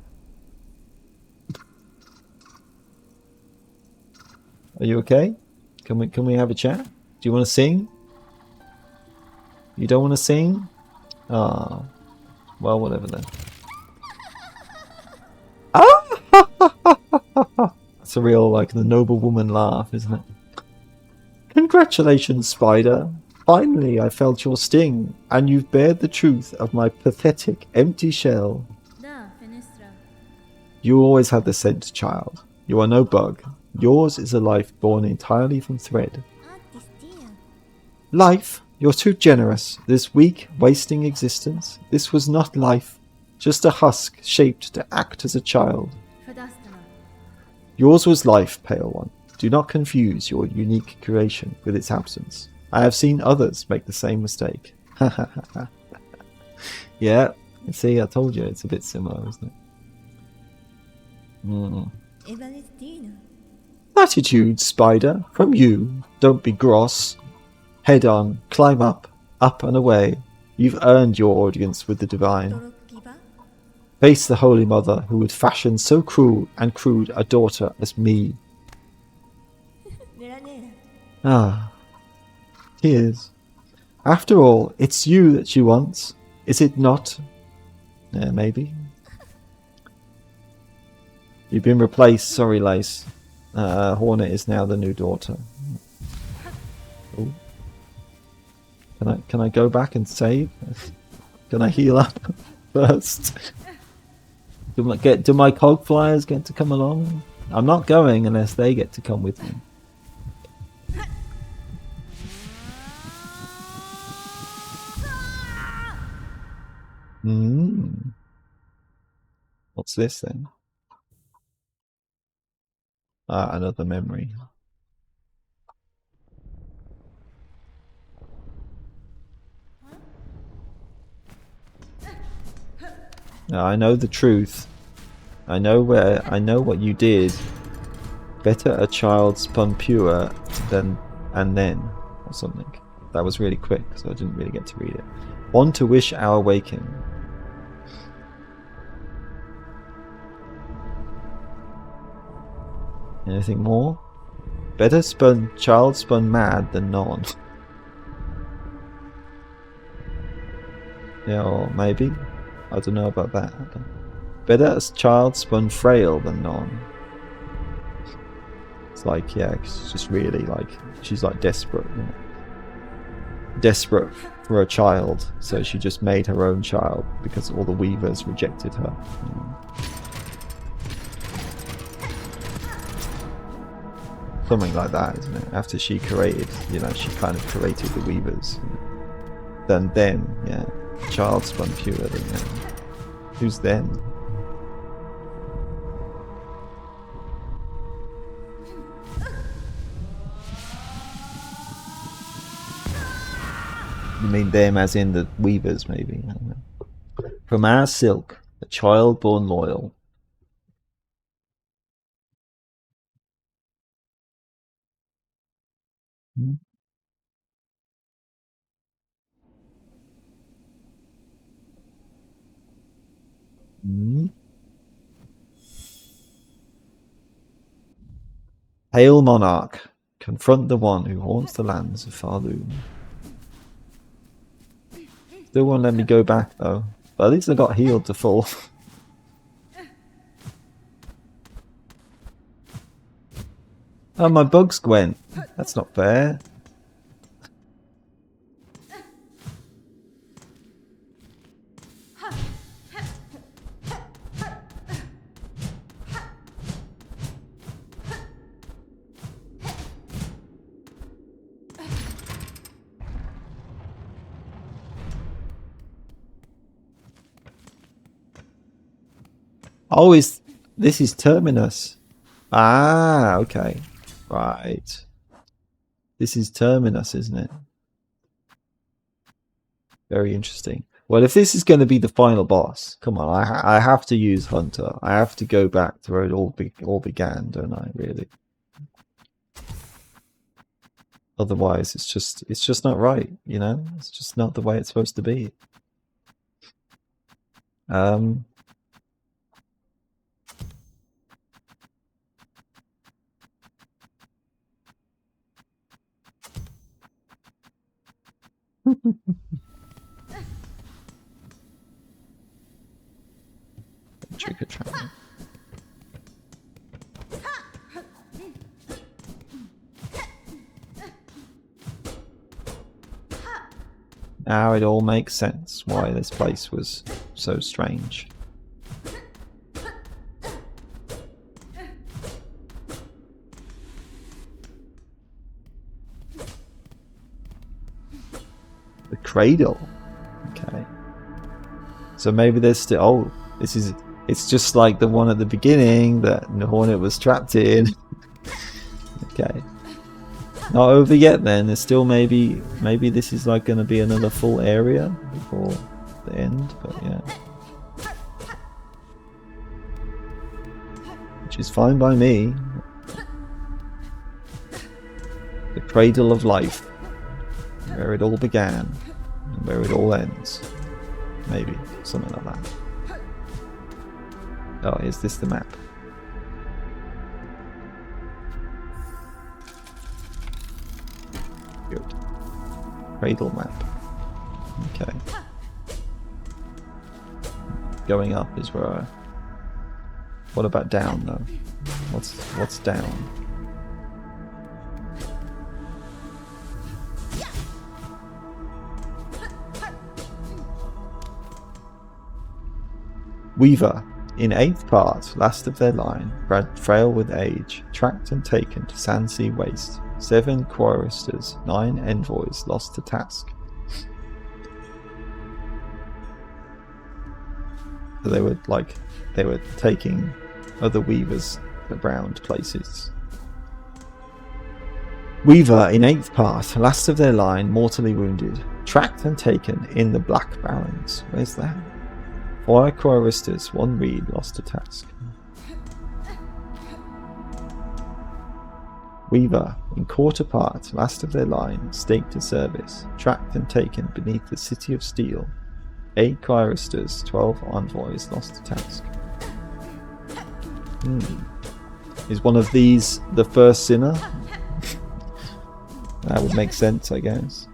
A: Are you okay? Can we have a chat? Do you want to sing? You don't want to sing? Ah, well, whatever then. Ah! That's a real, like, the noble woman laugh, isn't it? Congratulations, Spider. Finally, I felt your sting, and you've bared the truth of my pathetic, empty shell. You always had the scent, child. You are no bug. Yours is a life born entirely from thread. Life? You're too generous. This weak, wasting existence. This was not life. Just a husk shaped to act as a child. Yours was life, Pale One. Do not confuse your unique creation with its absence. I have seen others make the same mistake. Yeah, see, I told you, it's a bit similar, isn't it? Attitude, Spider, from you. Don't be gross. Head on, climb up and away. You've earned your audience with the divine. Face the Holy Mother who would fashion so cruel and crude a daughter as me. Ah, tears. After all, it's you that she wants, is it not? Maybe. You've been replaced, sorry Lace. Hornet is now the new daughter. Ooh. Can I go back and save? Can I heal up first? Do my cog flyers get to come along? I'm not going unless they get to come with me. What's this then? Ah, another memory. Now, I know the truth. I know what you did. Better a child spun pure than and then, or something. That was really quick, so I didn't really get to read it. One to wish our waking. Anything more? Better child spun mad than non. Yeah, or maybe. I don't know about that. Better a child spun frail than non. It's like, yeah, it's just really like, she's like desperate, you know? Desperate for a child, so she just made her own child because all the weavers rejected her. You know? Something like that, isn't it? After she created, you know, she kind of created the weavers. You know? Then, yeah, child spun pure. Then, yeah. Who's then? You mean them as in the weavers, maybe? I don't know. From our silk, a child born loyal. Hail monarch, confront the one who haunts the lands of Farloon. Still won't let me go back though, but at least I got healed to full. Oh, my bugs went. That's not fair. Oh, this is Terminus. Ah, okay. Right. This is Terminus, isn't it? Very interesting. Well, if this is going to be the final boss, come on, I have to use Hunter. I have to go back to where it all began, don't I? Really. Otherwise, it's just not right. You know, it's just not the way it's supposed to be. Trick or treat. Now it all makes sense why this place was so strange. The cradle. Okay. So maybe there's still... Oh, it's just like the one at the beginning that the Hornet was trapped in. Okay. Not over yet then. There's still maybe this is like going to be another full area before the end, but yeah. Which is fine by me. The cradle of life. Where it all began and where it all ends. Maybe. Something like that. Oh, is this the map? Good. Cradle map. Okay. Going up is where I... What about down though? What's down? Weaver. In 8th part, last of their line, frail with age, tracked and taken to Sandsea Waste. 7 choristers, 9 envoys lost to task. So they were taking other weavers around places. Weaver in 8th part, last of their line, mortally wounded, tracked and taken in the Black Barrens. Where's that? 4 choristers, 1 reed lost to task. Weaver, in quarter part, last of their line, staked to service, tracked and taken beneath the city of steel. 8 choristers, 12 envoys lost to task. Is one of these the first sinner? That would make sense, I guess.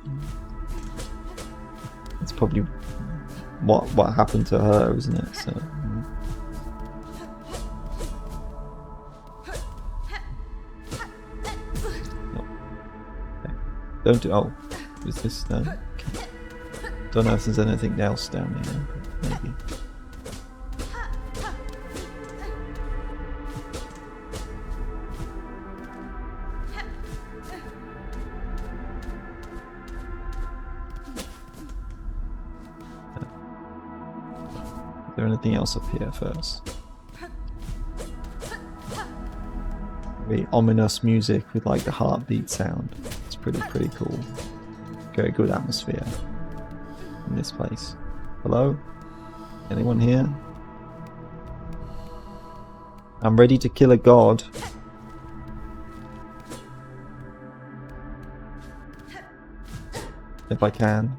A: It's probably what happened to her, isn't it? So. Don't do... Oh, is this... No? Okay. Don't know if there's anything else down here, but maybe. Is there anything else up here first? Very ominous music with like the heartbeat sound. It's pretty cool. Very good atmosphere in this place. Hello? Anyone here? I'm ready to kill a god. If I can.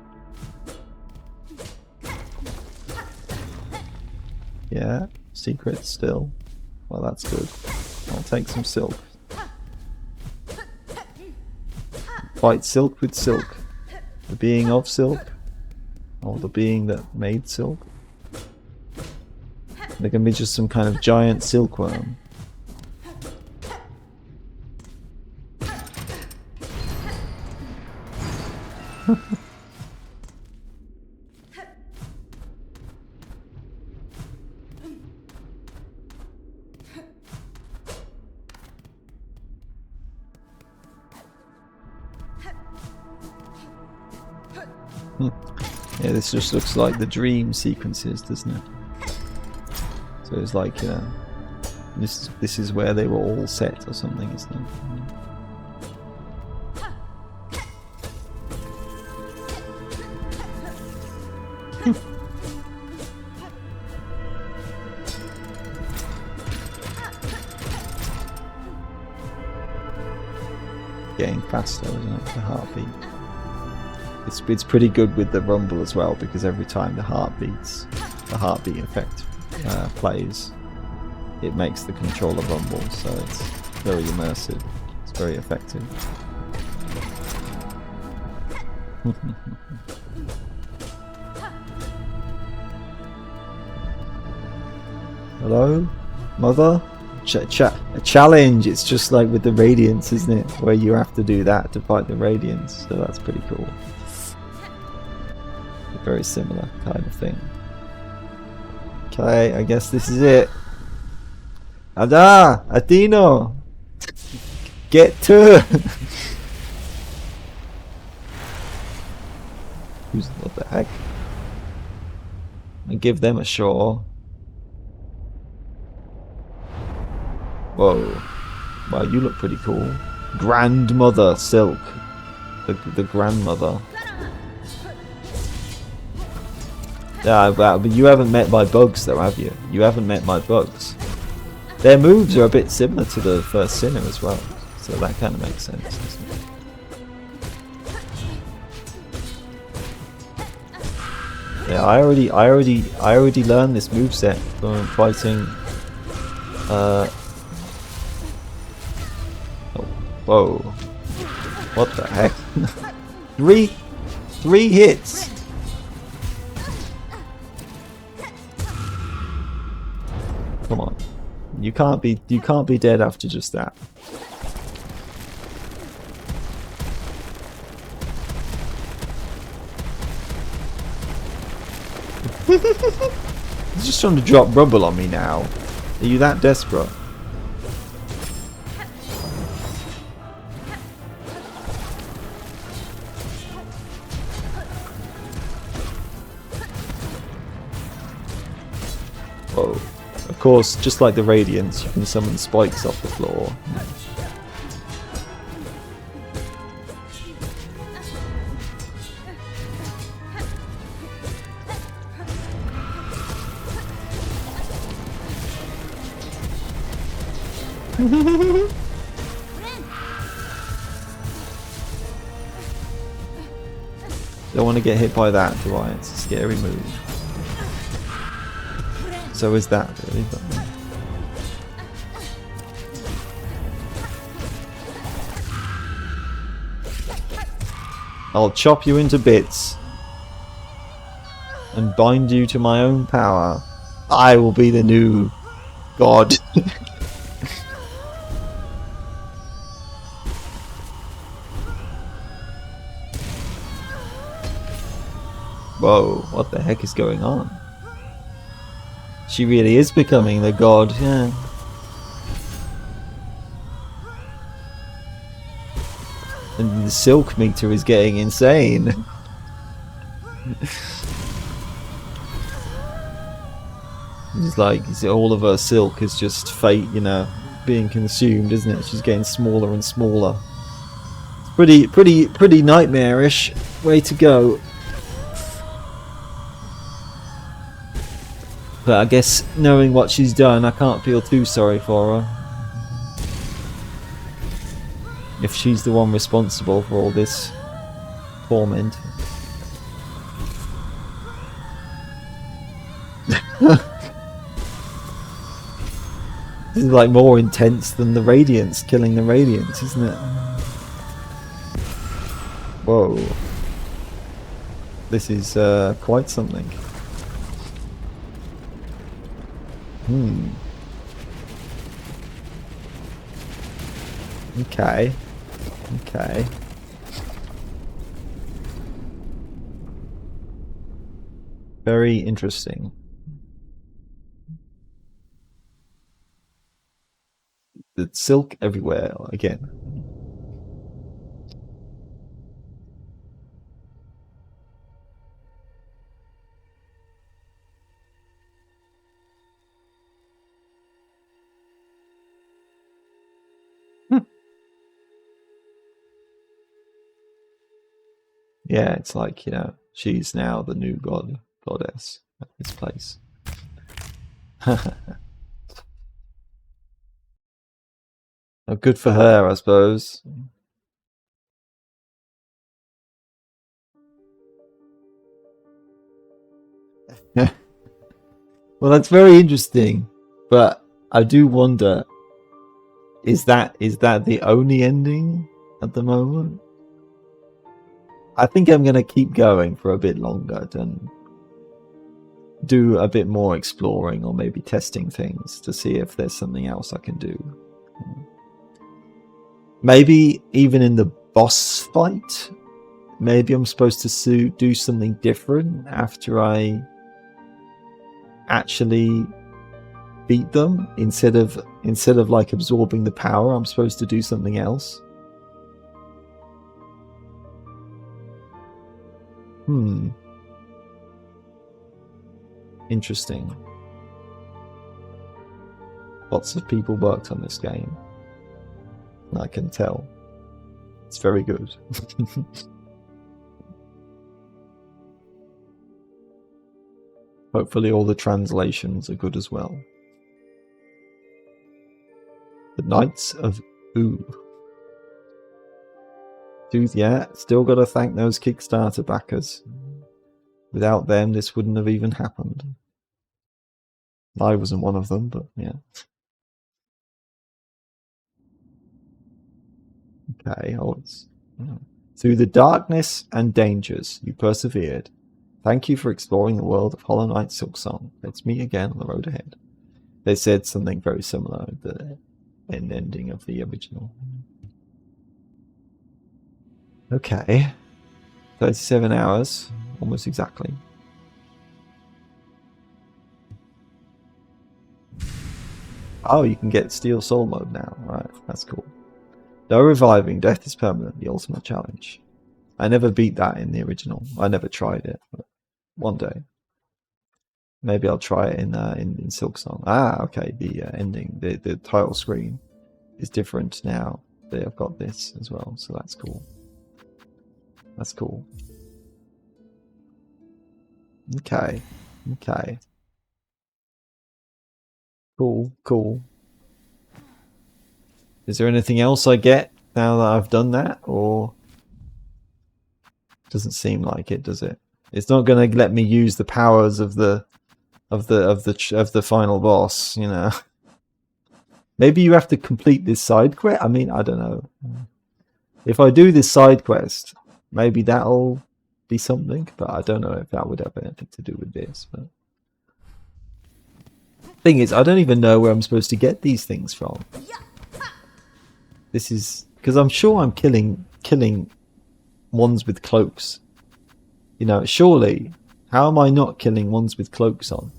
A: Yeah, secret still. Well, that's good. I'll take some silk. Fight silk with silk. The being of silk? Or the being that made silk? There can be just some kind of giant silkworm. Yeah, this just looks like the dream sequences, doesn't it? So it's like this is where they were all set or something, isn't it? getting faster, isn't it? The heartbeat. It's pretty good with the rumble as well, because every time the heartbeat effect plays, it makes the controller rumble, so it's very immersive. It's very effective. Hello, mother? A challenge. It's just like with the Radiance, isn't it? Where you have to do that to fight the Radiance. So that's pretty cool. A very similar kind of thing. Okay, I guess this is it. Ada! Adino! Get to! What the heck? And give them a shore. Whoa. Wow, you look pretty cool. Grandmother Silk. The grandmother. Yeah, but you haven't met my bugs though, have you? You haven't met my bugs. Their moves are a bit similar to the first Sinner as well. So that kind of makes sense, doesn't it? Yeah, I already learned this moveset from fighting oh, whoa. What the heck? Three hits. Come on. You can't be dead after just that. He's just trying to drop rubble on me now. Are you that desperate? Whoa. Of course, just like the Radiance, you can summon spikes off the floor. Don't want to get hit by that, do I? It's a scary move. So is that really? But I'll chop you into bits and bind you to my own power. I will be the new god. Whoa, what the heck is going on? She really is becoming the god, yeah. And the silk meter is getting insane. It's like all of her silk is just fate, you know, being consumed, isn't it? She's getting smaller and smaller. It's pretty nightmarish. Way to go. But I guess knowing what she's done, I can't feel too sorry for her. If she's the one responsible for all this torment. This is like more intense than the Radiance, killing the Radiance, isn't it? Whoa. This is quite something. Okay. Okay. Very interesting. The silk everywhere again. Yeah, it's like, you know, she's now the new goddess at this place. Oh, good for her, I suppose. Well, that's very interesting, but I do wonder: is that the only ending at the moment? I think I'm gonna keep going for a bit longer and do a bit more exploring, or maybe testing things to see if there's something else I can do. Maybe even in the boss fight, maybe I'm supposed to do something different after I actually beat them, instead of like absorbing the power. I'm supposed to do something else. Interesting. Lots of people worked on this game, I can tell. It's very good. Hopefully all the translations are good as well. The Knights of Ooh. Dude, yeah, still gotta thank those Kickstarter backers. Without them, this wouldn't have even happened. I wasn't one of them, but yeah. Okay, through the darkness and dangers, you persevered. Thank you for exploring the world of Hollow Knight Silksong. Let's meet again on the road ahead. They said something very similar at the ending of the original. Okay. 37 hours, almost exactly. Oh, you can get Steel Soul mode now. Right, that's cool. No reviving, death is permanent, the ultimate challenge. I never beat that in the original. I never tried it, but one day. Maybe I'll try it in Silksong. Ah, okay, the ending, the title screen is different now. They've got this as well, so that's cool. That's cool. Okay. Okay. Cool, cool. Is there anything else I get now that I've done that, or doesn't seem like it, does it? It's not going to let me use the powers of the final boss, you know. Maybe you have to complete this side quest. I mean, I don't know. If I do this side quest, maybe that'll be something, but I don't know if that would have anything to do with this. But thing is, I don't even know where I'm supposed to get these things from. This is because I'm sure I'm killing ones with cloaks. You know, surely, how am I not killing ones with cloaks on?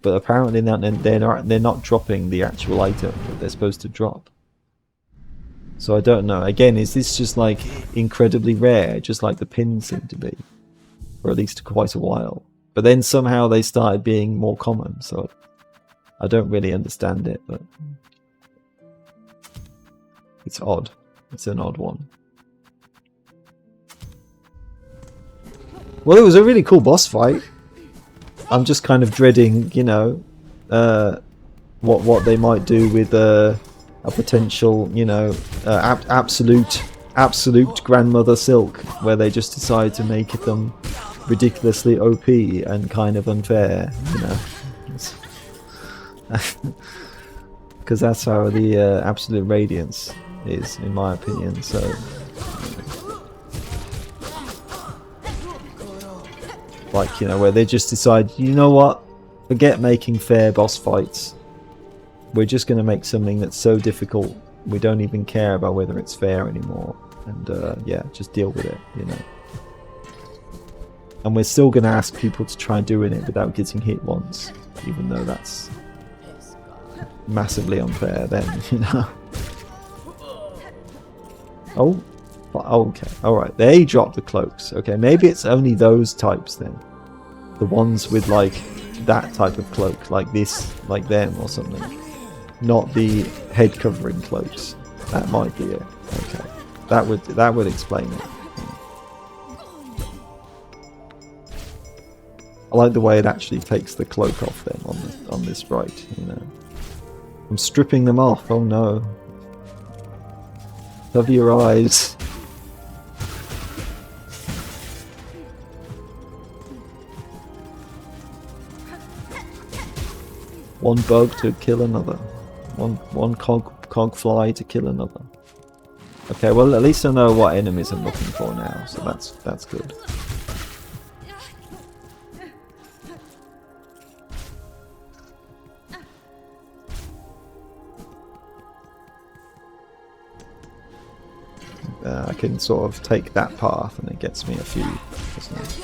A: But apparently they're not dropping the actual item that they're supposed to drop. So I don't know. Again, is this just like incredibly rare, just like the pins seem to be, for at least quite a while? But then somehow they started being more common, so I don't really understand it, but it's odd. It's an odd one. Well, it was a really cool boss fight. I'm just kind of dreading, you know, what they might do with a potential, you know, absolute grandmother Silk, where they just decide to make them ridiculously OP and kind of unfair, you know, because that's how the absolute radiance is, in my opinion. So. Like, you know, where they just decide, you know what, forget making fair boss fights. We're just going to make something that's so difficult, we don't even care about whether it's fair anymore. And yeah, just deal with it, you know. And we're still going to ask people to try doing it without getting hit once, even though that's massively unfair then, you know. Oh. Okay, alright, they dropped the cloaks. Okay, maybe it's only those types then. The ones with like that type of cloak, like this, like them or something. Not the head covering cloaks. That might be it. Okay. That would explain it. I like the way it actually takes the cloak off them on this sprite, you know. I'm stripping them off, oh no. Cover your eyes. One bug to kill another. One cog fly to kill another. Okay, well at least I know what enemies I'm looking for now, so that's good. I can sort of take that path and it gets me a few, doesn't it?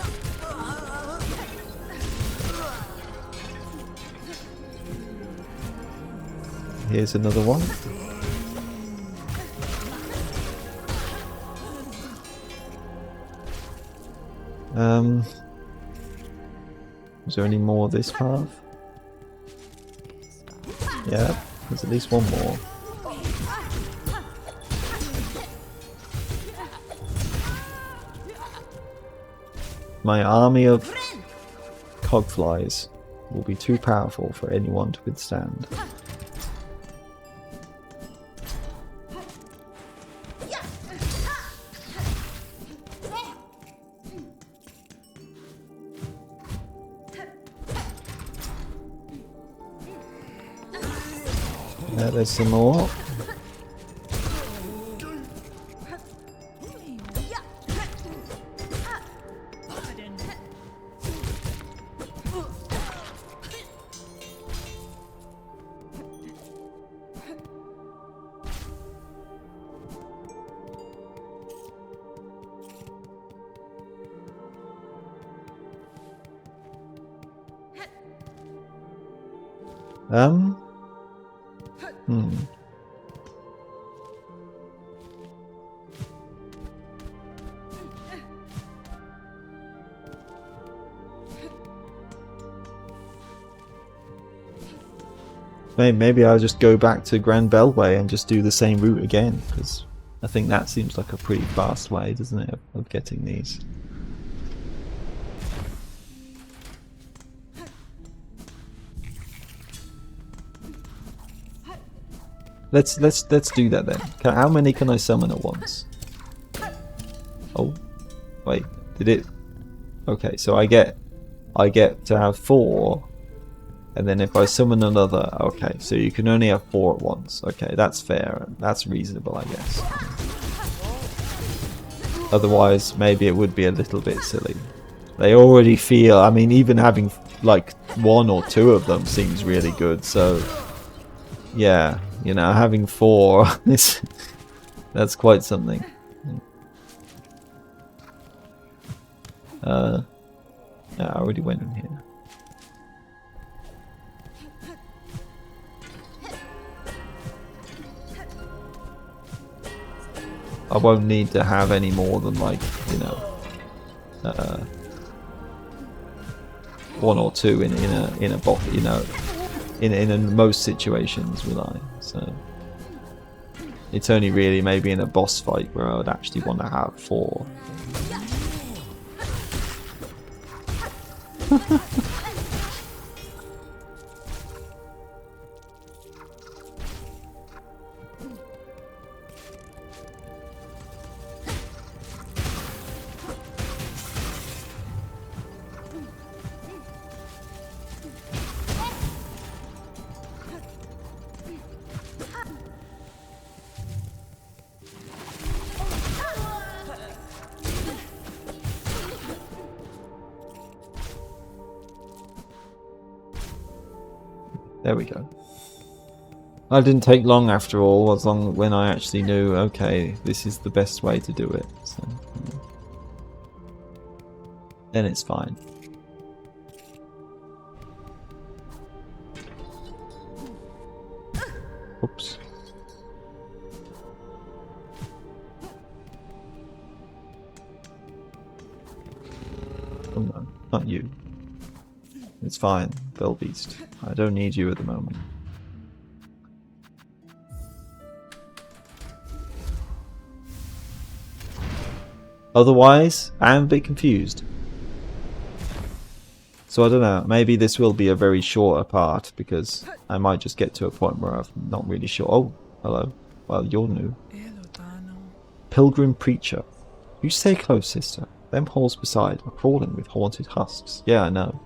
A: Here's another one. Is there any more this path? Yeah, there's at least one more. My army of cogflies will be too powerful for anyone to withstand. There's some more. Maybe I'll just go back to Grand Beltway and just do the same route again, because I think that seems like a pretty fast way, doesn't it, of getting these. Let's do that then. How many can I summon at once? Oh, wait, did it? Okay, so I get to have 4. And then if I summon another, okay, so you can only have 4 at once. Okay, that's fair. That's reasonable, I guess. Otherwise, maybe it would be a little bit silly. They already feel, I mean, even having like 1 or 2 of them seems really good. So, yeah, you know, having 4, that's quite something. Yeah, I already went in here. I won't need to have any more than, like, you know, 1 or 2 in a box, you know, in most situations, will I? So it's only really maybe in a boss fight where I would actually want to have 4. There we go. That didn't take long after all, as long when I actually knew, okay, this is the best way to do it. So, yeah. Then it's fine. Oops. Oh no, not you. It's fine, Bellbeast. I don't need you at the moment. Otherwise, I'm a bit confused. So I don't know, maybe this will be a very shorter part, because I might just get to a point where I'm not really sure. Oh, hello. Well, you're new. Pilgrim Preacher. You stay close, sister. Them holes beside are crawling with haunted husks. Yeah, I know.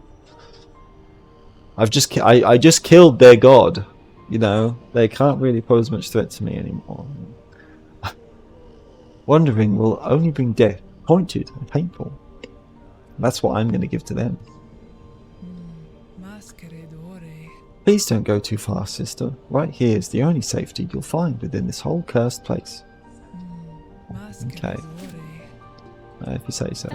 A: I just killed their god. You know, they can't really pose much threat to me anymore. Wandering will only bring death, pointed and painful. That's what I'm going to give to them. Please don't go too far, sister. Right here is the only safety you'll find within this whole cursed place. Okay. If you say so.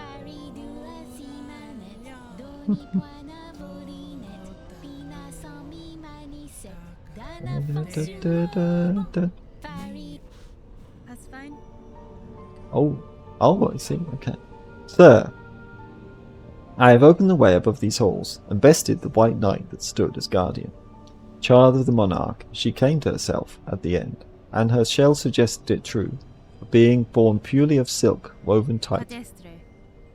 C: That's fine.
A: Oh, I see. Okay. Sir, I have opened the way above these halls and bested the white knight that stood as guardian. Child of the monarch, she came to herself at the end, and her shell suggested it true, a being born purely of silk, woven tight.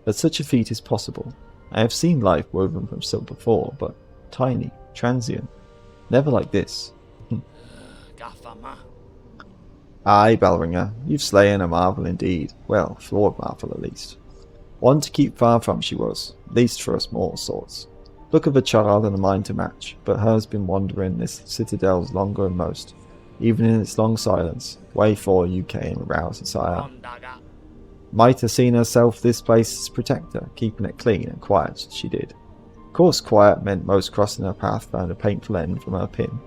A: That such a feat is possible. I have seen life woven from silk before, but tiny, transient, never like this. Aye, Balringer, you've slain a marvel indeed. Well, flawed marvel at least. One to keep far from she was, at least for us mortal sorts. Look of a child and a mind to match, but hers been wandering this citadel's longer than most. Even in its long silence, wherefore you came aroused and sire. Might have seen herself this place's protector, keeping it clean and quiet, she did. Of course quiet meant most crossing her path found a painful end from her pin.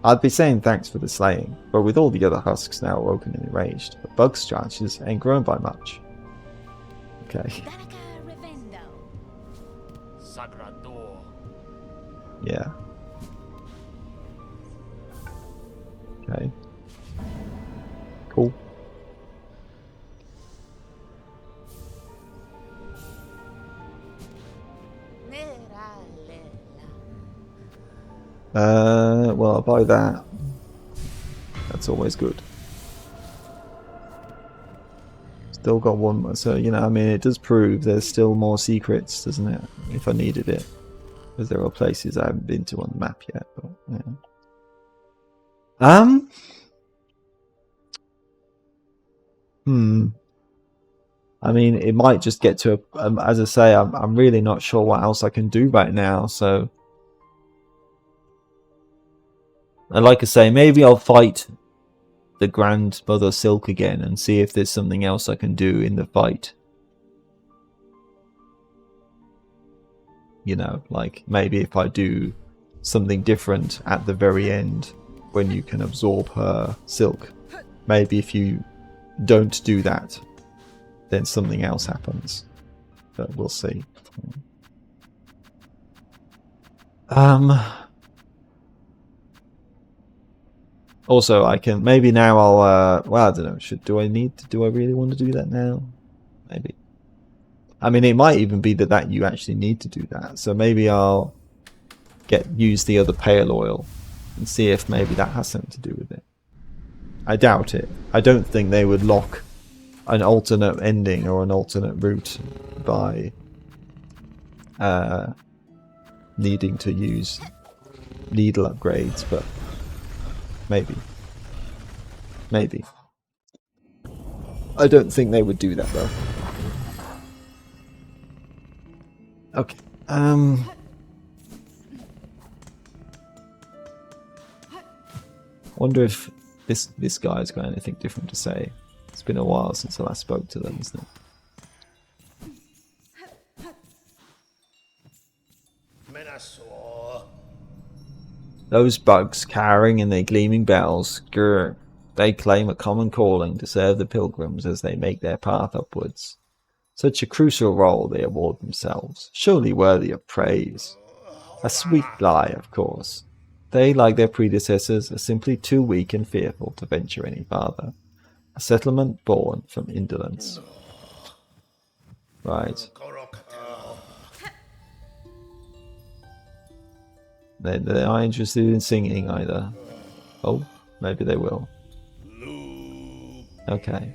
A: I'd be saying thanks for the slaying, but with all the other husks now awoken and enraged, the bug's chances ain't grown by much. Okay. Yeah. Okay. Cool. Well, I'll buy that. That's always good. Still got one more, so, you know, I mean, it does prove there's still more secrets, doesn't it? If I needed it. Because there are places I haven't been to on the map yet, but, yeah. I mean, it might just get to a, as I say, I'm really not sure what else I can do right now, so. And like I say, maybe I'll fight the grandmother Silk again and see if there's something else I can do in the fight. You know, like maybe if I do something different at the very end when you can absorb her silk. Maybe if you don't do that, then something else happens. But we'll see. Also, I can maybe now I'll well, I don't know. Do I really want to do that now? Maybe. I mean, it might even be that you actually need to do that. So maybe I'll use the other pale oil and see if maybe that has something to do with it. I doubt it. I don't think they would lock an alternate ending or an alternate route by needing to use needle upgrades, but maybe. Maybe. I don't think they would do that though. Okay. Wonder if this guy's got anything different to say. It's been a while since I last spoke to them, isn't it? Those bugs cowering in their gleaming bells, grr, they claim a common calling to serve the pilgrims as they make their path upwards. Such a crucial role they award themselves, surely worthy of praise. A sweet lie, of course. They, like their predecessors, are simply too weak and fearful to venture any farther. A settlement born from indolence. Right. They aren't interested in singing either. Oh, maybe they will. Okay.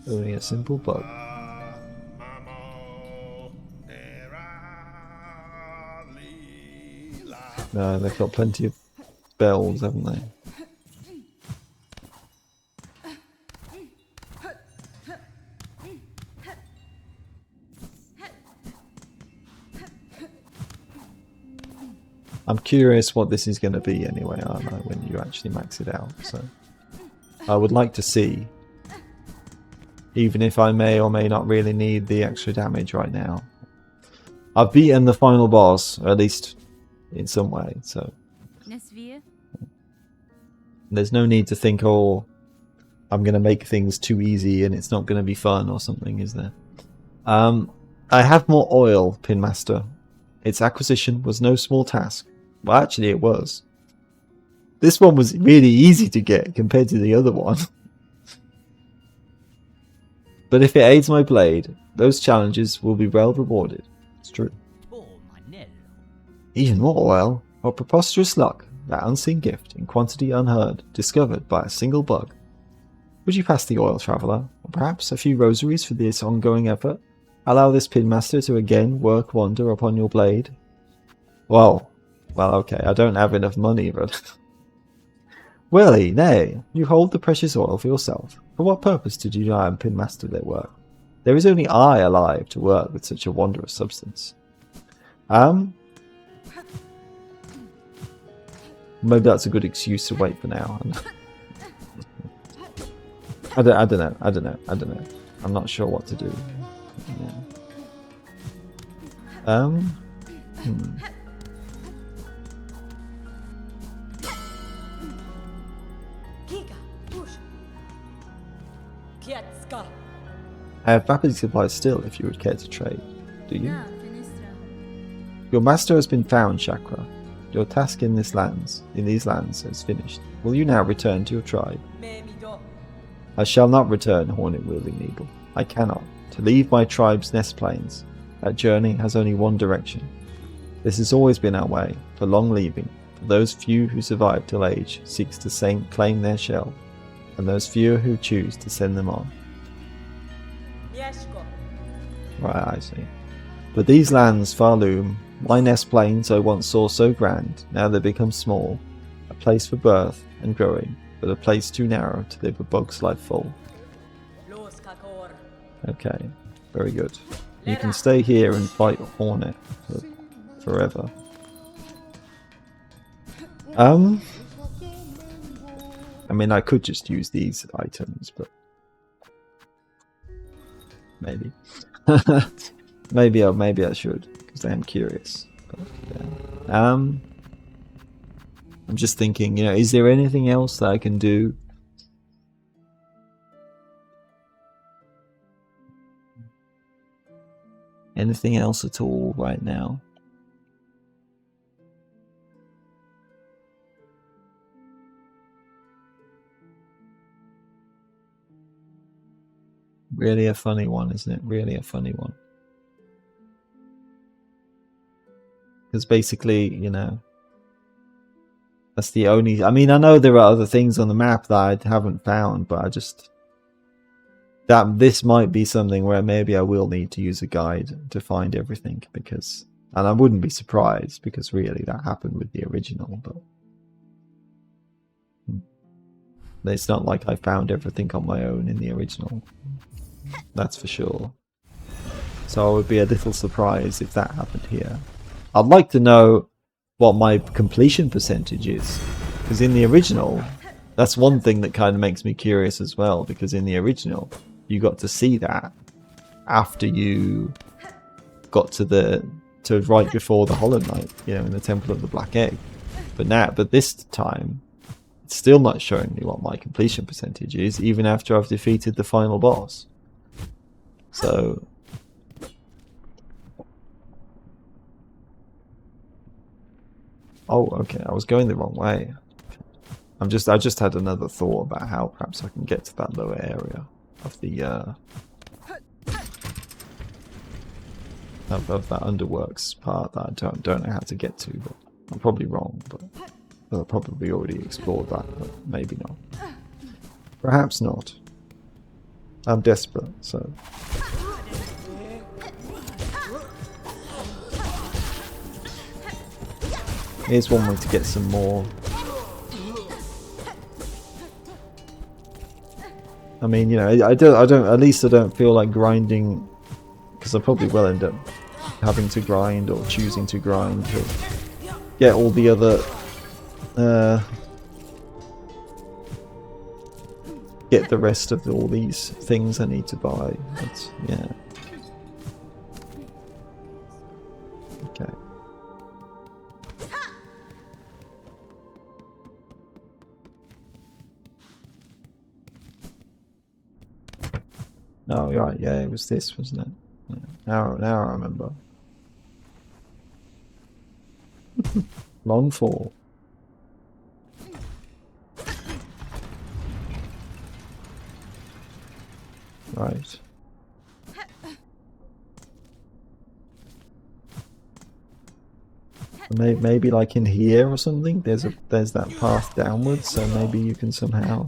A: Only a simple bug. No, they've got plenty of bells, haven't they? I'm curious what this is going to be anyway, aren't I, when you actually max it out. So I would like to see, even if I may or may not really need the extra damage right now. I've beaten the final boss, or at least in some way, so
C: Nesvia?
A: there's no need to think, oh, I'm going to make things too easy and it's not going to be fun or something, is there? I have more oil, Pinmaster. Its acquisition was no small task. Well, actually it was. This one was really easy to get compared to the other one. But if it aids my blade, those challenges will be well rewarded. It's true. Even more oil? What preposterous luck. That unseen gift, in quantity unheard, discovered by a single bug. Would you pass the oil, traveller? Or perhaps a few rosaries for this ongoing effort? Allow this Pinmaster to again work wonder upon your blade? Well, okay, I don't have enough money, but... Willie, nay, you hold the precious oil for yourself. For what purpose did you deny Pinmaster their work? There is only I alive to work with such a wondrous substance. Maybe that's a good excuse to wait for now. I don't know. I'm not sure what to do. Yeah. I have rapid supplies still if you would care to trade. Do you?
C: Na, Finistra.
A: Your master has been found, Chakra. Your task in these lands is finished. Will you now return to your tribe? I shall not return, Hornet Wielding Needle. I cannot. To leave my tribe's nest plains. That journey has only one direction. This has always been our way, for long leaving, for those few who survive till age seeks to claim their shell, and those few who choose to send them on. Right, I see. But these lands far loom. My nest plains I once saw so grand, now they become small. A place for birth and growing, but a place too narrow to live a bug's life full. Okay, very good. You can stay here and fight Hornet forever. I mean, I could just use these items, but maybe. maybe I should, because I am curious. But, yeah. I'm just thinking, you know, is there anything else that I can do? Anything else at all right now? Really a funny one, isn't it? Really a funny one. Because basically, you know, that's the only... I mean, I know there are other things on the map that I haven't found, but I just... this might be something where maybe I will need to use a guide to find everything, because... And I wouldn't be surprised, because really that happened with the original, but... It's not like I found everything on my own in the original. That's for sure. So I would be a little surprised if that happened here. I'd like to know what my completion percentage is, because in the original, that's one thing that kind of makes me curious as well, because in the original, you got to see that after you got to right before the Hollow Knight, you know, in the Temple of the Black Egg. But this time, it's still not showing me what my completion percentage is, even after I've defeated the final boss. So... Oh, okay, I was going the wrong way. I just had another thought about how perhaps I can get to that lower area of the of that underworks part that I don't know how to get to, but I'm probably wrong, but I've probably already explored that, but maybe not. Perhaps not. I'm desperate, so... Here's one way to get some more. I mean, you know, I don't. At least I don't feel like grinding, because I probably will end up having to grind or choosing to grind. get all the other get the rest of all these things I need to buy. But yeah. Okay. Oh right, yeah, it was this, wasn't it? Yeah. Now I remember. Long fall. Right. Maybe like in here or something. There's that path downwards, so maybe you can somehow.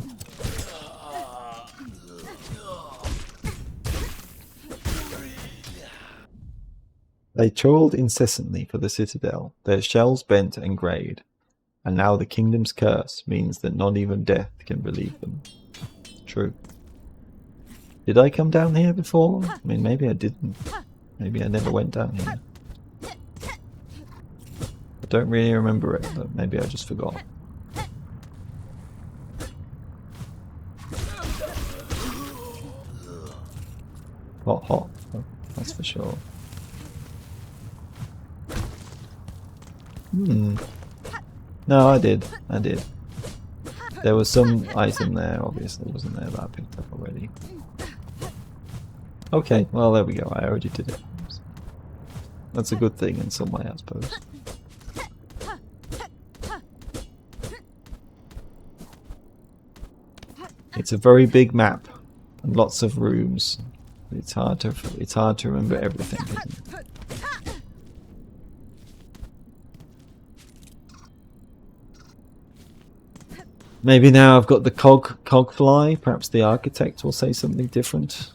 A: They toiled incessantly for the citadel, their shells bent and greyed, and now the kingdom's curse means that not even death can relieve them. True. Did I come down here before? I mean, maybe I didn't. Maybe I never went down here. I don't really remember it, but maybe I just forgot. Hot, hot. Oh, that's for sure. No, I did. There was some item there, obviously, wasn't there, that I picked up already. Okay, well, there we go. I already did it. That's a good thing in some way, I suppose. It's a very big map and lots of rooms. It's hard to remember everything, isn't it? Maybe now I've got the cog fly, perhaps the architect will say something different.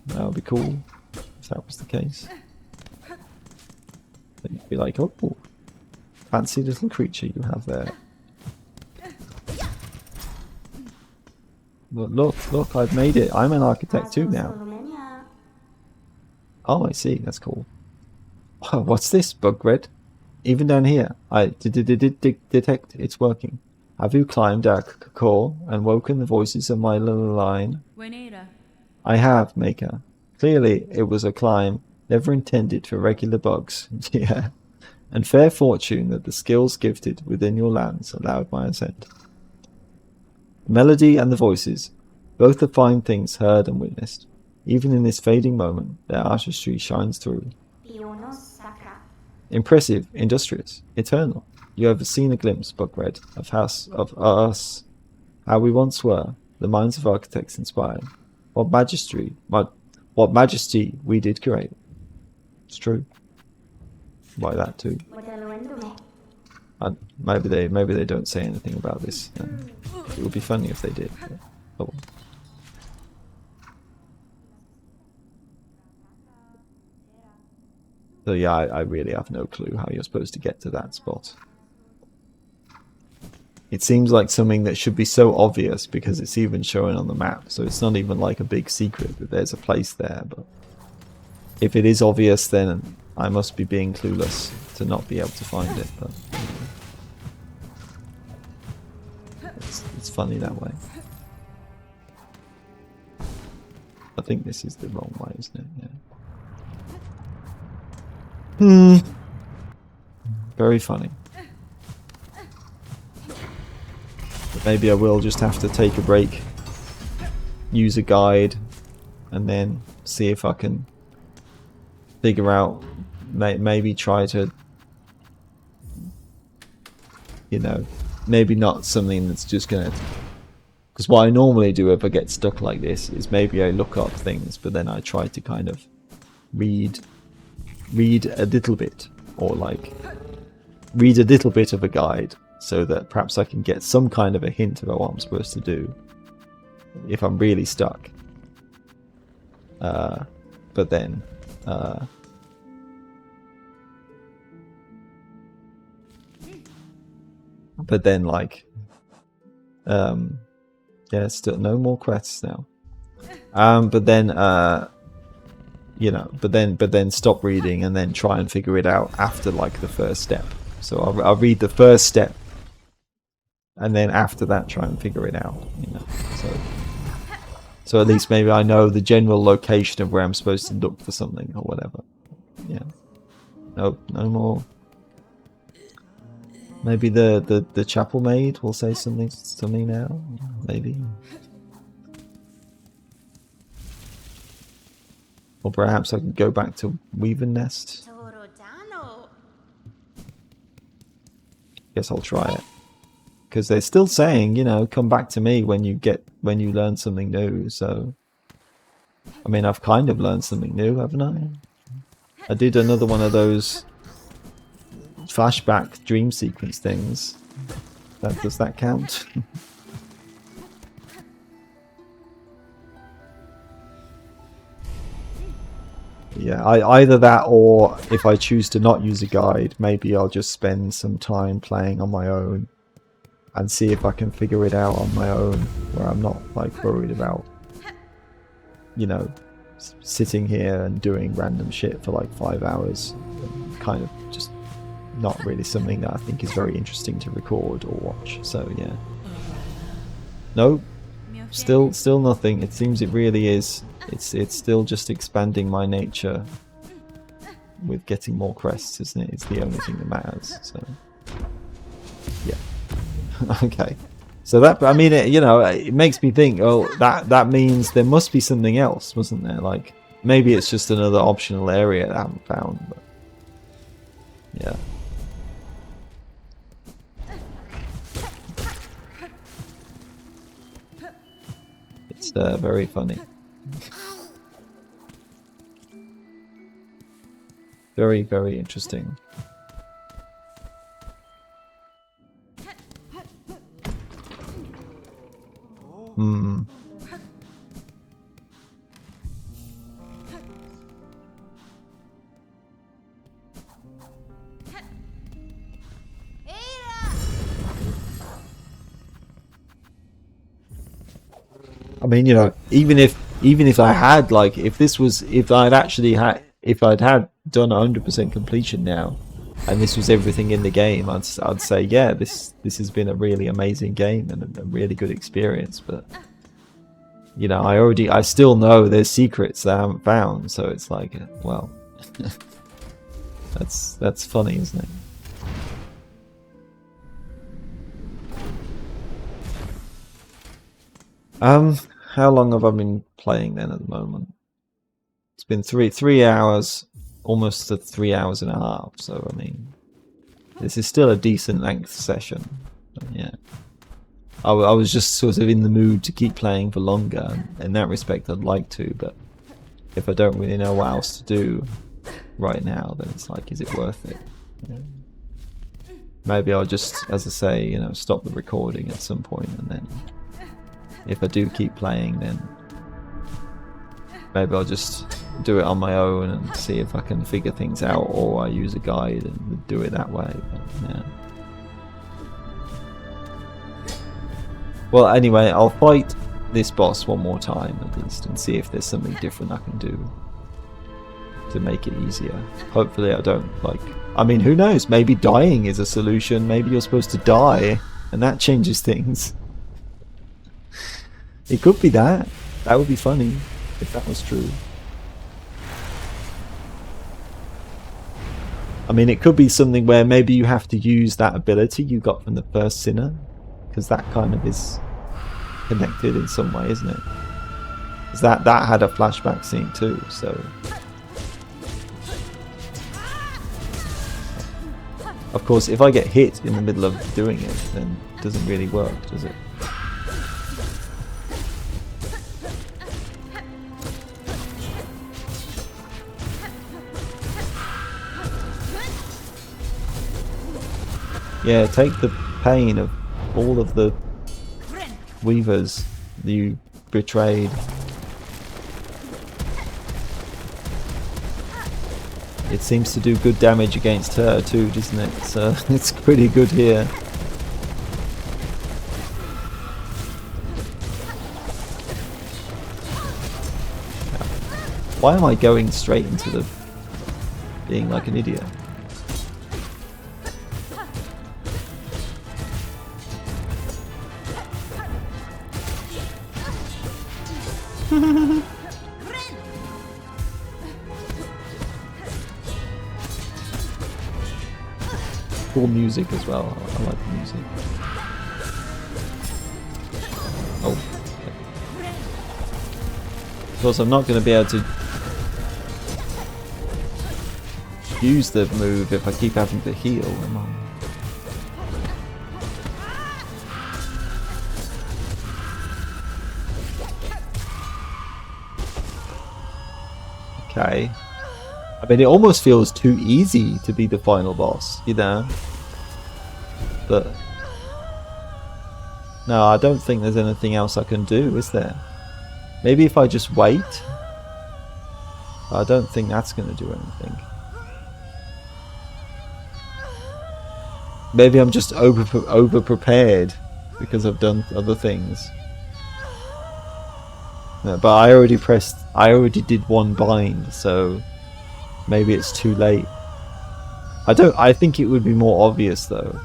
A: That would be cool, if that was the case. Then you'd be like, oh, fancy little creature you have there. Look, I've made it. I'm an architect too now. Oh, I see, that's cool. Oh, what's this, bug red? Even down here, I detect it's working. Have you climbed our core and woken the voices of my little line? I have, Maker. Clearly, it was a climb never intended for regular bugs. Yeah. And fair fortune that the skills gifted within your lands allowed my ascent. The melody and the voices, both are fine things heard and witnessed. Even in this fading moment, their artistry shines through. Impressive, industrious, eternal. You have seen a glimpse, Bugred, of us, how we once were, the minds of architects inspired. What majesty we did create. It's true. By that too. Maybe they don't say anything about this. It would be funny if they did. Oh. So yeah, I really have no clue how you're supposed to get to that spot. It seems like something that should be so obvious because it's even shown on the map, so it's not even like a big secret that there's a place there, but if it is obvious then I must be being clueless to not be able to find it, but it's funny that way. I think this is the wrong way, isn't it? Yeah. Very funny. But maybe I will just have to take a break, use a guide, and then see if I can figure out, maybe try to, you know, maybe not something that's just gonna, because what I normally do if I get stuck like this is maybe I look up things, but then I try to kind of read a little bit, or like read a little bit of a guide, so that perhaps I can get some kind of a hint about what I'm supposed to do if I'm really stuck. But then like yeah, still no more quests now. But then you know, but then stop reading and then try and figure it out after like the first step. So I'll read the first step, and then after that try and figure it out. You know, so at least maybe I know the general location of where I'm supposed to look for something or whatever. Yeah. Nope, no more. Maybe the chapel maid will say something to me now. Maybe. Or perhaps I can go back to Weaver Nest. Guess I'll try it. Because they're still saying, you know, come back to me when you learn something new. So, I mean, I've kind of learned something new, haven't I? I did another one of those flashback dream sequence things. Does that count? Yeah, either that, or if I choose to not use a guide, maybe I'll just spend some time playing on my own and see if I can figure it out on my own, where I'm not like worried about, you know, sitting here and doing random shit for like 5 hours. Kind of just not really something that I think is very interesting to record or watch. So yeah. No, still nothing. It seems it really is. It's still just expanding my nature with getting more crests, isn't it? It's the only thing that matters. So yeah. Okay. So that, I mean, you know, it makes me think, oh, that means there must be something else, wasn't there? Like, maybe it's just another optional area that I haven't found, but yeah. It's very funny. Very, very interesting. Hmm. I mean, you know, even if I had, like, if I'd had done 100% completion now, and this was everything in the game, I'd say, yeah, this has been a really amazing game and a really good experience. But you know, I still know there's secrets that I haven't found, so it's like, well, that's funny, isn't it? How long have I been playing then at the moment? It's been three hours, almost to 3 hours and a half. So I mean, this is still a decent length session. But yeah, I was just sort of in the mood to keep playing for longer. In that respect, I'd like to, but if I don't really know what else to do right now, then it's like, is it worth it? Yeah. Maybe I'll just, as I say, you know, stop the recording at some point, and then if I do keep playing, then maybe I'll just do it on my own and see if I can figure things out, or I use a guide and do it that way. But, yeah. Well, anyway, I'll fight this boss one more time at least and see if there's something different I can do to make it easier. Hopefully I don't, like, I mean, who knows, maybe dying is a solution. Maybe you're supposed to die and that changes things. It could be that. That would be funny if that was true. I mean, it could be something where maybe you have to use that ability you got from the first sinner, because that kind of is connected in some way, isn't it? Because that had a flashback scene too, so... Of course, if I get hit in the middle of doing it, then it doesn't really work, does it? Yeah, take the pain of all of the weavers you betrayed. It seems to do good damage against her too, doesn't it? So it's pretty good here. Why am I going straight into the being like an idiot? Cool music as well. I like the music. Oh. Okay. Of course, I'm not going to be able to use the move if I keep having to heal, am I? Okay. I mean, it almost feels too easy to be the final boss, you know? But no, I don't think there's anything else I can do, is there? Maybe if I just wait? I don't think that's going to do anything. Maybe I'm just over prepared because I've done other things. No, but I already did one bind, so maybe it's too late. I think it would be more obvious though,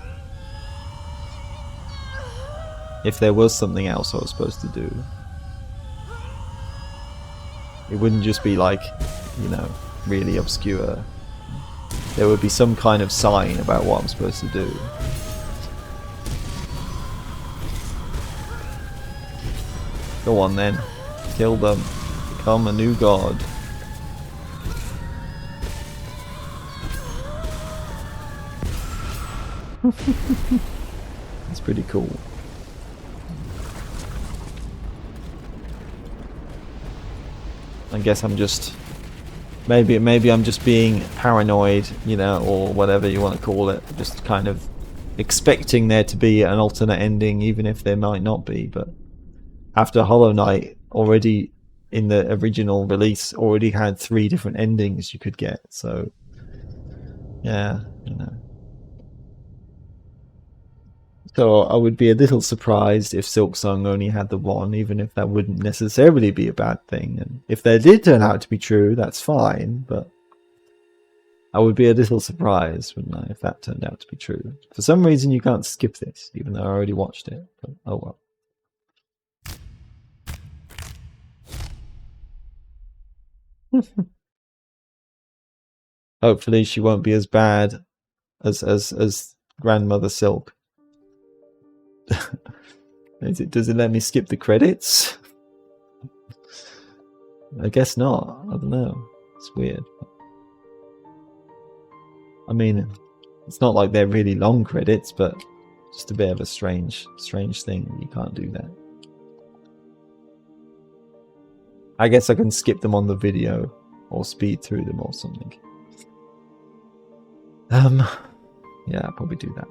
A: if there was something else I was supposed to do. It wouldn't just be like, you know, really obscure. There would be some kind of sign about what I'm supposed to do. Go on then. Kill them. Become a new god. That's pretty cool. I guess I'm just... Maybe I'm just being paranoid, you know, or whatever you want to call it. Just kind of expecting there to be an alternate ending, even if there might not be. But after Hollow Knight, already in the original release, already had 3 different endings you could get. So, yeah, you know. So I would be a little surprised if Silksong only had the one, even if that wouldn't necessarily be a bad thing. And if that did turn out to be true, that's fine, but I would be a little surprised, wouldn't I, if that turned out to be true. For some reason you can't skip this, even though I already watched it, but oh well. Hopefully she won't be as bad as Grandmother Silk. Does it let me skip the credits? I guess not. I don't know. It's weird. I mean, it's not like they're really long credits, but just a bit of a strange thing. You can't do that. I guess I can skip them on the video or speed through them or something. Yeah, I'll probably do that.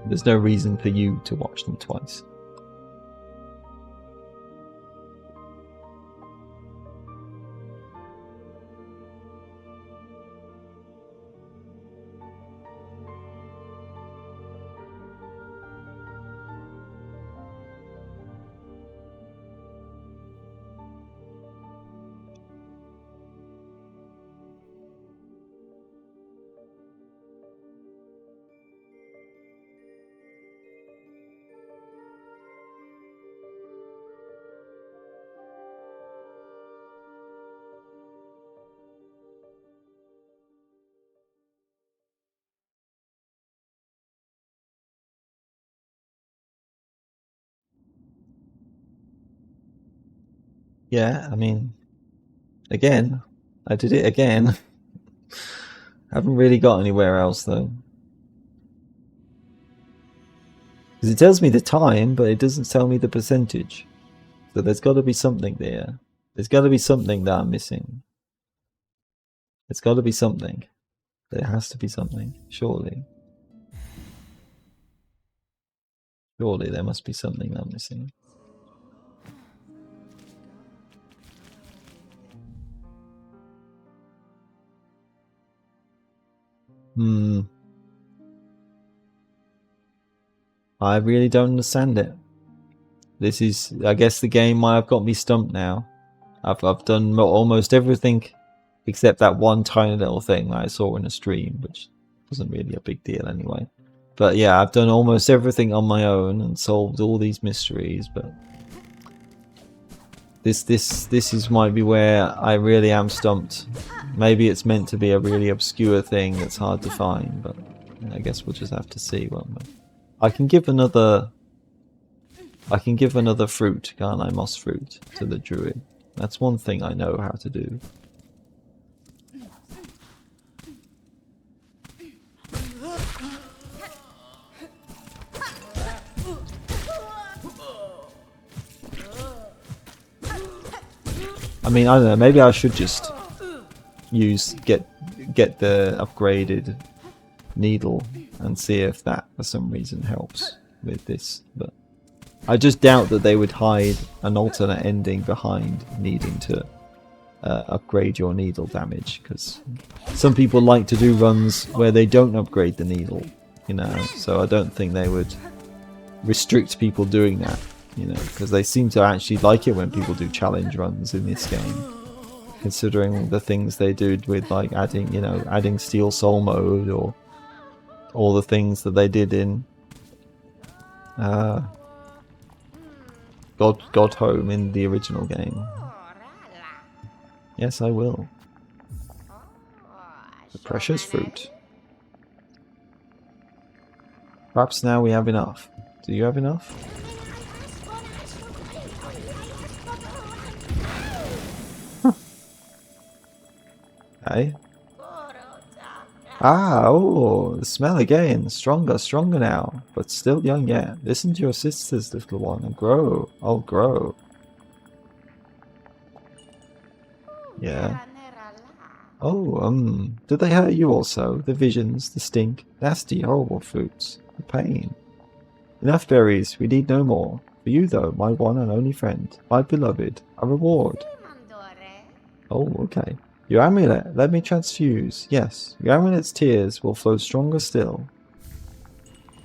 A: There's no reason for you to watch them twice. Yeah, I mean, again, I did it again. Haven't really got anywhere else though. Because it tells me the time, but it doesn't tell me the percentage. So there's got to be something there. There's got to be something that I'm missing. There's got to be something. There has to be something, surely. Surely there must be something I'm missing. I really don't understand it. This is, I guess the game might have got me stumped now. I've done almost everything except that one tiny little thing that I saw in a stream, which wasn't really a big deal anyway. But yeah, I've done almost everything on my own and solved all these mysteries, but this might be where I really am stumped. Maybe it's meant to be a really obscure thing that's hard to find, but I guess we'll just have to see, won't we? I can give another fruit, can't I? Moss fruit to the druid. That's one thing I know how to do. I mean, I don't know, maybe I should just get the upgraded needle and see if that for some reason helps with this, but I just doubt that they would hide an alternate ending behind needing to upgrade your needle damage, because some people like to do runs where they don't upgrade the needle, you know, so I don't think they would restrict people doing that, you know, because they seem to actually like it when people do challenge runs in this game, considering the things they do with like adding steel soul mode, or all the things that they did in God Home in the original game. Yes, I will. The precious fruit. Perhaps now we have enough. Do you have enough? Hey. Ah, oh, the smell again. Stronger now. But still young yet. Listen to your sisters, little one, and grow. Oh, grow. Yeah. Oh, did they hurt you also? The visions, the stink, nasty, horrible fruits, the pain. Enough berries, we need no more. For you though, my one and only friend, my beloved, a reward. Oh, okay. Your amulet, let me transfuse. Yes, your amulet's tears will flow stronger still.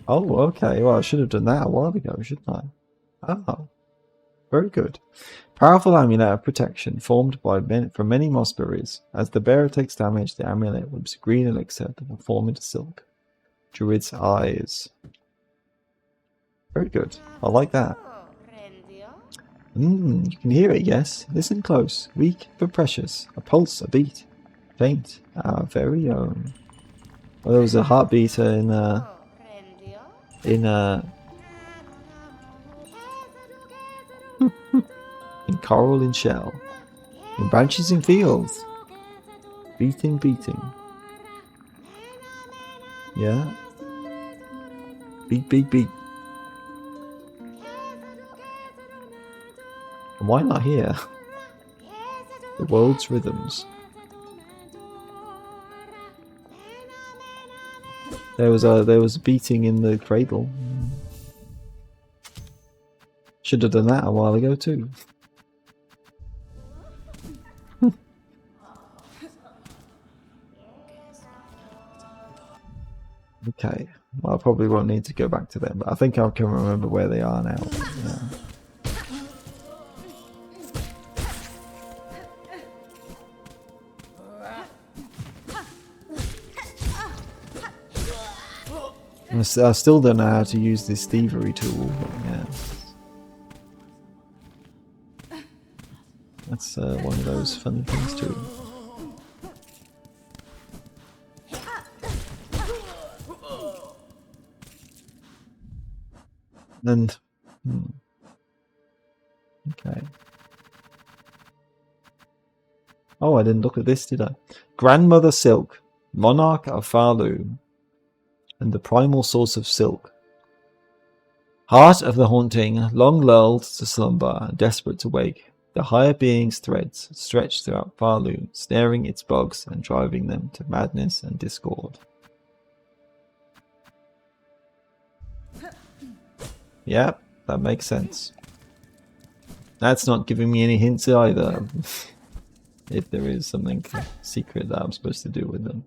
A: Oh, okay. Well, I should have done that a while ago, shouldn't I? Oh, very good. Powerful amulet of protection formed from many moss berries. As the bearer takes damage, the amulet whips green elixir that will form into silk. Druid's eyes. Very good. I like that. You can hear it, yes. Listen close. Weak but precious. A pulse, a beat. Faint. Our very own. Well, there was a heartbeater in coral in shell. In branches in fields. Beating. Yeah. Beat. And why not here? The world's rhythms. There was a beating in the cradle. Should have done that a while ago too. Okay, well, I probably won't need to go back to them, but I think I can remember where they are now. Yeah. I still don't know how to use this thievery tool, but yeah. That's one of those funny things too. And okay. Oh, I didn't look at this, did I? Grandmother Silk, monarch of Farloom, and the primal source of silk. Heart of the haunting, long lulled to slumber, desperate to wake, the higher being's threads stretch throughout Farloom, snaring its bugs and driving them to madness and discord. Yep, that makes sense. That's not giving me any hints either, if there is something secret that I'm supposed to do with them.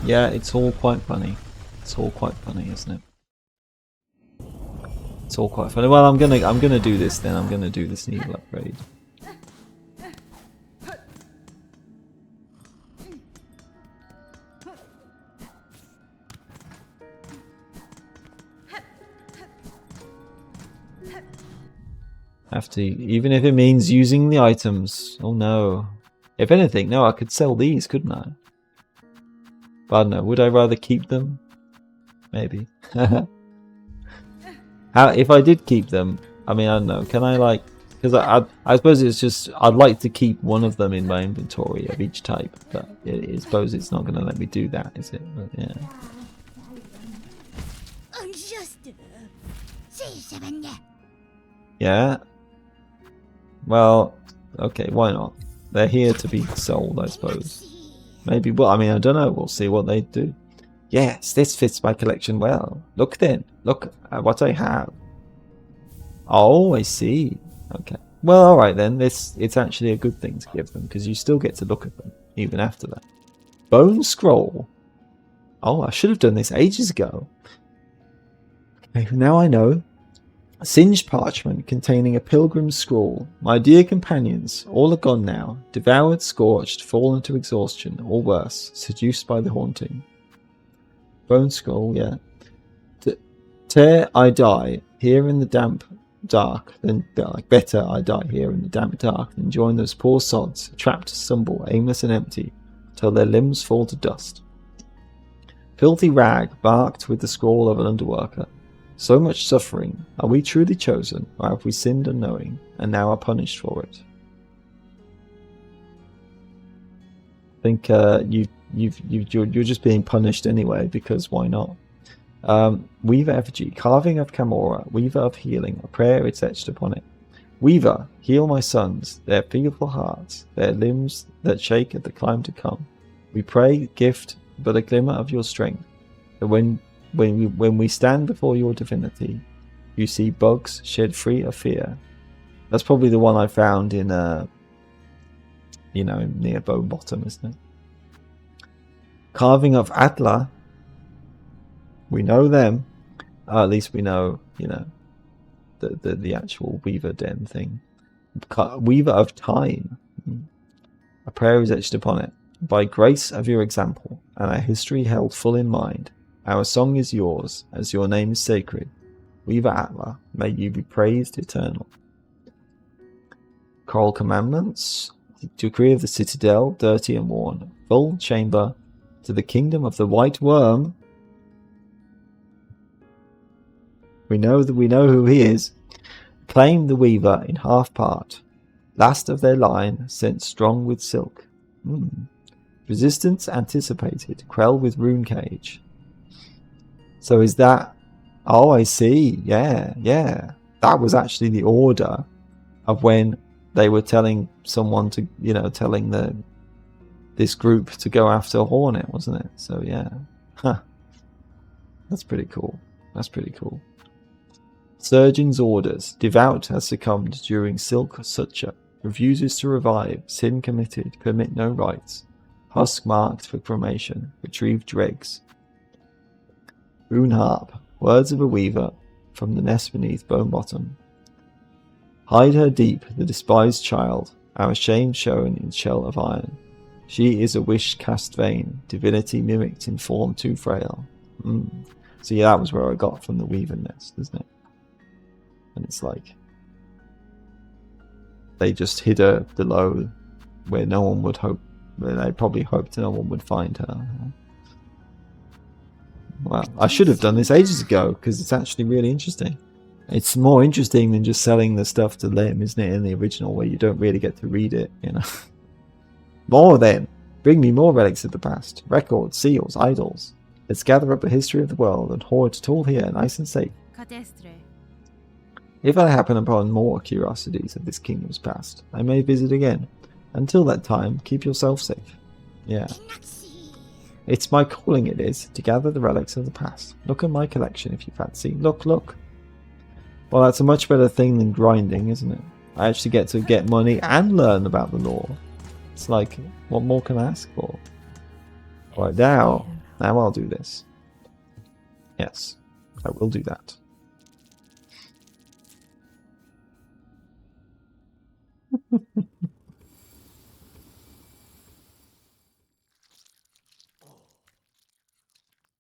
A: Yeah, it's all quite funny. It's all quite funny, isn't it? It's all quite funny. Well, I'm gonna do this then. I'm gonna do this needle upgrade. Have to, even if it means using the items. Oh no. If anything, no, I could sell these, couldn't I? But I don't know. Would I rather keep them? Maybe. How if I did keep them? I mean, I don't know. Can I like? Because I suppose it's just I'd like to keep one of them in my inventory of each type, but I suppose it's not going to let me do that, is it? But yeah. Yeah. Well, okay. Why not? They're here to be sold, I suppose. Maybe. Well, I mean, I don't know. We'll see what they do. Yes, this fits my collection well. Look then. Look at what I have. Oh, I see. Okay. Well, alright then. It's actually a good thing to give them, because you still get to look at them, even after that. Bone scroll. Oh, I should have done this ages ago. Okay, now I know. Singed parchment containing a pilgrim's scroll. My dear companions, all are gone now. Devoured, scorched, fallen to exhaustion, or worse, seduced by the haunting. Bone scroll, yeah. Tear I die here in the damp dark, then like better I die here in the damp dark than join those poor sods, trapped to stumble, aimless and empty, till their limbs fall to dust. Filthy rag, barked with the scroll of an underworker. So much suffering. Are we truly chosen, or have we sinned unknowing, and now are punished for it? I think you're just being punished anyway, because why not? Weaver effigy, carving of Camorra, weaver of healing, a prayer is etched upon it. Weaver, heal my sons, their fearful hearts, their limbs that shake at the climb to come. We pray, gift but a glimmer of your strength, that when we stand before your divinity, you see bugs shed free of fear. That's probably the one I found in, near Bone Bottom, isn't it? Carving of Atla. We know them. At least we know, the actual Weaver Den thing. Weaver of Time. A prayer is etched upon it. By grace of your example, and our history held full in mind, our song is yours, as your name is sacred. Weaver Atla, may you be praised eternal. Coral Commandments. Decree of the Citadel, dirty and worn. Full chamber to the kingdom of the White Worm. We know who he is. Claim the Weaver in half part. Last of their line, sent strong with silk. Resistance anticipated. Quell with rune cage. So is that... Oh, I see. Yeah. That was actually the order of when they were telling someone to, telling this group to go after Hornet, wasn't it? So yeah. Huh. That's pretty cool. Surgeon's orders. Devout has succumbed during Silk Suture. Refuses to revive. Sin committed. Permit no rites. Husk marked for cremation. Retrieve dregs. Rune harp. Words of a weaver from the nest beneath Bone Bottom. Hide her deep, the despised child, our shame shown in shell of iron. She is a wish cast vain, divinity mimicked in form too frail. So yeah, that was where I got from the weaver nest, isn't it? And it's like they just hid her below where no one would hope, where they probably hoped no one would find her. Well, I should have done this ages ago, because it's actually really interesting. It's more interesting than just selling the stuff to them, isn't it, in the original, where you don't really get to read it, More then! Bring me more relics of the past. Records, seals, idols. Let's gather up a history of the world and hoard it all here, nice and safe. If I happen upon more curiosities of this kingdom's past, I may visit again. Until that time, keep yourself safe. Yeah. It's my calling, it is, to gather the relics of the past. Look at my collection if you fancy. Look. Well, that's a much better thing than grinding, isn't it? I actually get to get money and learn about the lore. It's like, what more can I ask for? Right now, Now I'll do this. Yes, I will do that.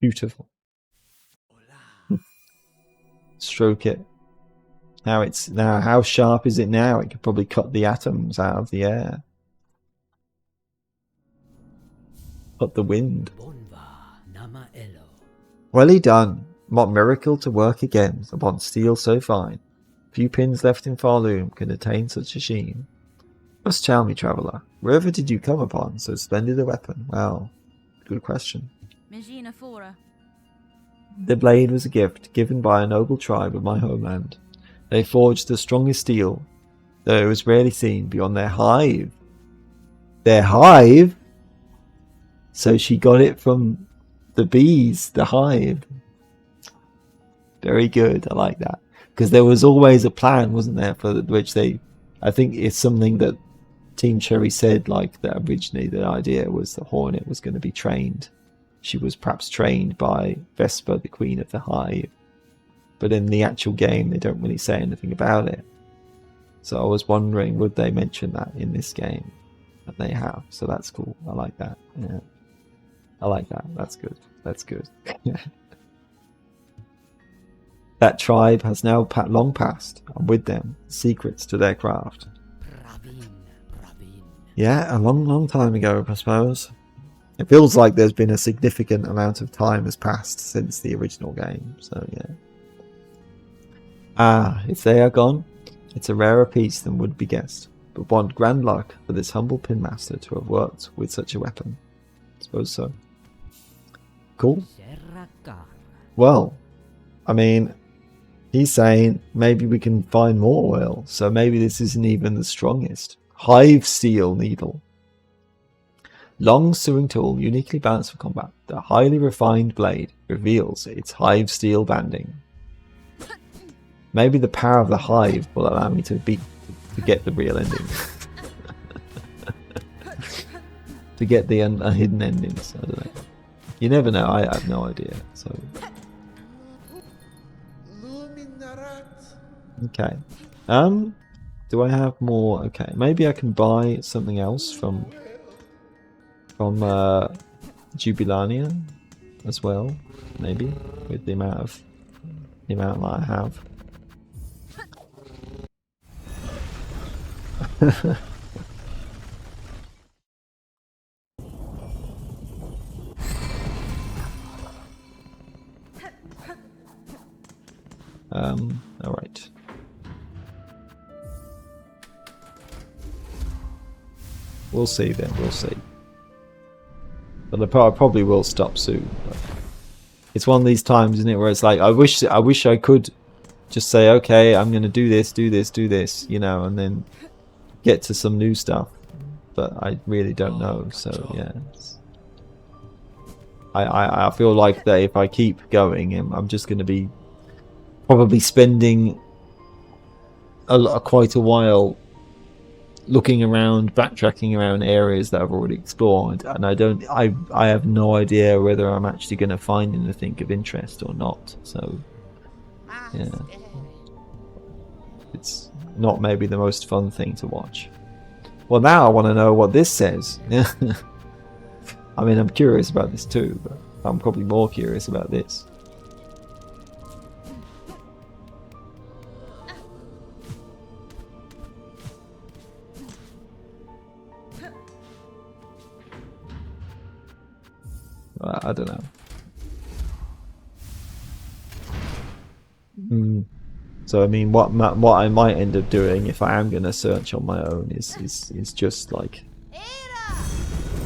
A: Beautiful. Stroke it. Now how sharp is it now? It could probably cut the atoms out of the air. Cut the wind. Well done. What miracle to work again upon steel so fine. Few pins left in Farloom can attain such a sheen. Just tell me, traveller, wherever did you come upon so splendid a weapon? Well, good question.
C: Magina Fora.
A: The blade was a gift given by a noble tribe of my homeland. They forged the strongest steel, though it was rarely seen beyond their hive. Their hive? So she got it from the bees, the hive. Very good, I like that. Because there was always a plan, wasn't there, for which they... I think it's something that Team Cherry said, like, that originally the idea was the Hornet was going to be trained. She was perhaps trained by Vesper, the queen of the hive. But in the actual game, they don't really say anything about it. So I was wondering, would they mention that in this game? And they have, so that's cool. I like that. Yeah, I like that. That's good. That's good. That tribe has now long passed, and with them, secrets to their craft. Yeah, a long time ago, I suppose. It feels like there's been a significant amount of time has passed since the original game, so yeah. Ah, if they are gone, it's a rarer piece than would be guessed, but one grand luck for this humble pinmaster to have worked with such a weapon. I suppose so. Cool. Well, I mean, he's saying maybe we can find more oil, so maybe this isn't even the strongest. Hive steel needle. Long sewing tool, uniquely balanced for combat. The highly refined blade reveals its hive steel banding. Maybe the power of the hive will allow me to get the real ending. To get the hidden endings. I don't know. You never know. I have no idea. So. Okay. Do I have more? Okay. Maybe I can buy something else from Jubilania as well. Maybe with the amount that I have. All right. We'll see then. We'll see. But I probably will stop soon. But it's one of these times, isn't it, where it's like I wish I could just say, okay, I'm going to do this, you know, and then get to some new stuff. But I really don't know. So yeah, I feel like that if I keep going, I'm just going to be probably spending quite a while looking around, backtracking around areas that I've already explored, and I have no idea whether I'm actually going to find anything of interest or not. So yeah, it's not maybe the most fun thing to watch. Well, now I want to know what this says. I mean, I'm curious about this too, but I'm probably more curious about this. I don't know. So I mean, what I might end up doing if I am going to search on my own is just like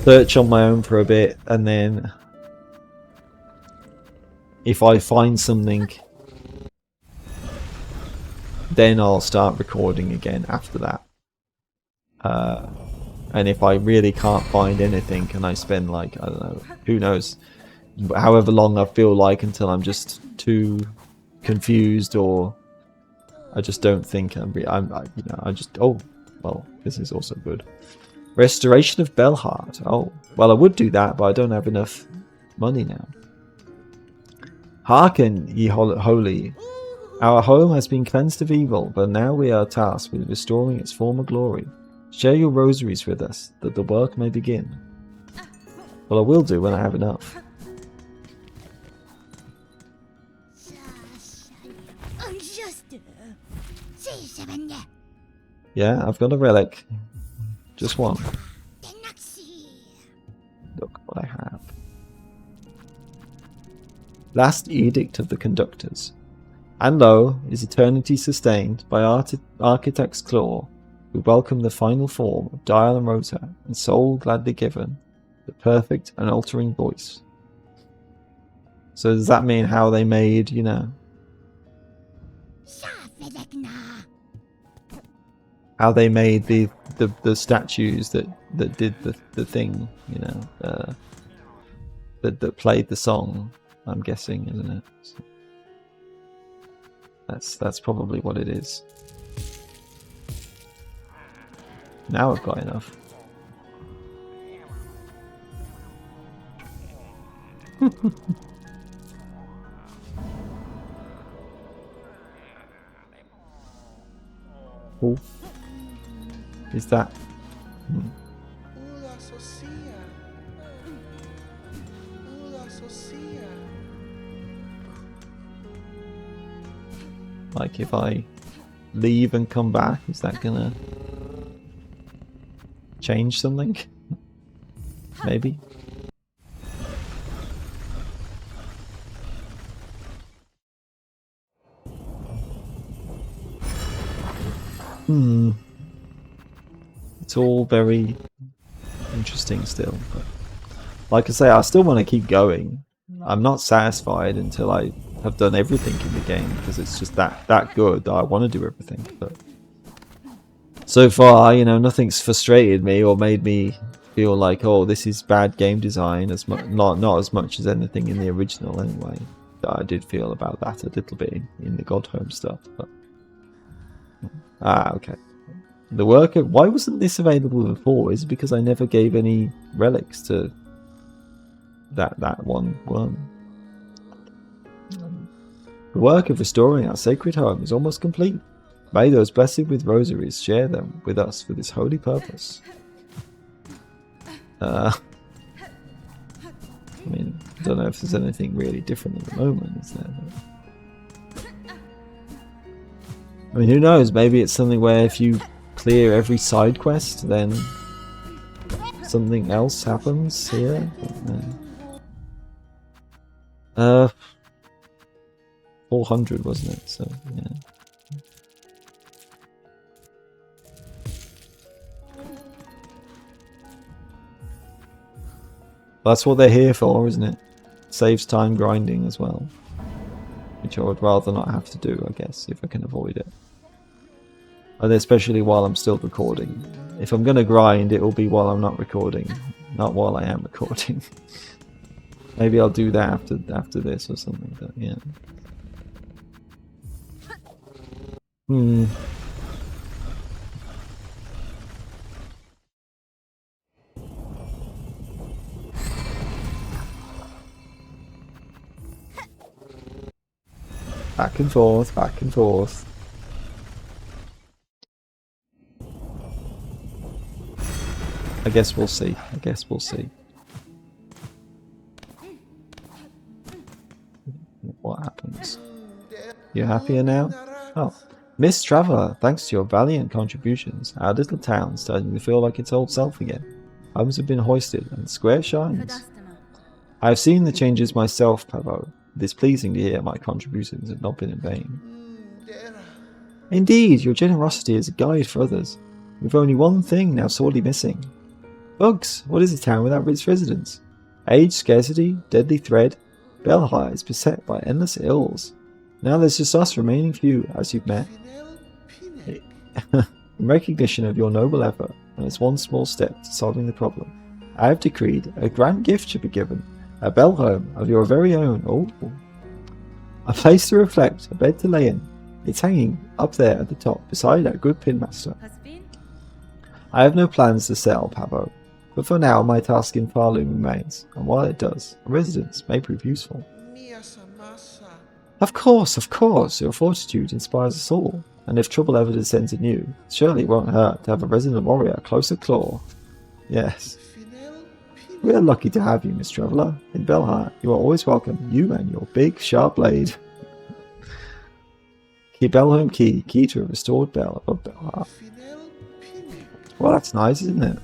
A: search on my own for a bit, and then if I find something, then I'll start recording again after that. And if I really can't find anything, and I spend like, I don't know, who knows, however long I feel like until I'm just too confused, or I just don't think oh, well, this is also good. Restoration of Belhart. Oh, well, I would do that, but I don't have enough money now. Hearken, ye holy. Our home has been cleansed of evil, but now we are tasked with restoring its former glory. Share your rosaries with us, that the work may begin. Well, I will do when I have enough. Yeah, I've got a relic. Just one. Look what I have. Last Edict of the Conductors. And lo, is eternity sustained by architect's claw, who welcome the final form of dial and rotor, and soul gladly given, the perfect and altering voice. So does that mean how they made, you know, how they made the statues that did the thing, you know, that played the song? I'm guessing, isn't it? So that's probably what it is. Now I've got enough. Oh, is that? Like if I leave and come back, is that gonna change something? Maybe. It's all very interesting still, but like I say, I still want to keep going. I'm not satisfied until I have done everything in the game, because it's just that good that I want to do everything. But so far, you know, nothing's frustrated me or made me feel like, oh, this is bad game design, as not as much as anything in the original anyway. I did feel about that a little bit in the God Home stuff, but okay. The worker, why wasn't this available before? Is it because I never gave any relics to that one worm? The work of restoring our sacred home is almost complete. May those blessed with rosaries share them with us for this holy purpose. I mean, I don't know if there's anything really different at the moment, is there? I mean, who knows? Maybe it's something where if you clear every side quest, then something else happens here. 400, wasn't it? So yeah. That's what they're here for, isn't it? Saves time grinding as well, which I would rather not have to do, I guess, if I can avoid it. And especially while I'm still recording. If I'm going to grind, it will be while I'm not recording, not while I am recording. Maybe I'll do that after this or something, but yeah. Back and forth, back and forth. I guess we'll see. I guess we'll see. What happens? You happier now? Oh. Miss Traveller, thanks to your valiant contributions, our little town is starting to feel like its old self again. Homes have been hoisted and the square shines. I have seen the changes myself, Pavo. It is pleasing to hear my contributions have not been in vain. Indeed, your generosity is a guide for others. With only one thing now sorely missing. Bugs, what is a town without its residents? Age, scarcity, deadly thread. Belhire is beset by endless ills. Now there's just us remaining few, as you've met. In recognition of your noble effort, and as one small step to solving the problem, I have decreed a grand gift should be given. A bell home of your very own. Oh, a place to reflect, a bed to lay in. It's hanging up there at the top, beside our good pinmaster. I have no plans to sell, Pavo. But for now, my task in Farloom remains, and while it does, a residence may prove useful. Of course, your fortitude inspires us all, and if trouble ever descends anew, surely it won't hurt to have a resident warrior close at claw. Yes. We are lucky to have you, Miss Traveller. In Belheart, you are always welcome, you and your big, sharp blade. Belholm key to a restored bell above Belheart. Well, that's nice, isn't it?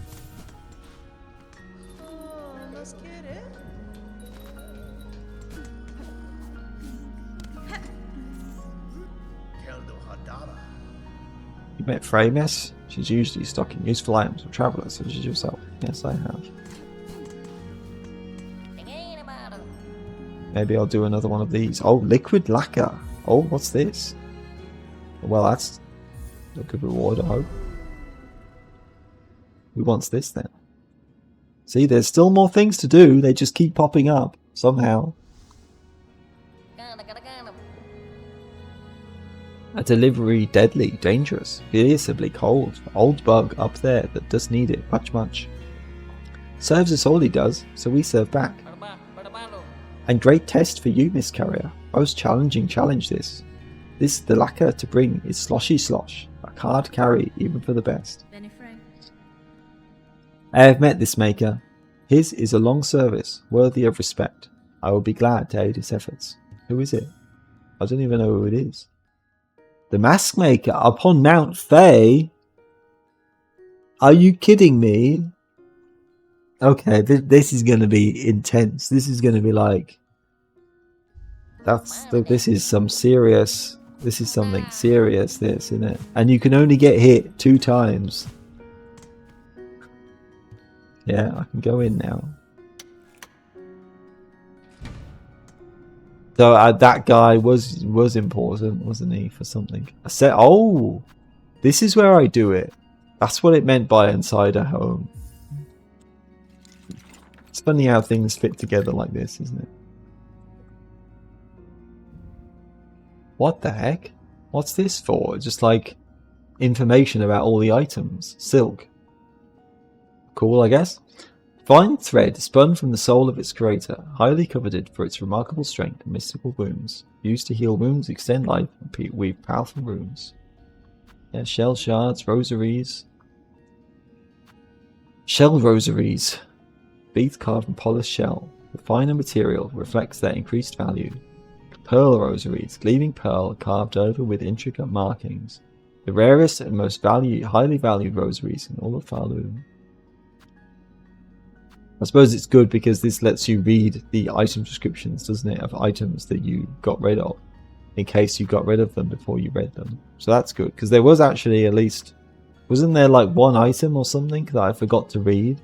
A: You met Freymess? She's usually stocking useful items for travellers such as yourself. Yes, I have. Maybe I'll do another one of these. Oh, liquid lacquer. Oh, what's this? Well, that's a good reward, I hope. Who wants this then? See, there's still more things to do. They just keep popping up somehow. A delivery deadly, dangerous, fiercely cold. Old bug up there that does need it much. Serves us all he does, so we serve back. And great test for you, Miss Carrier. Most challenging challenge this. The lacquer to bring is sloshy slosh. A hard carry even for the best. I have met this maker. His is a long service, worthy of respect. I will be glad to aid his efforts. Who is it? I don't even know who it is. The mask maker upon Mount Fae? Are you kidding me? Okay, this is going to be intense. This is going to be like... This is some serious... This is something serious, this, isn't it? And you can only get hit 2 times. Yeah, I can go in now. So that guy was important, wasn't he, for something? I said, oh, this is where I do it. That's what it meant by inside a home. It's funny how things fit together like this, isn't it? What the heck? What's this for? Just like information about all the items. Silk. Cool, I guess. Fine thread spun from the soul of its creator, highly coveted for its remarkable strength and mystical wounds. Used to heal wounds, extend life, and weave powerful runes. Yeah, shell shards, rosaries. Shell rosaries. Beads carved from polished shell. The finer material reflects their increased value. Pearl rosaries, gleaming pearl carved over with intricate markings. The rarest and most highly valued rosaries in all of Farloom. I suppose it's good because this lets you read the item descriptions, doesn't it, of items that you got rid of, in case you got rid of them before you read them. So that's good, because there was actually at least... Wasn't there like one item or something that I forgot to read?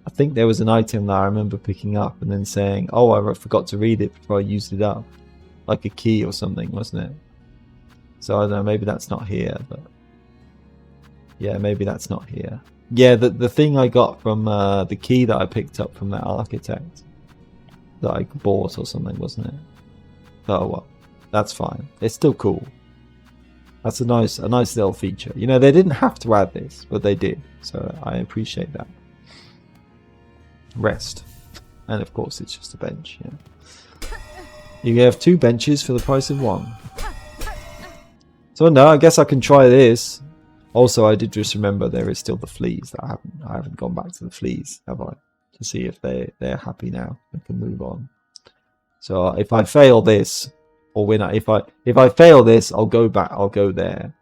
A: I think there was an item that I remember picking up and then saying, oh, I forgot to read it before I used it up. Like a key or something, wasn't it? So I don't know, maybe that's not here, but... Yeah, maybe that's not here. Yeah, the thing I got from the key that I picked up from that architect that I bought or something, wasn't it? Oh well, that's fine. It's still cool. That's a nice little feature. You know, they didn't have to add this, but they did, so I appreciate that. Rest, and of course it's just a bench. Yeah, you have 2 benches for the price of 1. So no, I guess I can try this. Also, I did just remember there is still the fleas that I haven't gone back to the fleas, have I? To see if they're happy now. I can move on. So if I fail this, or win it, if I fail this, I'll go back. I'll go there.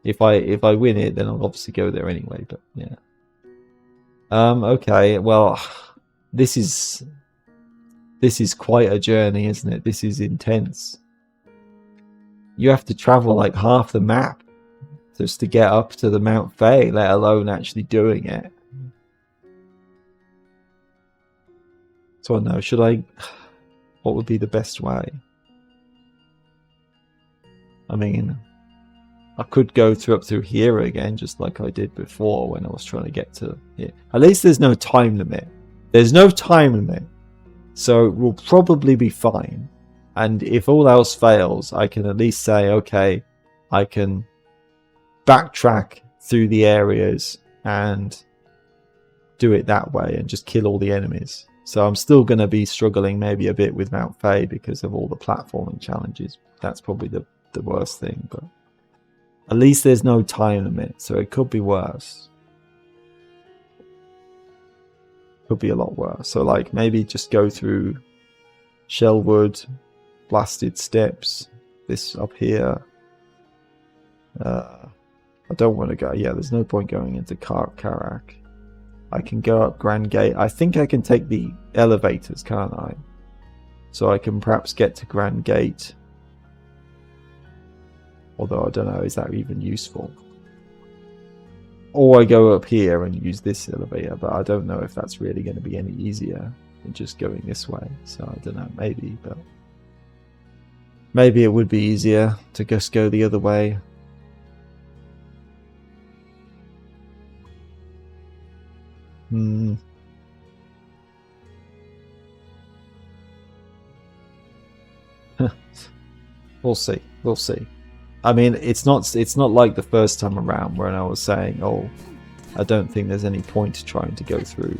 A: If I win it, then I'll obviously go there anyway. But yeah. Okay. Well, this is quite a journey, isn't it? This is intense. You have to travel like half the map just to get up to the Mount Fae, let alone actually doing it. So I don't know, should I... What would be the best way? I mean, I could go up through here again, just like I did before when I was trying to get to here. At least there's no time limit. There's no time limit. So we'll probably be fine. And if all else fails, I can at least say, okay, I can backtrack through the areas and do it that way and just kill all the enemies. So I'm still going to be struggling maybe a bit with Mount Faye because of all the platforming challenges. That's probably the worst thing, but at least there's no time limit, so it could be worse. Could be a lot worse. So like maybe just go through Shellwood, Blasted Steps, this up here. I don't want to go. Yeah, there's no point going into Karak. I can go up Grand Gate. I think I can take the elevators, can't I? So I can perhaps get to Grand Gate. Although I don't know, is that even useful? Or I go up here and use this elevator, but I don't know if that's really going to be any easier than just going this way. So I don't know, maybe, but maybe it would be easier to just go the other way. We'll see. We'll see. I mean, it's not like the first time around when I was saying, oh, I don't think there's any point trying to go through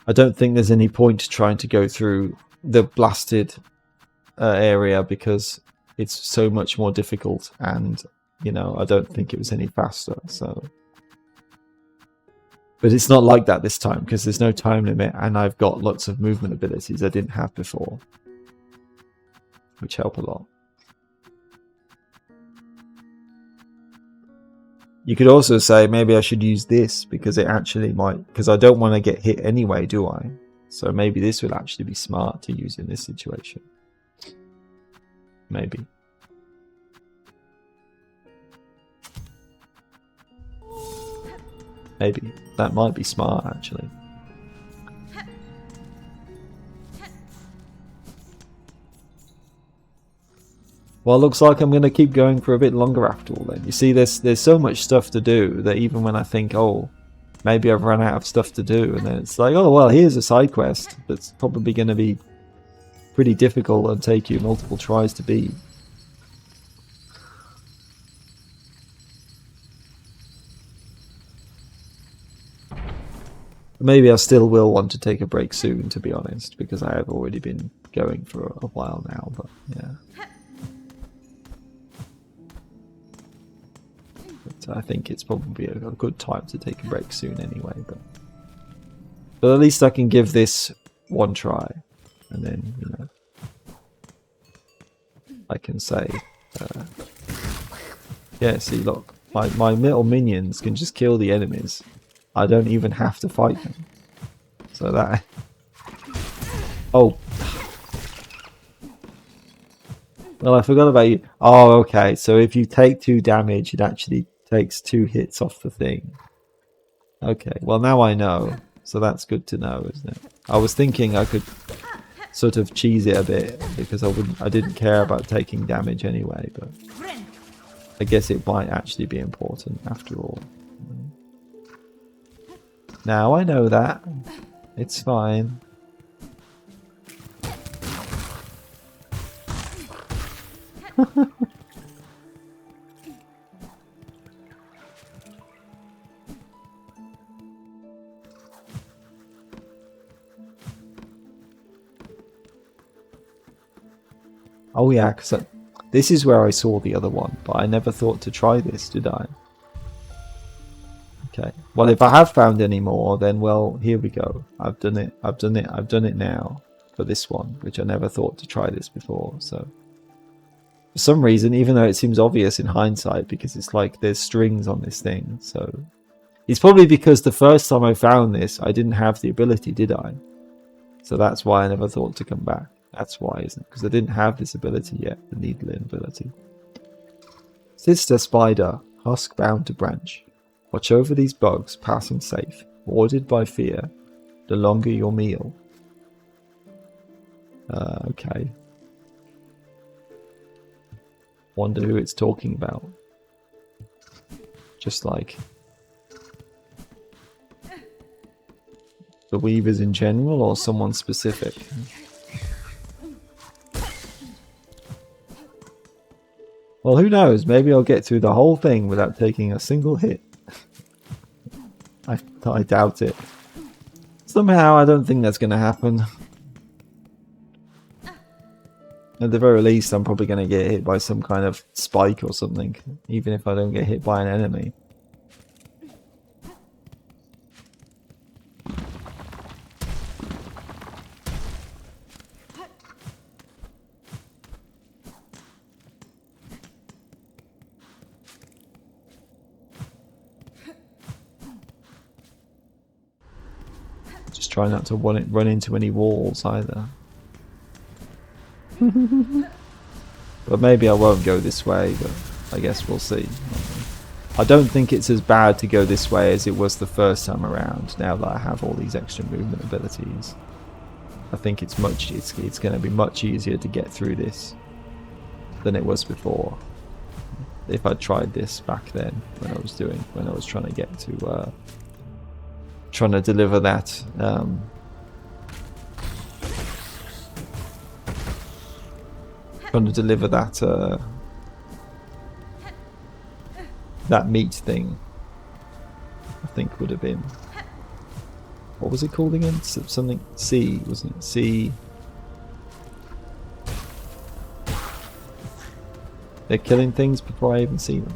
A: I don't think there's any point trying to go through the blasted area because it's so much more difficult, and you know, I don't think it was any faster. So, but it's not like that this time because there's no time limit, and I've got lots of movement abilities I didn't have before, which help a lot. You could also say maybe I should use this because it actually might, because I don't want to get hit anyway, do I? So maybe this would actually be smart to use in this situation. Maybe. Maybe. That might be smart, actually. Well, it looks like I'm going to keep going for a bit longer after all then. You see, there's so much stuff to do that even when I think, oh, maybe I've run out of stuff to do, and then it's like, oh, well, here's a side quest that's probably going to be pretty difficult and take you multiple tries to beat. Maybe I still will want to take a break soon, to be honest, because I have already been going for a while now, but yeah. But I think it's probably a good time to take a break soon anyway, but at least I can give this one try, and then, you know, I can say, yeah, see, look, my little minions can just kill the enemies. I don't even have to fight them. So that... Oh. Well, I forgot about you. Oh, okay. So if you take 2 damage, it actually takes 2 hits off the thing. Okay. Well, now I know. So that's good to know, isn't it? I was thinking I could sort of cheese it a bit because I didn't care about taking damage anyway, but I guess it might actually be important after all. Now I know that. It's fine. Oh yeah, because this is where I saw the other one, but I never thought to try this, did I? Okay. Well, if I have found any more, then well, here we go. I've done it now for this one, which I never thought to try this before. So for some reason, even though it seems obvious in hindsight, because it's like there's strings on this thing, so it's probably because the first time I found this, I didn't have the ability, did I? So that's why I never thought to come back. That's why, isn't it? Because I didn't have this ability yet, the needling ability. Sister Spider, husk bound to branch. Watch over these bugs, passing safe. Warded by fear, the longer your meal. Okay. Wonder who it's talking about. Just like the Weavers in general, or someone specific? Well, who knows? Maybe I'll get through the whole thing without taking a single hit. I doubt it. Somehow, I don't think that's going to happen. At the very least, I'm probably going to get hit by some kind of spike or something, even if I don't get hit by an enemy. Just try not to run into any walls either. But maybe I won't go this way, but I guess we'll see. I don't think it's as bad to go this way as it was the first time around, now that I have all these extra movement abilities. I think it's going to be much easier to get through this than it was before. If I'd tried this back then, when I was trying to get to trying to deliver that that meat thing, I think would have been, what was it called again? Something C, wasn't it? C. They're killing things before I even see them.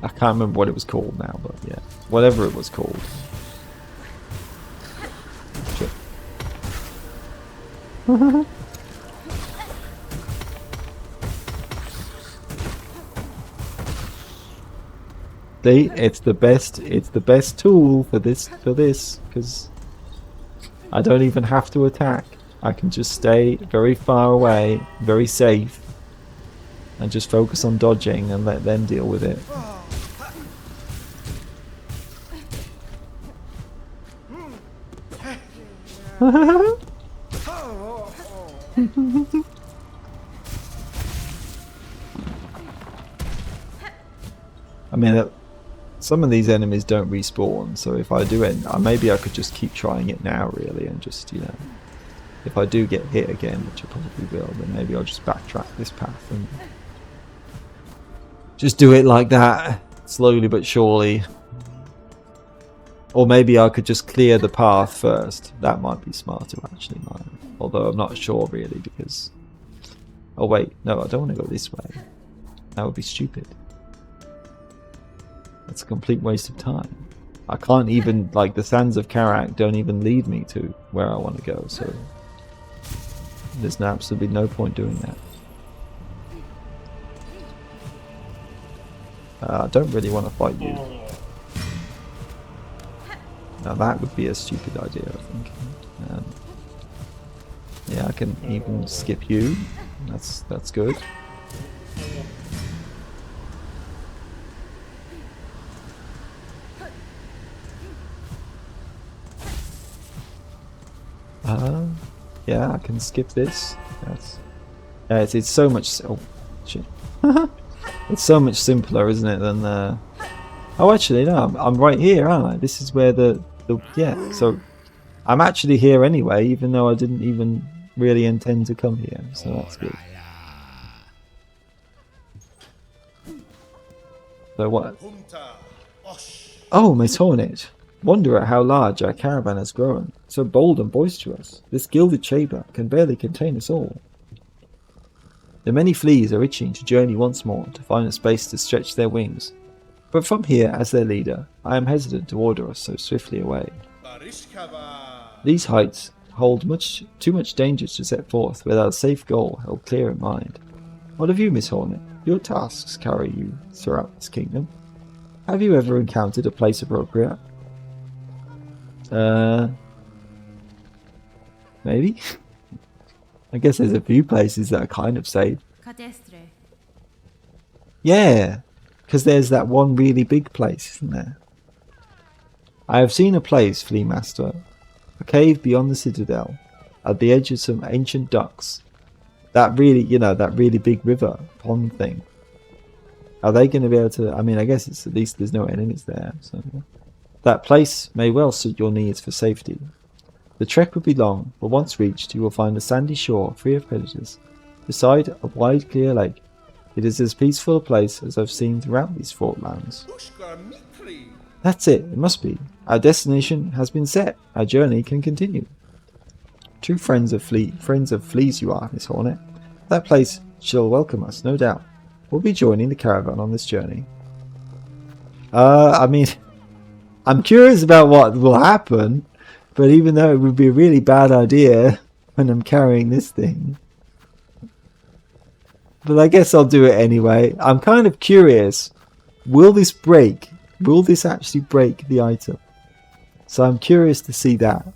A: I can't remember what it was called now, but yeah, whatever it was called. Sure. See, it's the best tool for this, because I don't even have to attack. I can just stay very far away, very safe, and just focus on dodging and let them deal with it. I mean, some of these enemies don't respawn, so if I do it, maybe I could just keep trying it now, really, and just, you know, if I do get hit again, which I probably will, then maybe I'll just backtrack this path and just do it like that, slowly but surely. Or maybe I could just clear the path first. That might be smarter, actually, although I'm not sure, really, because... Oh, wait, no, I don't want to go this way. That would be stupid. That's a complete waste of time. I can't even, like, the Sands of Karak don't even lead me to where I want to go, so there's absolutely no point doing that. I don't really want to fight you. Now that would be a stupid idea, I think. Yeah, I can even skip you. That's good. Yeah, I can skip this. It's so much. Oh, shit! It's so much simpler, isn't it? Than oh, actually, no, I'm right here, aren't I? This is where yeah. So I'm actually here anyway, even though I didn't even really intend to come here. So that's good. So what? Oh, Miss Hornet. Wonder at how large our caravan has grown. So bold and boisterous. This gilded chamber can barely contain us all. The many fleas are itching to journey once more, to find a space to stretch their wings. But from here, as their leader, I am hesitant to order us so swiftly away. These heights hold too much danger to set forth without a safe goal held clear in mind. What of you, Miss Hornet? Your tasks carry you throughout this kingdom. Have you ever encountered a place appropriate? Maybe? I guess there's a few places that are kind of safe.
C: Cadestre.
A: Yeah, because there's that one really big place, isn't there? I have seen a place, Flea Master. A cave beyond the citadel, at the edge of some ancient docks. That really, that really big river pond thing. Are they going to be able to... I mean, I guess it's at least there's no enemies there, so... That place may well suit your needs for safety. The trek would be long, but once reached, you will find a sandy shore free of predators. beside a wide clear lake. It is as peaceful a place as I've seen throughout these fraught lands. That's it, it must be. Our destination has been set. Our journey can continue. True friends of fleas you are, Miss Hornet. That place shall welcome us, no doubt. We'll be joining the caravan on this journey. I mean, I'm curious about what will happen, but even though it would be a really bad idea when I'm carrying this thing. But I guess I'll do it anyway. I'm kind of curious. Will this break? Will this actually break the item? So I'm curious to see that.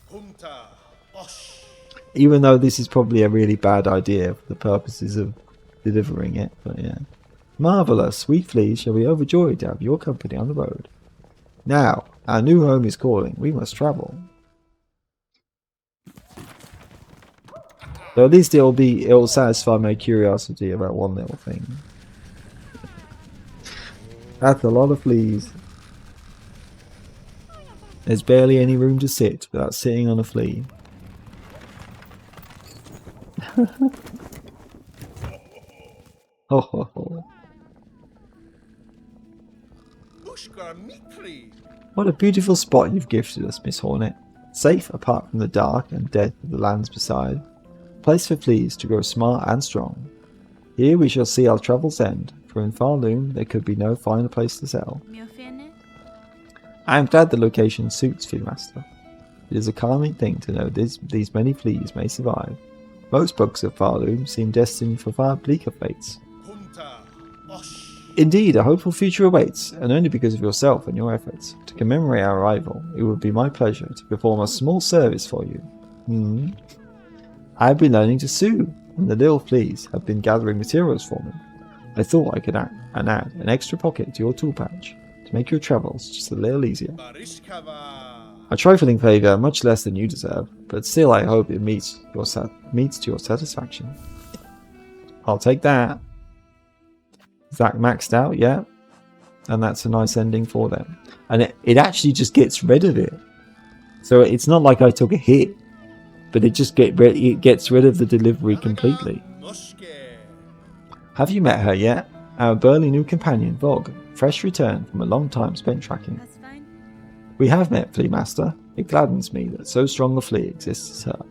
A: Even though this is probably a really bad idea for the purposes of delivering it. But yeah. Marvellous. Sweet fleas shall be overjoyed to have your company on the road. Now, our new home is calling. We must travel. So at least it'll satisfy my curiosity about one little thing. That's a lot of fleas. There's barely any room to sit without sitting on a flea. Ho ho ho. What a beautiful spot you've gifted us, Miss Hornet. Safe apart from the dark and death of the lands beside. A place for fleas to grow smart and strong. Here we shall see our travels end, for in Farloom there could be no finer place to settle. I am glad the location suits Fieldmaster. It is a calming thing to know these many fleas may survive. Most bugs of Farloom seem destined for far bleaker fates. Indeed, a hopeful future awaits, and only because of yourself and your efforts. To commemorate our arrival, it would be my pleasure to perform a small service for you. I have been learning to sew, and the little fleas have been gathering materials for me. I thought I could add an extra pocket to your tool pouch to make your travels just a little easier. A trifling favour, much less than you deserve, but still I hope it meets to your satisfaction. I'll take that. Is that maxed out? Yeah. And that's a nice ending for them. And it actually just gets rid of it. So it's not like I took a hit, but it just gets rid of the delivery completely. Have you met her yet? Our burly new companion, Vogue, fresh returned from a long time spent tracking. We have met, Flea Master. It gladdens me that so strong a flea exists as her.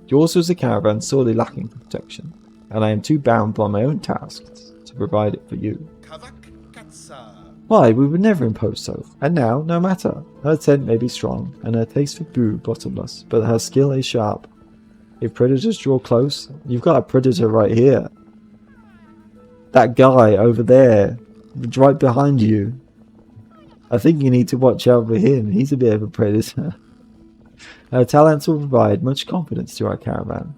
A: Yours was a caravan sorely lacking for protection, and I am too bound by my own tasks to provide it for you. Why, we would never impose so, and now, no matter. Her scent may be strong, and her taste for boo bottomless, but her skill is sharp. If predators draw close, you've got a predator right here. That guy over there, right behind you. I think you need to watch out for him. He's a bit of a predator. Her talents will provide much confidence to our caravan.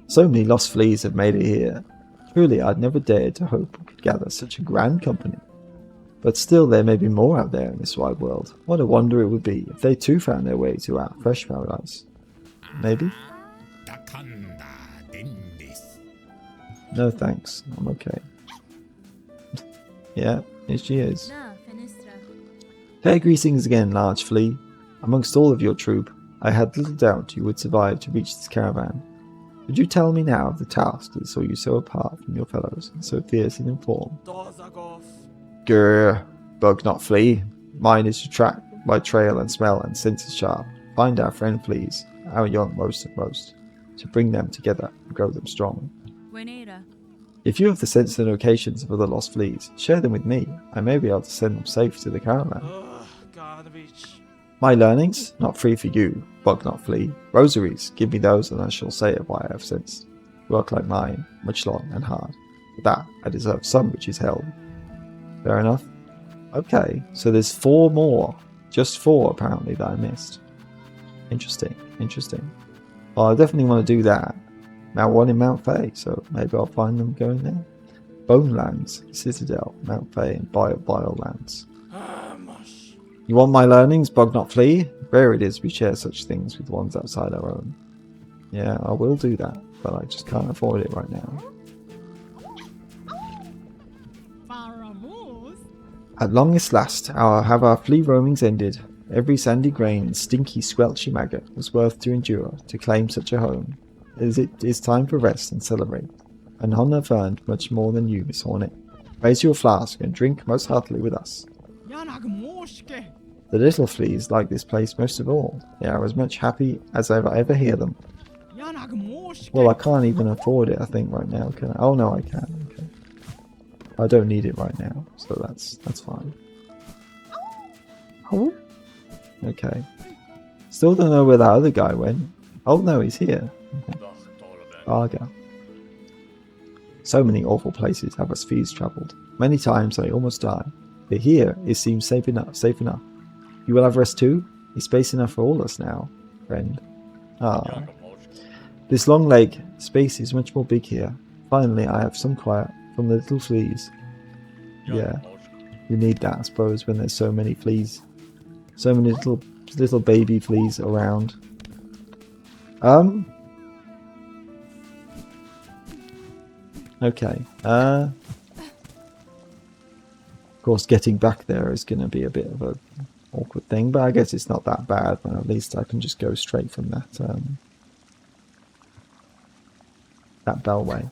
A: So many lost fleas have made it here. Truly, I'd never dared to hope we could gather such a grand company. But still, there may be more out there in this wide world. What a wonder it would be if they too found their way to our fresh paradise. Maybe? No thanks, I'm okay. Yeah, here she is. Fair greetings again, large flea. Amongst all of your troop, I had little doubt you would survive to reach this caravan. Would you tell me now of the task that saw you so apart from your fellows and so fierce in form? Grr, bug not flea. Mine is to track by trail and smell and senses sharp. Find our friend fleas, our young most and most, to bring them together and grow them strong. If you have the sense and locations of other lost fleas, share them with me. I may be able to send them safe to the caravan. My learnings? Not free for you, bug not flea. Rosaries, give me those and I shall say of why I have sensed. Work like mine, much long and hard. For that, I deserve some which is held. Fair enough. Okay, so there's 4 more. Just 4 apparently that I missed. Interesting, interesting. Well, I definitely want to do that. Now 1 in Mount Fay, so maybe I'll find them going there. Bonelands, Citadel, Mount Fay, and Biolands. You want my learnings, bug not flea? Rare it is we share such things with ones outside our own. Yeah, I will do that, but I just can't afford it right now. At longest last, have our flea roamings ended. Every sandy grain and stinky squelchy maggot was worth to endure to claim such a home. is time for rest and celebrate. And none have earned much more than you, Miss Hornet. Raise your flask and drink most heartily with us. The little fleas like this place most of all. They are as much happy as I ever hear them. Well, I can't even afford it, I think, right now, can I? Oh, no, I can. Okay. I don't need it right now, so that's fine. Oh? Okay. Still don't know where that other guy went. Oh, no, he's here. Okay. Arga. So many awful places have us fees travelled. Many times I almost die. But here, it seems safe enough. You will have rest too? There's space enough for all us now, friend. Ah. This long lake space is much more big here. Finally, I have some quiet from the little fleas. Yeah, you need that, I suppose, when there's so many fleas. So many little baby fleas around. Okay. Of course, getting back there is going to be a bit of a awkward thing, but I guess it's not that bad. But at least I can just go straight from that that bellway.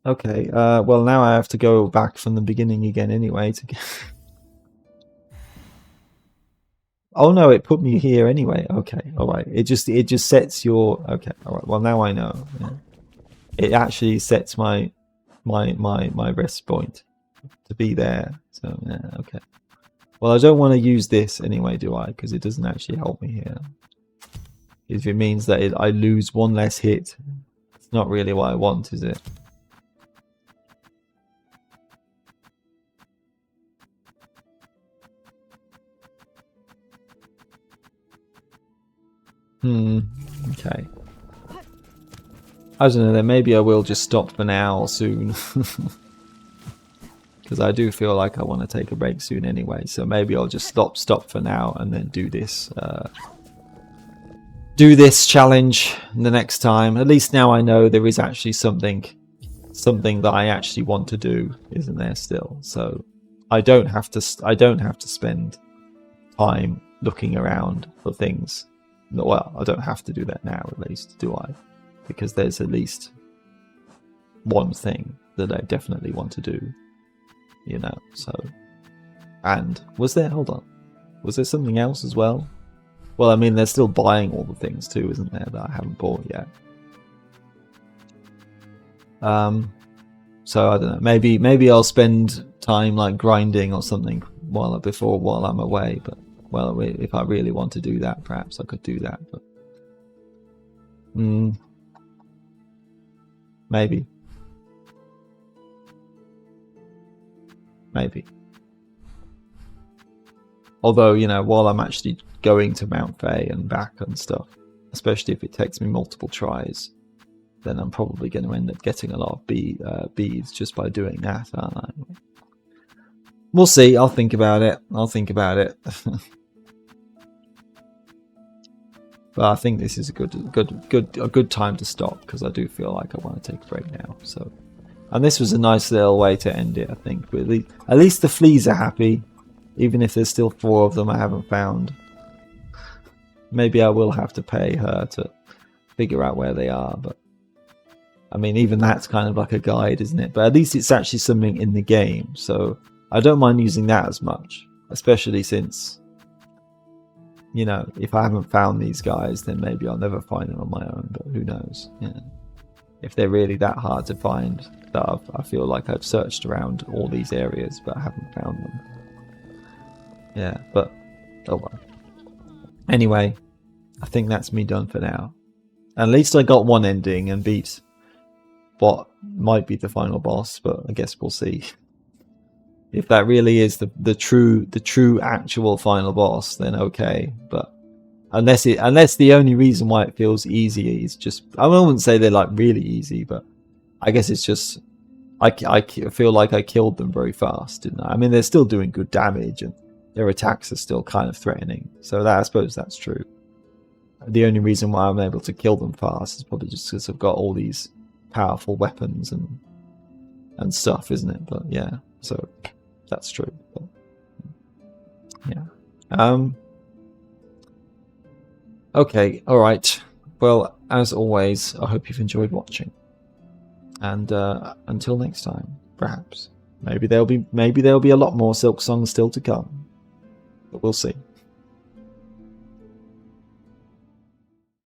A: Okay. Well, now I have to go back from the beginning again anyway to get. Oh no, it put me here anyway. Okay, all right. It just sets your. Okay, all right. Well, now I know. Yeah. It actually sets my rest point to be there. So yeah, okay. Well, I don't want to use this anyway, do I? Because it doesn't actually help me here. If it means that I lose one less hit, it's not really what I want, is it? Okay. I don't know, then maybe I will just stop for now soon. Because I do feel like I want to take a break soon anyway, so maybe I'll just stop for now and then do this challenge the next time. At least now I know there is actually something that I actually want to do, isn't there still? So I don't have to spend time looking around for things. Well, I don't have to do that now, at least, do I? Because there's at least one thing that I definitely want to do, you know, so. And was there something else as well? Well, I mean, they're still buying all the things too, isn't there, that I haven't bought yet. So I don't know, maybe I'll spend time like grinding or something while I'm away, but well, if I really want to do that, perhaps I could do that, but maybe. Although, you know, while I'm actually going to Mount Faye and back and stuff, especially if it takes me multiple tries, then I'm probably going to end up getting a lot of beads just by doing that, aren't I? We'll see. I'll think about it. But I think this is a good time to stop, because I do feel like I want to take a break now. So, and this was a nice little way to end it, I think. But at least the fleas are happy, even if there's still 4 of them I haven't found. Maybe I will have to pay her to figure out where they are, but I mean, even that's kind of like a guide, isn't it? But at least it's actually something in the game, so I don't mind using that as much, especially since, you know, if I haven't found these guys, then maybe I'll never find them on my own, but who knows? Yeah. If they're really that hard to find, that I feel like I've searched around all these areas, but I haven't found them. Yeah, but oh well. Anyway, I think that's me done for now. At least I got one ending and beat what might be the final boss, but I guess we'll see. If that really is the true actual final boss, then okay. But unless the only reason why it feels easy is just, I wouldn't say they're like really easy, but I guess it's just I feel like I killed them very fast, didn't I? I mean, they're still doing good damage and their attacks are still kind of threatening, so I suppose that's true. The only reason why I'm able to kill them fast is probably just because I've got all these powerful weapons and stuff, isn't it? But yeah, so that's true. But, yeah. Okay, alright. Well, as always, I hope you've enjoyed watching. And until next time, perhaps. Maybe there'll be a lot more Silksong still to come. But we'll see.